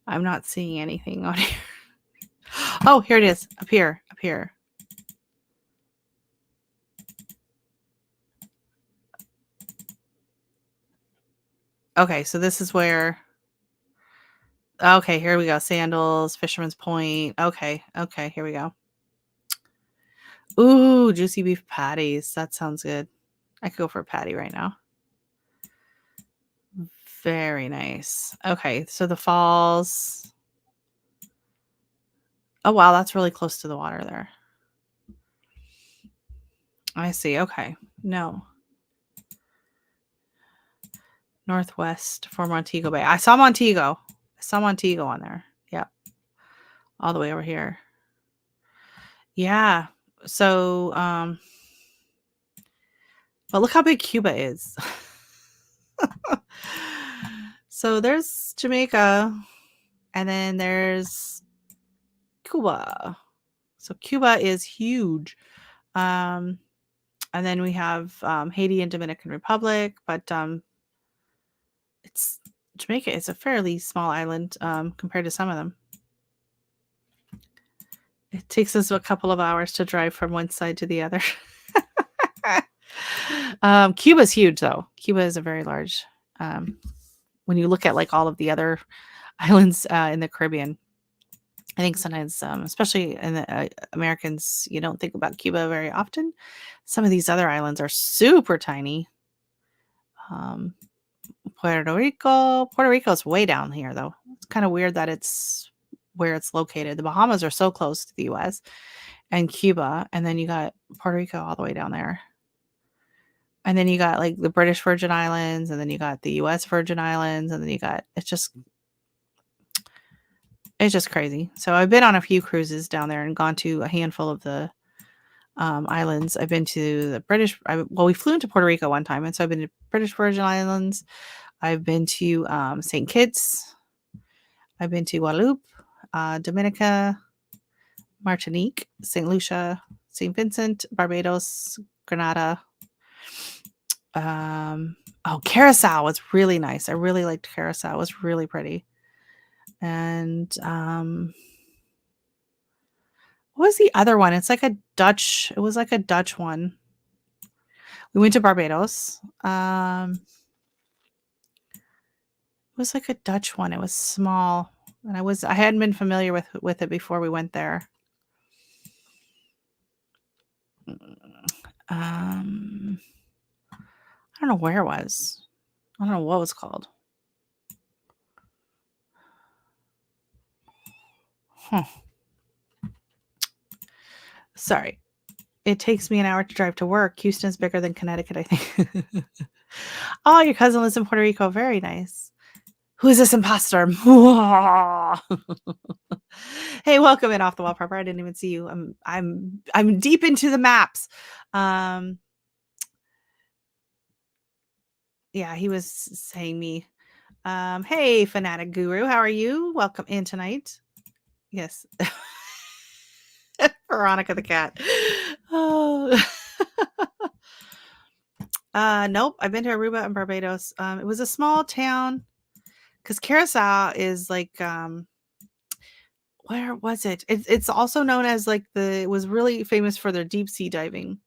I'm not seeing anything on here. Oh, here it is. Up here. Okay, so this is where. Okay, here we go. Sandals, Fisherman's Point. Okay, here we go. Ooh, juicy beef patties. That sounds good. I could go for a patty right now. Very nice. Okay, so the falls. Oh, wow, that's really close to the water there. I see. Okay. No. Northwest for Montego Bay. I saw Montego on there. Yeah. All the way over here. Yeah. So, but look how big Cuba is. So there's Jamaica, and then there's Cuba. So Cuba is huge. And then we have Haiti and Dominican Republic, but Jamaica is a fairly small island compared to some of them. It takes us a couple of hours to drive from one side to the other. Cuba's huge, though. Cuba is a very large when you look at like all of the other islands in the Caribbean. I think sometimes, especially in the Americans, you don't think about Cuba very often. Some of these other islands are super tiny. Um, Puerto Rico is way down here, though. It's kind of weird that it's where it's located. The Bahamas are so close to the U.S. and Cuba, and then you got Puerto Rico all the way down there. And then you got like the British Virgin Islands, and then you got the U.S. Virgin Islands, and then you got it's just crazy. So I've been on a few cruises down there and gone to a handful of the islands. I've been to the we flew into Puerto Rico one time, and so I've been to British Virgin Islands. I've been to St. Kitts. I've been to Guadeloupe, Dominica, Martinique, St. Lucia, St. Vincent, Barbados, Grenada. Curacao was really nice. I really liked Curacao. It was really pretty. And what was the other one? It was like a Dutch one. We went to Barbados. It was like a Dutch one. It was small, and I hadn't been familiar with it before we went there. I don't know where it was. I don't know what it was called. Sorry. It takes me an hour to drive to work. Houston's bigger than Connecticut, I think. Oh, your cousin lives in Puerto Rico. Very nice. Who is this imposter? Hey, welcome in Off the Wall Proper. I didn't even see you. I'm deep into the maps. Yeah, he was saying me. Hey, Fanatic Guru, how are you? Welcome in tonight. Yes. Veronica the cat. Oh. Nope. I've been to Aruba and Barbados. It was a small town because Curacao is like, where was it? It's also known as like it was really famous for their deep sea diving.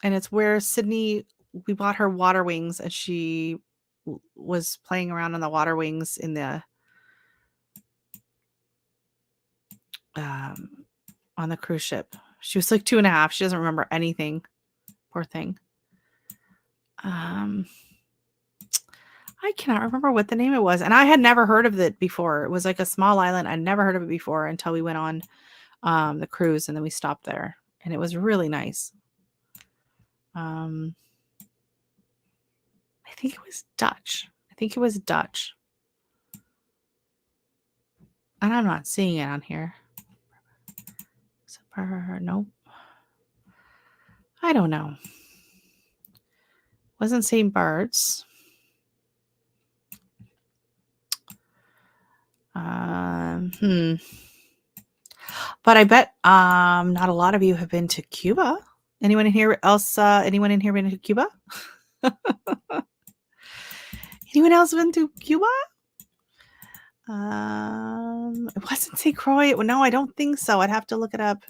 And it's where Sydney, we bought her water wings, and she was playing around on the water wings in the on the cruise ship. She was like 2.5. She doesn't remember anything. Poor thing. I cannot remember what the name it was. And I had never heard of it before. It was like a small island. I'd never heard of it before until we went on the cruise, and then we stopped there. And it was really nice. I think it was Dutch. And I'm not seeing it on here. Nope. I don't know. Wasn't St. Bart's. But I bet not a lot of you have been to Cuba. Anyone in here been to Cuba? Anyone else been to Cuba? It wasn't St. Croix. No, I don't think so. I'd have to look it up.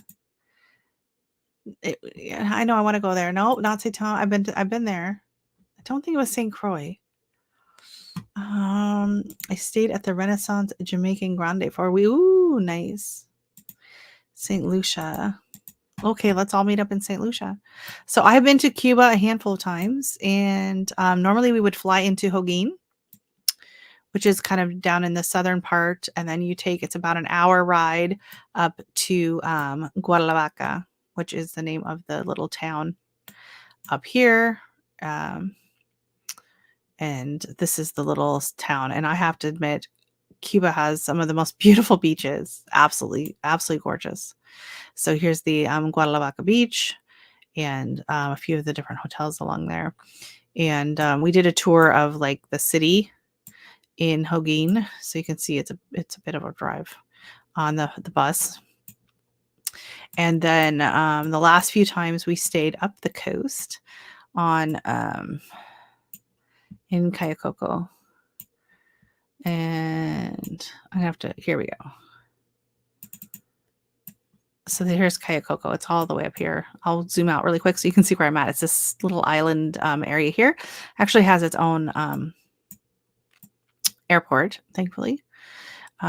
I know I want to go there. No, not St. Thomas. I've been there. I don't think it was St. Croix. I stayed at the Renaissance Jamaican Grande for a week. Ooh, nice. St. Lucia. Okay, let's all meet up in St. Lucia. So I've been to Cuba a handful of times, and normally we would fly into Holguin, which is kind of down in the southern part, and then it's about an hour ride up to Guadalajara, which is the name of the little town up here. And this is the little town. And I have to admit, Cuba has some of the most beautiful beaches. Absolutely, absolutely gorgeous. So here's the Guadalajara beach and a few of the different hotels along there. And we did a tour of like the city in Holguin. So you can see it's a bit of a drive on the bus. And then the last few times we stayed up the coast on in Kayakoko. And I have to, here we go. So here's Kayakoko. It's all the way up here. I'll zoom out really quick so you can see where I'm at. It's this little island area here. Actually has its own airport, thankfully.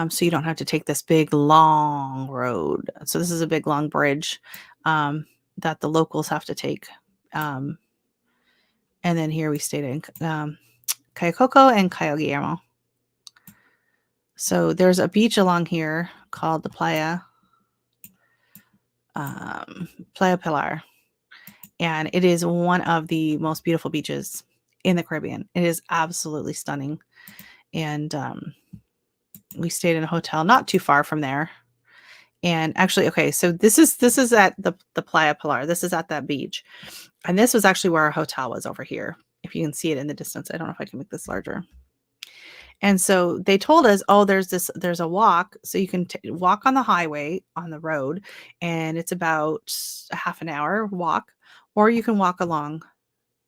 So you don't have to take this big long road. So this is a big long bridge that the locals have to take. And then here we stayed in Kayakoko and Cayo Guillermo. So there's a beach along here called the Playa Pilar. And it is one of the most beautiful beaches in the Caribbean. It is absolutely stunning. And we stayed in a hotel not too far from there. And actually, okay, so this is at the Playa Pilar. This is at that beach. And this was actually where our hotel was over here. If you can see it in the distance. I don't know if I can make this larger. And so they told us, oh, there's a walk. So you can walk on the highway, on the road, and it's about a half an hour walk, or you can walk along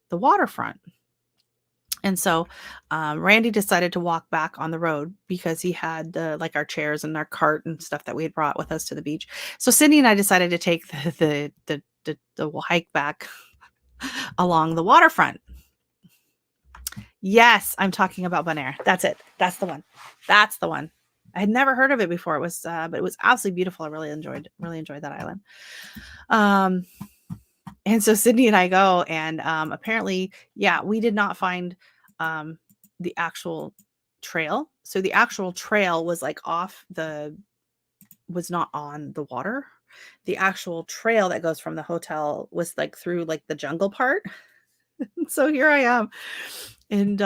the waterfront. And so Randy decided to walk back on the road because he had like our chairs and our cart and stuff that we had brought with us to the beach. So Cindy and I decided to take the hike back along the waterfront. Yes, I'm talking about Bonaire. That's it. That's the one. That's the one. I had never heard of it before. It was, but it was absolutely beautiful. I really enjoyed that island. And so Sydney and I go, and apparently, yeah, we did not find the actual trail. So the actual trail was like was not on the water. The actual trail that goes from the hotel was like through like the jungle part. So here I am. And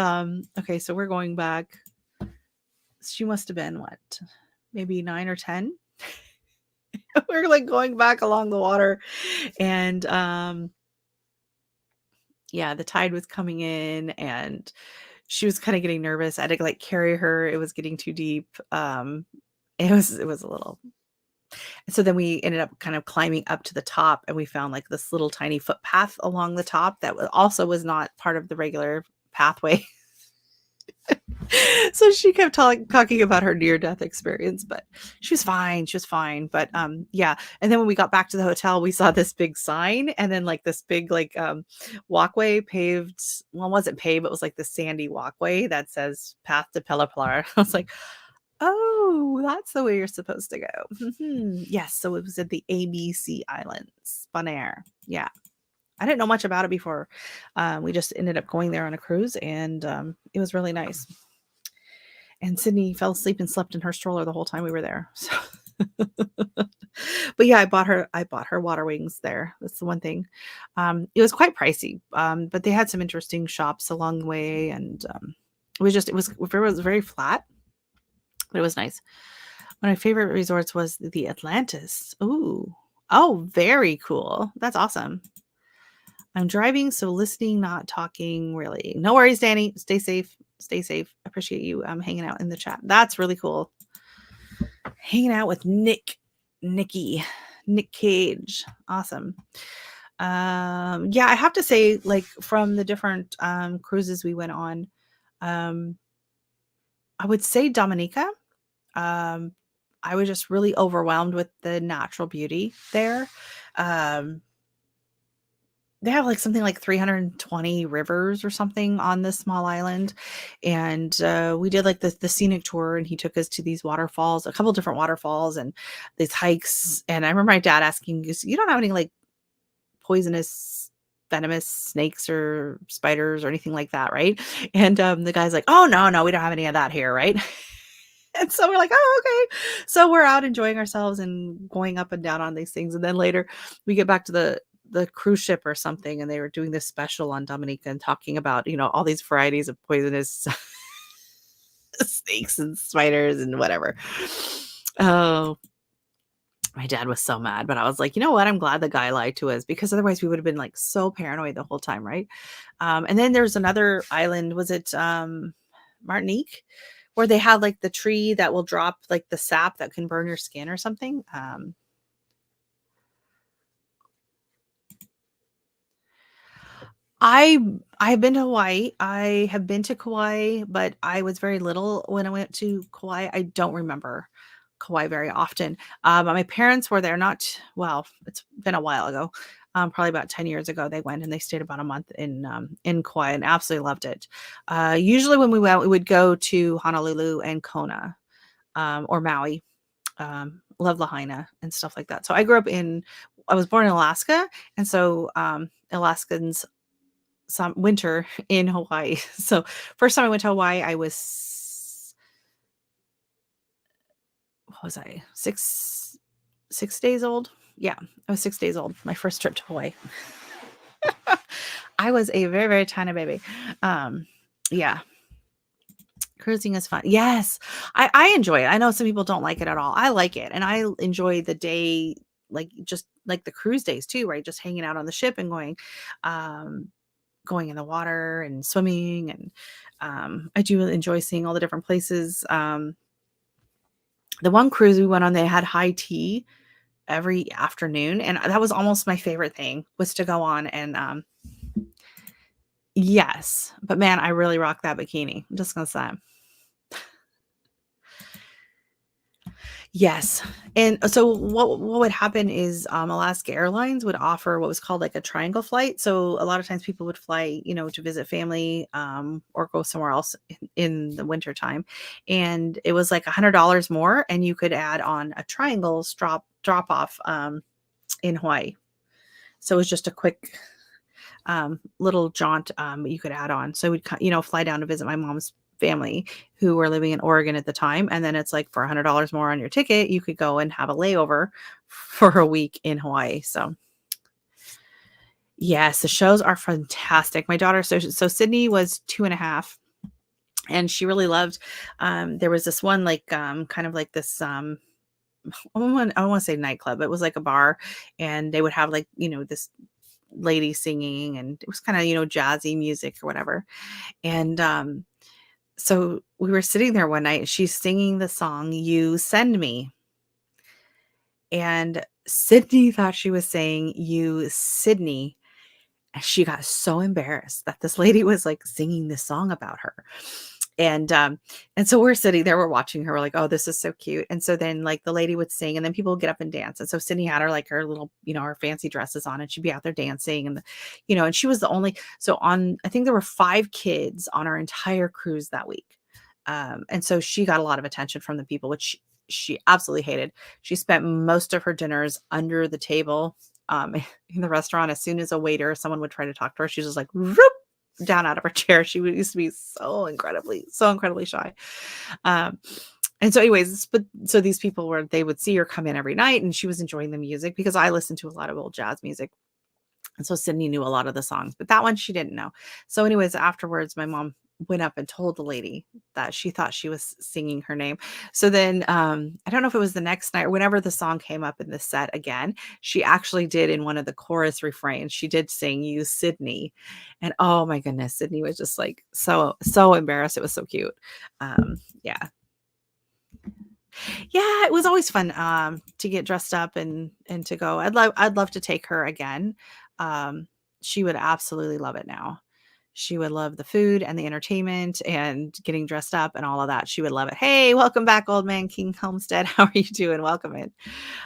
okay, so we're going back. She must have been what? Maybe 9 or 10. We're like going back along the water, and yeah, the tide was coming in and she was kind of getting nervous. I had to like carry her. It was getting too deep. It was a little. So then we ended up kind of climbing up to the top, and we found like this little tiny footpath along the top that also was not part of the regular pathway. So she kept talking about her near-death experience, but she was fine. She was fine. But yeah. And then when we got back to the hotel, we saw this big sign, and then like this big like walkway paved. Well, it wasn't paved, it was like the sandy walkway that says Path to Pilar. I was like, oh, that's the way you're supposed to go. Yes. So it was at the ABC Islands, Bonaire. Yeah. I didn't know much about it before. We just ended up going there on a cruise, and it was really nice. And Sydney fell asleep and slept in her stroller the whole time we were there. So but yeah, I bought her water wings there. That's the one thing. It was quite pricey. But they had some interesting shops along the way, and it was very flat, but it was nice. One of my favorite resorts was the Atlantis. Ooh. Oh, very cool. That's awesome. I'm driving, so listening, not talking, really. No worries, Danny. Stay safe. Stay safe. Appreciate you hanging out in the chat. That's really cool. Hanging out with Nick Cage. Awesome. Yeah, I have to say, like, from the different cruises we went on, I would say Dominica. I was just really overwhelmed with the natural beauty there. They have like something like 320 rivers or something on this small island. And we did like the scenic tour, and he took us to these waterfalls, a couple different waterfalls and these hikes. And I remember my dad asking, you don't have any like poisonous, venomous snakes or spiders or anything like that, right? And the guy's like, oh, no, we don't have any of that here, right? And so we're like, oh, okay. So we're out enjoying ourselves and going up and down on these things. And then later we get back to the cruise ship or something, and they were doing this special on Dominica and talking about, all these varieties of poisonous snakes and spiders and whatever. Oh, my dad was so mad, but I was like, you know what? I'm glad the guy lied to us, because otherwise we would have been like so paranoid the whole time, right? And then there's another island. Was it Martinique, where they had like the tree that will drop like the sap that can burn your skin or something? I've been to Hawaii. I have been to Kauai, but I was very little when I went to Kauai. I don't remember Kauai very often. But my parents were there not well, it's been a while ago. Probably about 10 years ago, they went and they stayed about a month in Kauai and absolutely loved it. Usually when we went, we would go to Honolulu and Kona, or Maui, love Lahaina and stuff like that. So I was born in Alaska, and so Alaskans some winter in Hawaii. So first time I went to Hawaii, I was what was I 6 days old? Yeah, I was 6 days old. My first trip to Hawaii. I was a very very tiny baby. Yeah, cruising is fun. Yes, I enjoy it. I know some people don't like it at all. I like it, and I enjoy the day, like just like the cruise days too, right? Just hanging out on the ship and um, going in the water and swimming, and I do really enjoy seeing all the different places. The one cruise we went on, they had high tea every afternoon, and that was almost my favorite thing, was to go on and yes, but man, I really rock that bikini. I'm just gonna say. Yes. And so what would happen is Alaska Airlines would offer what was called like a triangle flight. So a lot of times people would fly, to visit family, or go somewhere else in the winter time. And it was like $100 more, and you could add on a triangle drop off in Hawaii. So it was just a quick little jaunt, you could add on. So we'd, fly down to visit my mom's family who were living in Oregon at the time. And then it's like for $100 more on your ticket, you could go and have a layover for a week in Hawaii. So yes, the shows are fantastic. My daughter, so Sydney was 2.5, and she really loved, there was this one, like, kind of like this, I don't want to say nightclub. It was like a bar, and they would have like, this lady singing, and it was kind of, jazzy music or whatever. And so we were sitting there one night, and she's singing the song "You Send Me," and Sydney thought she was saying "You Sydney," and she got so embarrassed that this lady was like singing this song about her. And so we're sitting there, we're watching her, we're like, oh, this is so cute. And so then like the lady would sing, and then people would get up and dance. And so Sydney had her like her little, her fancy dresses on, and she'd be out there dancing, and and she was the only, so I think there were 5 kids on our entire cruise that week. And so she got a lot of attention from the people, which she absolutely hated. She spent most of her dinners under the table, in the restaurant. As soon as a waiter or someone would try to talk to her, she's just like, "Whoop," down out of her chair. She used to be so incredibly shy. Um, and so anyways, but so these people they would see her come in every night, and she was enjoying the music because I listened to a lot of old jazz music. And so Sydney knew a lot of the songs, but that one she didn't know. So anyways, afterwards, my mom went up and told the lady that she thought she was singing her name. So then, I don't know if it was the next night or whenever the song came up in the set again, she actually did, in one of the chorus refrains, she did sing "You Sydney." And oh my goodness, Sydney was just like so embarrassed. It was so cute. Yeah. Yeah, it was always fun, to get dressed up and to go. I'd love to take her again. She would absolutely love it now. She would love the food and the entertainment and getting dressed up and all of that. She would love it. Hey, welcome back, old man King Homestead. How are you doing? Welcome in.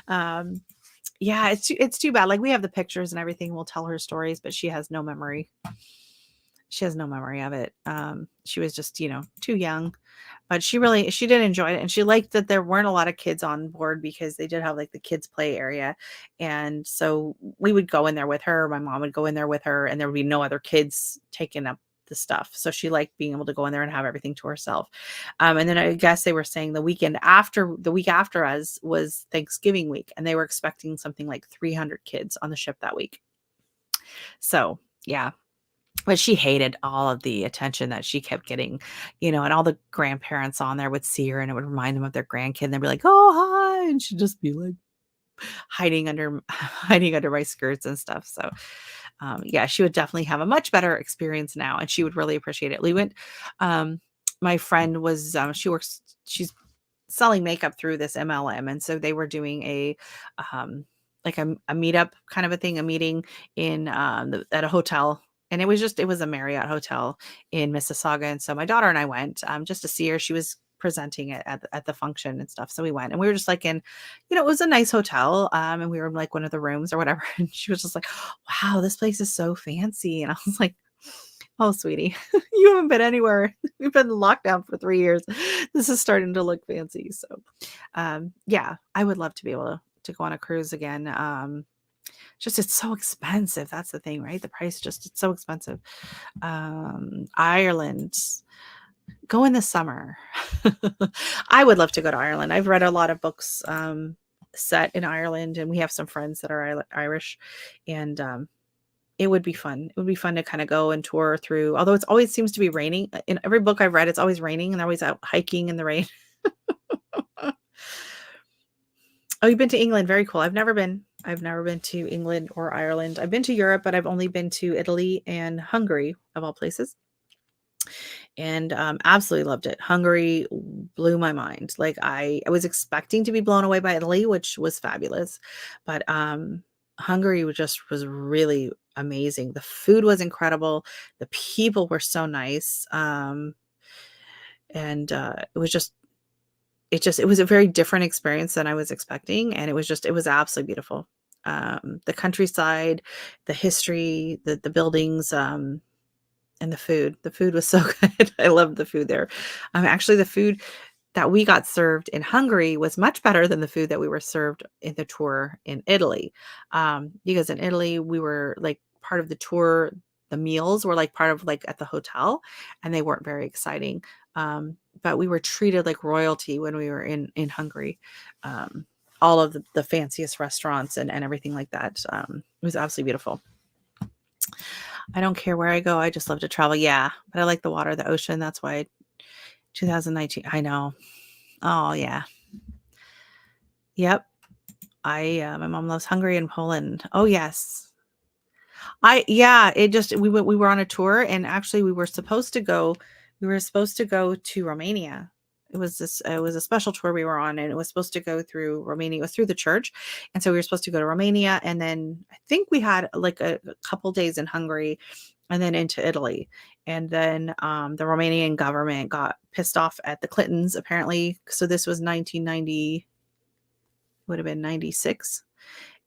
Um, yeah, it's too bad. Like, we have the pictures and everything. We'll tell her stories, but she has no memory. She has no memory of it. She was just, too young, but she did enjoy it. And she liked that there weren't a lot of kids on board, because they did have like the kids play area. And so we would go in there with her. My mom would go in there with her, and there would be no other kids taking up the stuff. So she liked being able to go in there and have everything to herself. And then I guess they were saying the week after us was Thanksgiving week, and they were expecting something like 300 kids on the ship that week. So yeah, but she hated all of the attention that she kept getting, and all the grandparents on there would see her, and it would remind them of their grandkid. And they'd be like, "Oh, hi." And she'd just be like hiding under hiding under my skirts and stuff. So yeah, she would definitely have a much better experience now, and she would really appreciate it. We went, my friend was, she's selling makeup through this MLM. And so they were doing like a meetup kind of a thing, a meeting in, at a hotel. And it was a Marriott hotel in Mississauga. And so my daughter and I went, just to see her. She was presenting it at the function and stuff. So we went and we were just like in, it was a nice hotel. And we were in like one of the rooms or whatever. And she was just like, wow, this place is so fancy. And I was like, oh, sweetie, you haven't been anywhere. We've been locked down for 3 years. This is starting to look fancy. So, yeah, I would love to be able to go on a cruise again. Just it's so expensive. That's the thing, right? The price it's so expensive. Ireland, go in the summer. I would love to go to Ireland. I've read a lot of books set in Ireland, and we have some friends that are Irish, and it would be fun. It would be fun to kind of go and tour through, although it's always seems to be raining. In every book I've read, it's always raining and they're always out hiking in the rain. Oh, you've been to England. Very cool. I've never been to England or Ireland. I've been to Europe, but I've only been to Italy and Hungary, of all places. And absolutely loved it. Hungary blew my mind. Like I was expecting to be blown away by Italy, which was fabulous. But Hungary was really amazing. The food was incredible. The people were so nice. And it was a very different experience than I was expecting. And it was absolutely beautiful. The countryside, the history, the buildings, and the food was so good. I loved the food there. Actually the food that we got served in Hungary was much better than the food that we were served in the tour in Italy. Because in Italy, we were like part of the tour, the meals were like part of like at the hotel, and they weren't very exciting. But we were treated like royalty when we were in Hungary. All of the fanciest restaurants and everything like that. It was absolutely beautiful. I don't care where I go. I just love to travel. Yeah. But I like the water, the ocean. That's why 2019. I know. Oh yeah. Yep. My mom loves Hungary and Poland. Oh yes. We were on a tour, and actually we were supposed to go to Romania. It was a special tour we were on, and it was supposed to go through Romania. It was through the church. And so we were supposed to go to Romania, and then I think we had like a couple days in Hungary and then into Italy. And then the Romanian government got pissed off at the Clintons, apparently. So this was 1990, would have been 96.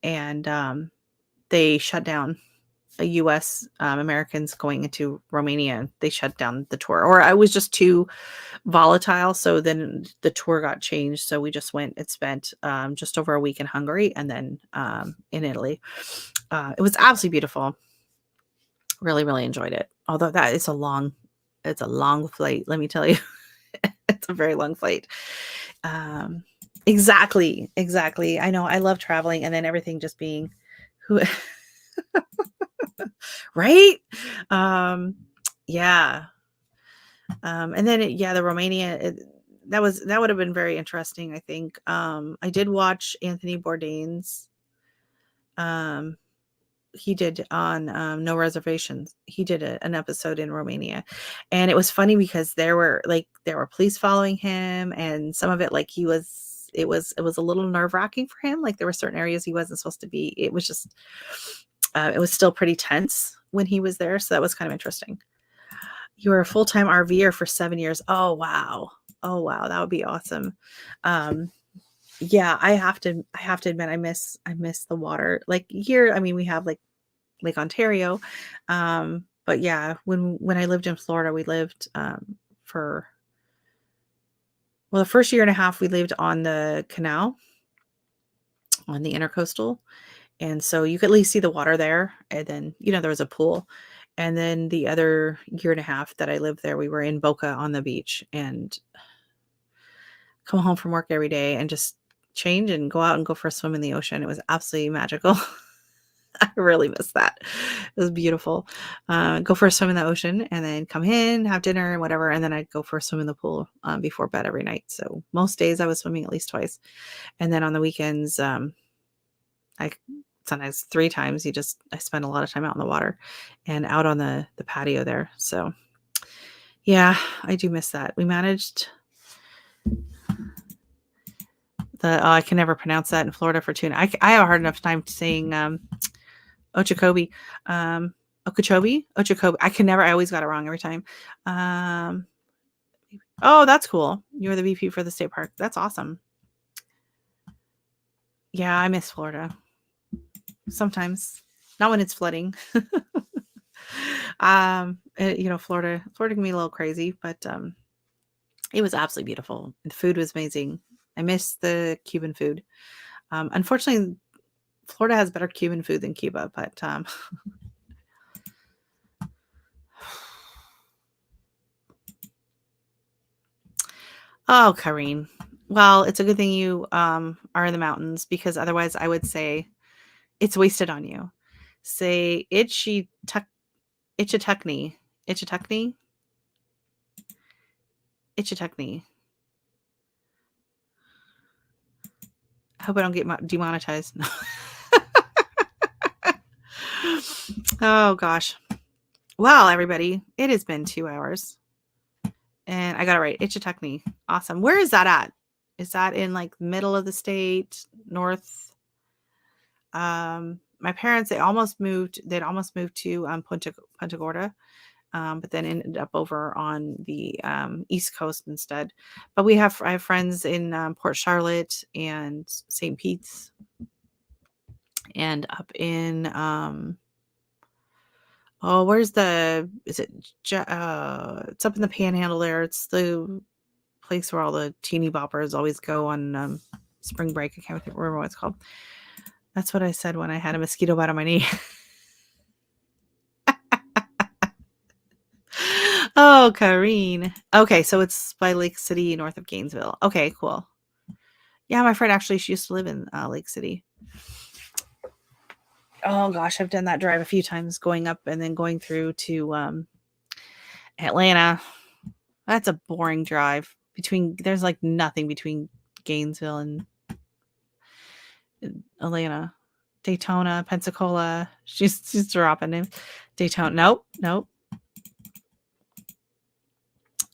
And they shut down U.S. Americans going into Romania. They shut down the tour, or I was just too volatile. So then the tour got changed. So we just went and spent just over a week in Hungary, and then in Italy. It was absolutely beautiful. Really, really enjoyed it. Although it's a long flight. Let me tell you, it's a very long flight. Exactly. I know. I love traveling, and then everything just being who. Right? Yeah. And then the Romania, that would have been very interesting, I think. I did watch Anthony Bourdain's, he did on No Reservations. He did an episode in Romania, and it was funny because there were police following him, and some of it it was a little nerve-wracking for him. Like there were certain areas he wasn't supposed to be. It was just it was still pretty tense when he was there. So that was kind of interesting. You were a full-time RVer for 7 years. Oh, wow. That would be awesome. Yeah, I have to admit, I miss the water. Like here, I mean, we have like Lake Ontario. But yeah, when I lived in Florida, we lived for, well, the first year and a half we lived on the canal, on the intercoastal. And so you could at least see the water there. And then, there was a pool. And then the other year and a half that I lived there, we were in Boca on the beach, and come home from work every day and just change and go out and go for a swim in the ocean. It was absolutely magical. I really miss that. It was beautiful. Go for a swim in the ocean and then come in, have dinner and whatever. And then I'd go for a swim in the pool before bed every night. So most days I was swimming at least twice. And then on the weekends, sometimes 3 times. I spend a lot of time out in the water and out on the patio there. So yeah, I do miss that. We managed I can never pronounce that in Florida for tuna. I have a hard enough time saying Okeechobee. Okeechobee. I always got it wrong every time. Oh, that's cool. You were the VP for the state park. That's awesome. Yeah, I miss Florida sometimes. Not when it's flooding. Florida can be a little crazy, but it was absolutely beautiful. The food was amazing. I miss the Cuban food. Unfortunately, Florida has better Cuban food than Cuba, but oh, Karine. Well, it's a good thing you are in the mountains because otherwise I would say it's wasted on you. Say Itchituckney. Itchituckney. Itchituckney. I hope I don't get demonetized. Oh gosh. Well, everybody, it has been 2 hours. And I got it right. Itchituckney. Awesome. Where is that at? Is that in like middle of the state, north? My parents, they'd almost moved to Punta Gorda, but then ended up over on the East Coast instead. But I have friends in Port Charlotte and St. Pete's, and up in where's it's up in the Panhandle there. It's the place where all the teeny boppers always go on spring break. I can't remember what it's called. That's what I said when I had a mosquito bite on my knee. Oh, Karine. Okay, so it's by Lake City, north of Gainesville. Okay, cool. Yeah, my friend actually, she used to live in Lake City. Oh gosh, I've done that drive a few times, going up and then going through to Atlanta. That's a boring drive. There's like nothing between Gainesville and Atlanta. Daytona, Pensacola. She's dropping names. Daytona. Nope.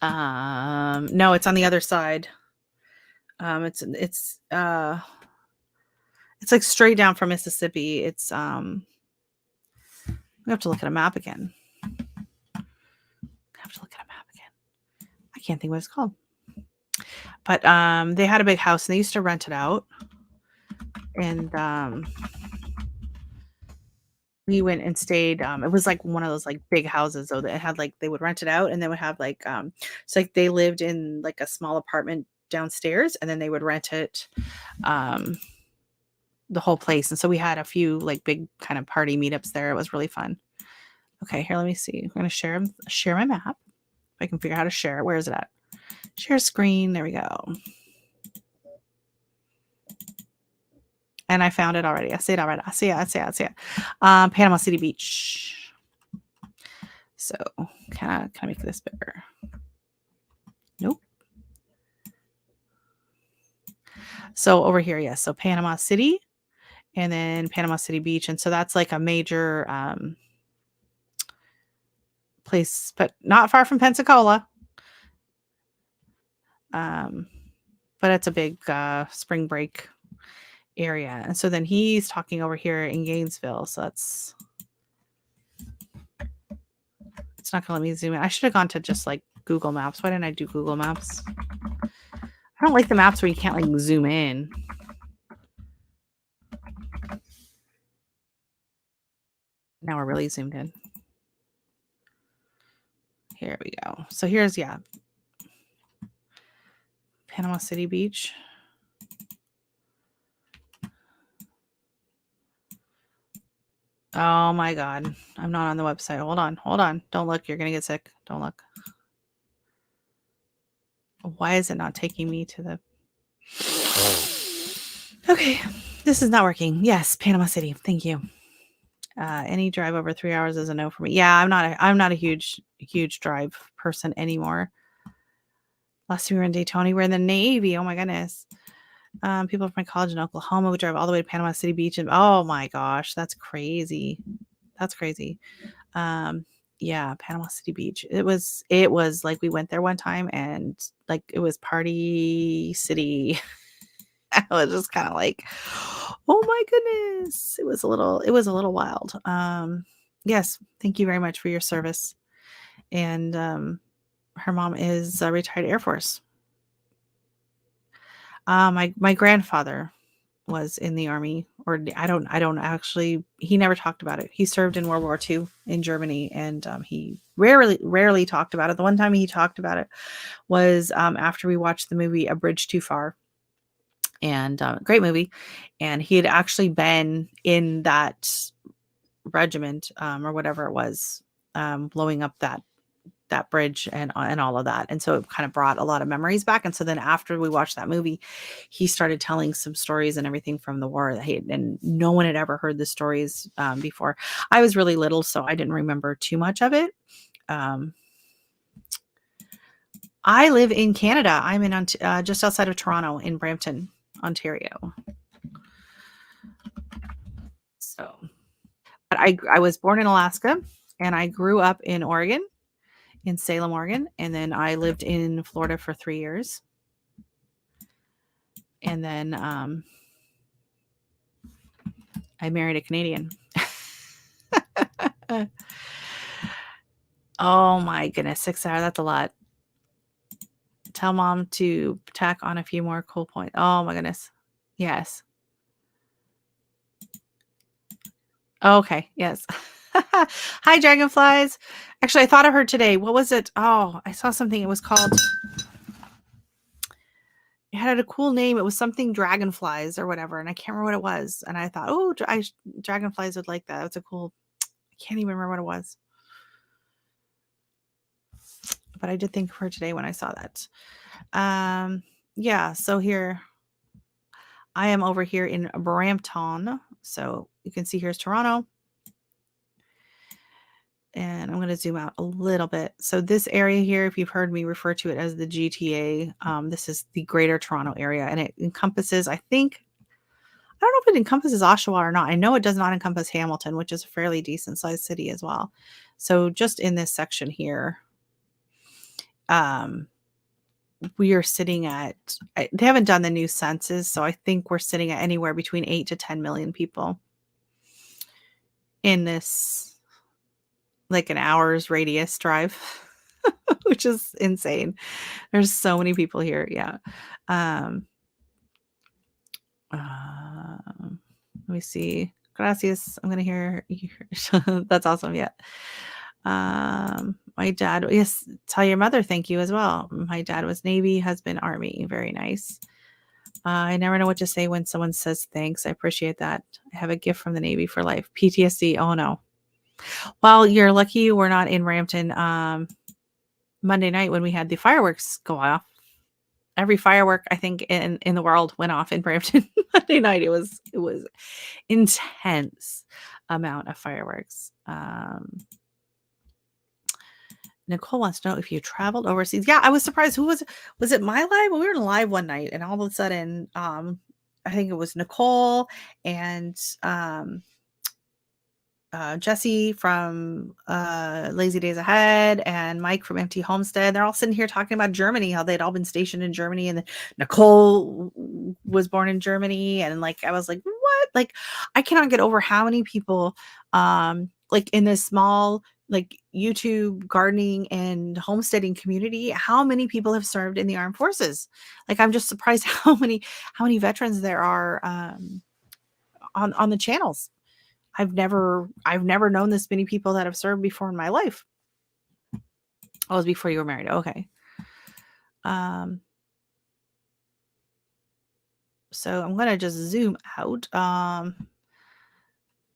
No, it's on the other side. It's like straight down from Mississippi. We have to look at a map again. I can't think what it's called. But they had a big house and they used to rent it out. And we went and stayed. It was like one of those like big houses though that it had like they would rent it out and they would have like so like they lived in like a small apartment downstairs and then they would rent it the whole place. And so we had a few like big kind of party meetups there. It was really fun. Okay, here, let me see. I'm going to share my map. If I can figure out how to share it. Where is it at? Share screen. There we go. And I found it already. I see it already. I see it. Panama City Beach. So can I make this bigger? Nope. So over here, yes. So Panama City and then Panama City Beach. And so that's like a major place, but not far from Pensacola. But it's a big spring break area. And so then he's talking over here in Gainesville. So it's not gonna let me zoom in. I should have gone to just like Google Maps. Why didn't I do Google Maps? I don't like the maps where you can't like zoom in. Now we're really zoomed in. Here we go. So here's Panama City Beach. Oh my God. I'm not on the website. Hold on. Don't look. You're going to get sick. Don't look. Why is it not taking me to the... Okay. This is not working. Yes. Panama City. Thank you. Any drive over 3 hours is a no for me. Yeah. I'm not a huge drive person anymore. Last time we were in Daytona, we were in the Navy. Oh my goodness. People from my college in Oklahoma would drive all the way to Panama City Beach, and oh my gosh, that's crazy. Yeah, Panama City Beach. It was like we went there one time and like it was party city. I was just kind of like, oh my goodness. It was a little wild. Yes, thank you very much for your service. And Her mom is a retired Air Force. My grandfather was in the army, or I don't actually. He never talked about it. He served in World War II in Germany, and he rarely talked about it. The one time he talked about it was after we watched the movie A Bridge Too Far, and great movie. And he had actually been in that regiment, or whatever it was, blowing up that bridge and all of that. And so it kind of brought a lot of memories back. And so then after we watched that movie, he started telling some stories and everything from the war that and no one had ever heard the stories before. I was really little, so I didn't remember too much of it. I live in Canada. I'm in just outside of Toronto in Brampton, Ontario. So, but I was born in Alaska and I grew up in Oregon, in Salem, Oregon, and then I lived in Florida for 3 years. And then I married a Canadian. Oh my goodness, 6 hours, that's a lot. Tell mom to tack on a few more cool points. Oh my goodness. Yes. Okay, yes. Hi, dragonflies. Actually, I thought of her today. What was it? Oh, I saw something. It was called, it had a cool name. It was something dragonflies or whatever, and I can't remember what it was. And I thought, oh, dragonflies would like that. It's a cool, I can't even remember what it was. But I did think of her today when I saw that. Yeah, so here I am over here in Brampton. So you can see here's Toronto. And I'm going to zoom out a little bit. So this area here, if you've heard me refer to it as the GTA, this is the Greater Toronto area, and it encompasses, I don't know if it encompasses Oshawa or not. I know it does not encompass Hamilton, which is a fairly decent sized city as well. So just in this section here, we are sitting at, they haven't done the new census, so I think we're sitting at anywhere between 8 to 10 million people in this, like an hour's radius drive, which is insane. There's so many people here. Yeah. Let me see. Gracias. I'm going to hear. That's awesome. Yeah. My dad, yes, tell your mother thank you as well. My dad was Navy, husband, Army. Very nice. I never know what to say when someone says thanks. I appreciate that. I have a gift from the Navy for life. PTSD. Oh no. Well, you're lucky you were not in Brampton Monday night when we had the fireworks go off. Every firework I think in the world went off in Brampton Monday night. It was intense amount of fireworks. Nicole wants to know if you traveled overseas. Yeah, I was surprised. Who was it my live? Well, we were in live one night and all of a sudden I think it was Nicole and Jesse from Lazy Days Ahead and Mike from Empty Homestead. They're all sitting here talking about Germany, how they'd all been stationed in Germany, and Nicole was born in Germany. And like, I was like, what? Like, I cannot get over how many people, like in this small, like YouTube gardening and homesteading community, how many people have served in the armed forces. Like, I'm just surprised how many veterans there are on the channels. I've never known this many people that have served before in my life. Oh, it was before you were married. Okay. So I'm going to just zoom out.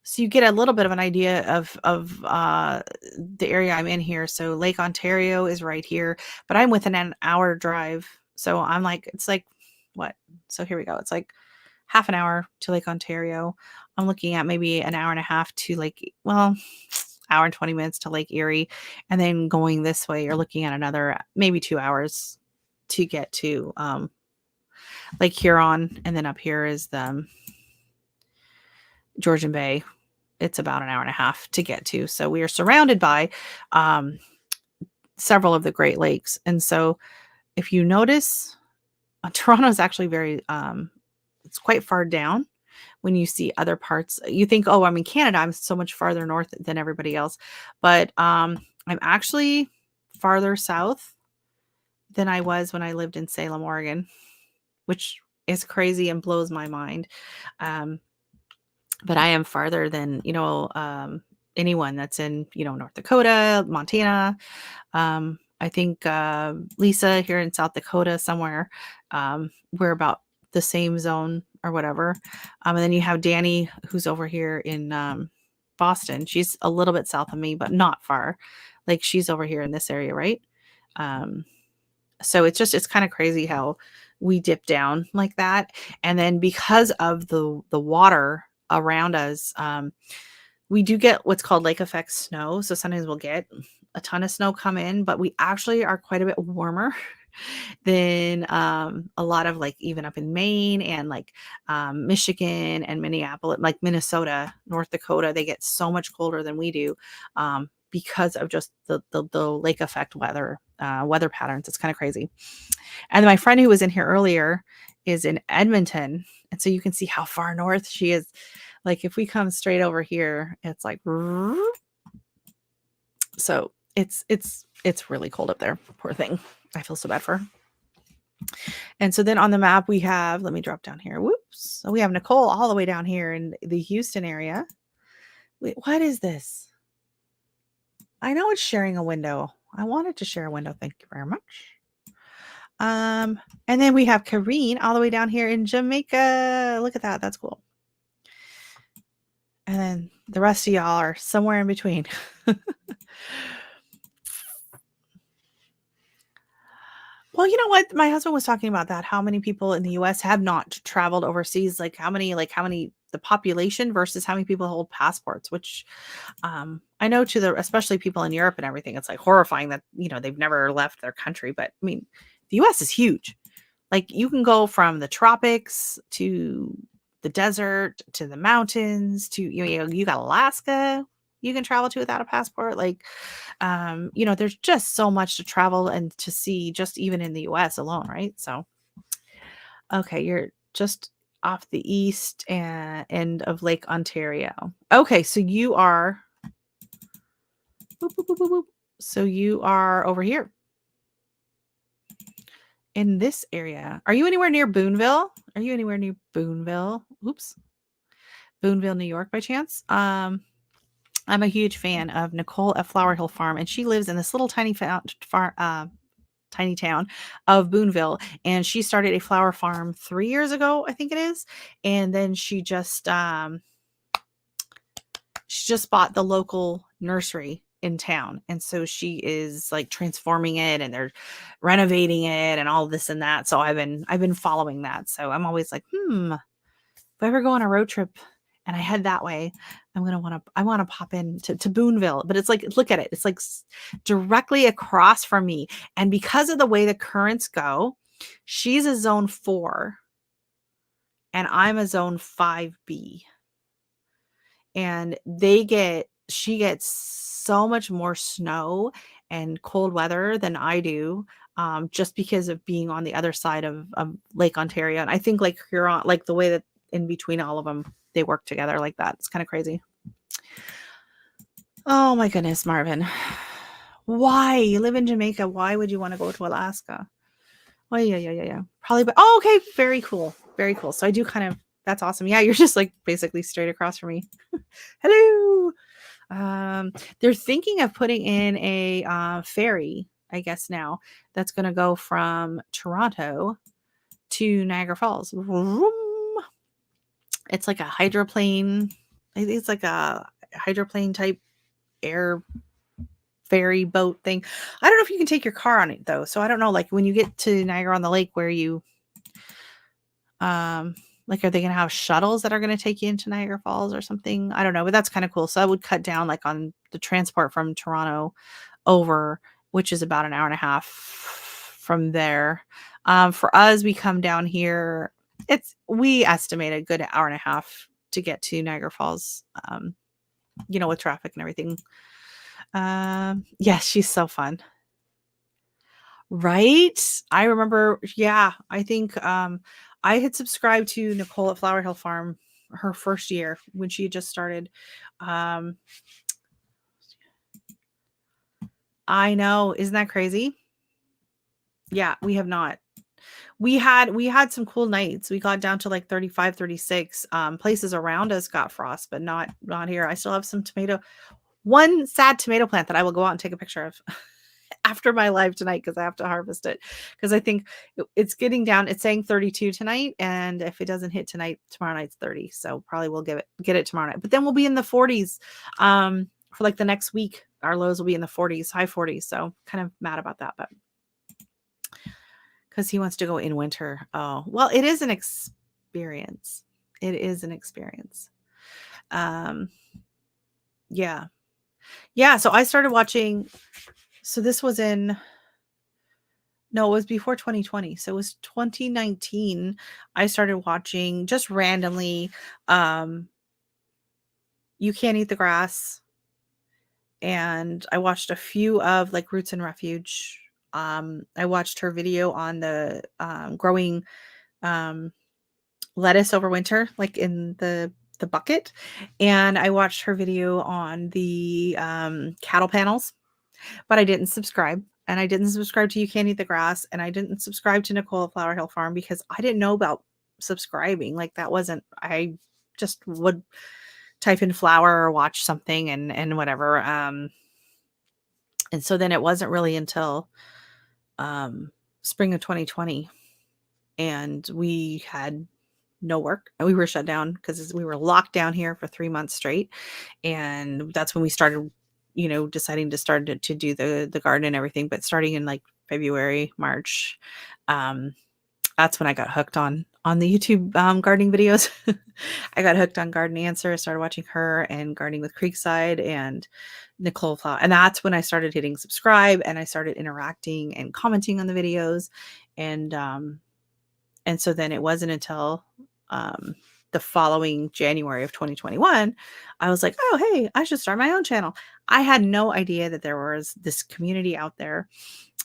So you get a little bit of an idea of the area I'm in here. So Lake Ontario is right here, but I'm within an hour drive. So I'm like, it's like what? So here we go. It's like half an hour to Lake Ontario. I'm looking at maybe an hour and a half to hour and 20 minutes to Lake Erie. And then going this way, you're looking at another maybe 2 hours to get to Lake Huron. And then up here is the Georgian Bay. It's about an hour and a half to get to. So we are surrounded by several of the Great Lakes. And so if you notice, Toronto is actually very, it's quite far down. When you see other parts, you think, oh, I'm in Canada, I'm so much farther north than everybody else. But I'm actually farther south than I was when I lived in Salem, Oregon, which is crazy and blows my mind. Um, but I am farther than, anyone that's in, North Dakota, Montana. I think Lisa here in South Dakota somewhere. We're about the same zone or whatever. And then you have Danny, who's over here in Boston. She's a little bit south of me, but not far. Like she's over here in this area, right? Um, so it's kind of crazy how we dip down like that. And then because of the water around us, we do get what's called lake effect snow. So sometimes we'll get a ton of snow come in, but we actually are quite a bit warmer than a lot of like even up in Maine and like Michigan and Minneapolis, like Minnesota, North Dakota. They get so much colder than we do because of just the lake effect weather patterns. It's kind of crazy. And my friend who was in here earlier is in Edmonton, and so you can see how far north she is. Like if we come straight over here, it's like so it's really cold up there. Poor thing. I feel so bad for her. And so then on the map we have, let me drop down here. Whoops. So we have Nicole all the way down here in the Houston area. Wait, what is this? I know it's sharing a window. I wanted to share a window. Thank you very much. And then we have Kareen all the way down here in Jamaica. Look at that. That's cool. And then the rest of y'all are somewhere in between. Well, you know what? My husband was talking about that. How many people in the US have not traveled overseas? Like how many, the population versus how many people hold passports, which I know especially people in Europe and everything, it's like horrifying that, they've never left their country. But I mean, the US is huge. Like you can go from the tropics to the desert to the mountains to, you got Alaska you can travel to without a passport. Like, there's just so much to travel and to see just even in the US alone, right? So, okay, you're just off the east end of Lake Ontario. Okay, so you are, boop, boop, boop, boop, boop. So you are over here in this area. Are you anywhere near Boonville? Are you anywhere near Boonville? Oops. Boonville, New York by chance? I'm a huge fan of Nicole at Flower Hill Farm, and she lives in this little tiny tiny town of Boonville. And she started a flower farm 3 years ago, I think it is. And then she just bought the local nursery in town. And so she is like transforming it and they're renovating it and all this and that. So I've been following that. So I'm always like, if I ever go on a road trip and I head that way, I want to pop in to Boonville. But it's like, look at it. It's like directly across from me. And because of the way the currents go, she's a zone 4 and I'm a zone 5B. And she gets so much more snow and cold weather than I do, just because of being on the other side of Lake Ontario. And I think like Huron, like the way that in between all of them, they work together like that. It's kind of crazy. Oh my goodness, Marvin. Why? You live in Jamaica. Why would you want to go to Alaska? Oh, yeah. Probably, but okay, very cool. Very cool. So I do that's awesome. Yeah, you're just like basically straight across from me. Hello. They're thinking of putting in a ferry, I guess now, that's going to go from Toronto to Niagara Falls. It's like a hydroplane. I think it's like a hydroplane type air ferry boat thing. I don't know if you can take your car on it though. So I don't know, like when you get to Niagara on the Lake, where you, like, are they going to have shuttles that are going to take you into Niagara Falls or something? I don't know, but that's kind of cool. So I would cut down like on the transport from Toronto over, which is about an hour and a half from there. For us, we come down here. We estimate a good hour and a half to get to Niagara Falls, with traffic and everything. Yes, she's so fun. Right? I remember, yeah, I think I had subscribed to Nicole at Flower Hill Farm her first year when she had just started. I know, isn't that crazy? Yeah, we have not. We had some cool nights. We got down to like 35, 36. Places around us got frost, but not here. I still have some one sad tomato plant that I will go out and take a picture of after my live tonight because I have to harvest it. Because I think it's getting down. It's saying 32 tonight, and if it doesn't hit tonight, tomorrow night's 30. So probably we'll get it tomorrow night. But then we'll be in the 40s for like the next week. Our lows will be in the 40s, high 40s. So kind of mad about that, but because he wants to go in winter. Oh, well, it is an experience. It is an experience. Um, yeah. Yeah. So I started watching. So this was no, it was before 2020. So it was 2019. I started watching just randomly. You Can't Eat the Grass. And I watched a few of like Roots and Refuge. I watched her video on the growing um, lettuce over winter, like in the bucket. And I watched her video on the cattle panels, but I didn't subscribe. And I didn't subscribe to You Can't Eat the Grass. And I didn't subscribe to Nicole at Flower Hill Farm because I didn't know about subscribing. Like that wasn't, I just would type in flower or watch something and whatever. And so then it wasn't really until spring of 2020 and we had no work and we were shut down because we were locked down here for 3 months straight. And that's when we started, deciding to start to do the garden and everything. But starting in like February, March, that's when I got hooked on the YouTube gardening videos. I got hooked on Garden Answer. I started watching her and Gardening with Creekside and Nicole Flower. And that's when I started hitting subscribe and I started interacting and commenting on the videos. And so then it wasn't until the following January of 2021, I was like, oh, hey, I should start my own channel. I had no idea that there was this community out there.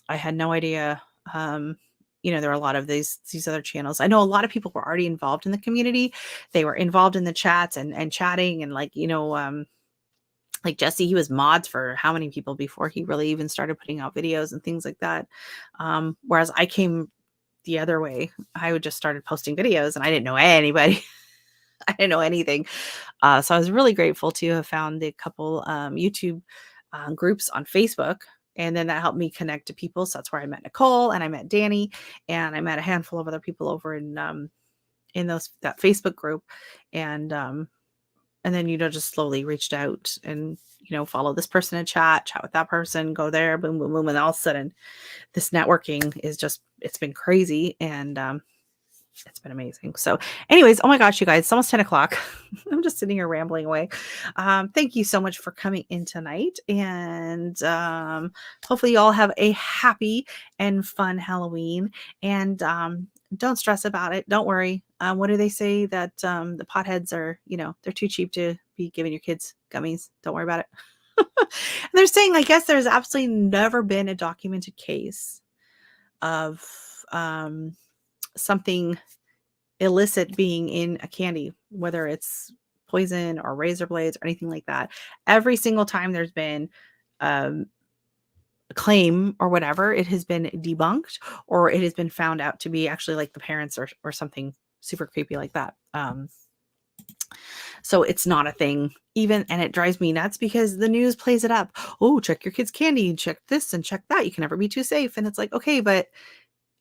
I had no idea. There were a lot of these other channels. I know a lot of people were already involved in the community. They were involved in the chats and chatting and like Jesse, he was mods for how many people before he really even started putting out videos and things like that. Whereas I came the other way. I would just started posting videos and I didn't know anybody. I didn't know anything. So I was really grateful to have found the couple YouTube groups on Facebook. And then that helped me connect to people. So that's where I met Nicole and I met Danny and I met a handful of other people over in that Facebook group. And then, just slowly reached out and, follow this person in chat with that person, go there, boom, boom, boom. And all of a sudden this networking it's been crazy. And it's been amazing. So anyways, oh my gosh, you guys, it's almost 10 o'clock. I'm just sitting here rambling away. Thank you so much for coming in tonight. And hopefully you all have a happy and fun Halloween. And don't stress about it. Don't worry. What do they say that the potheads are, they're too cheap to be giving your kids gummies. Don't worry about it. And they're saying, I guess there's absolutely never been a documented case of something illicit being in a candy, whether it's poison or razor blades or anything like that. Every single time there's been a claim or whatever, it has been debunked or it has been found out to be actually like the parents or something super creepy like that. So it's not a thing even, and it drives me nuts because the news plays it up. Oh, check your kid's candy, check this and check that. You can never be too safe. And it's like, okay, but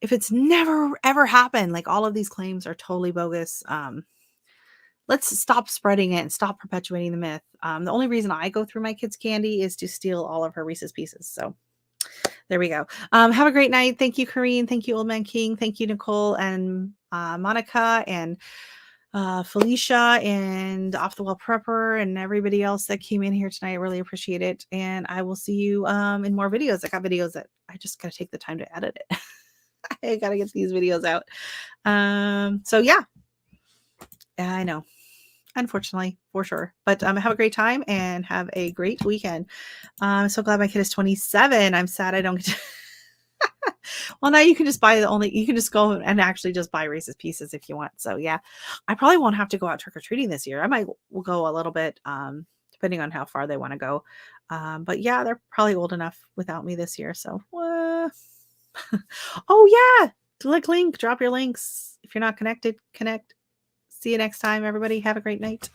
if it's never ever happened, like all of these claims are totally bogus. Let's stop spreading it and stop perpetuating the myth. The only reason I go through my kids' candy is to steal all of her Reese's Pieces. So there we go. Have a great night. Thank you, Corrine. Thank you, Old Man King. Thank you, Nicole and Monica and Felicia and Off the Wall Prepper and everybody else that came in here tonight. I really appreciate it. And I will see you in more videos. I got videos that I just got to take the time to edit it. I got to get these videos out. So yeah, I know, unfortunately, for sure. But have a great time and have a great weekend. I'm so glad my kid is 27. I'm sad I don't get to. Well, now you can just you can just go and actually just buy Reese's Pieces if you want. So yeah, I probably won't have to go out trick-or-treating this year. Will go a little bit, depending on how far they want to go. But yeah, they're probably old enough without me this year. So Oh yeah, click link, drop your links. If you're not connected, connect. See you next time, everybody. Have a great night.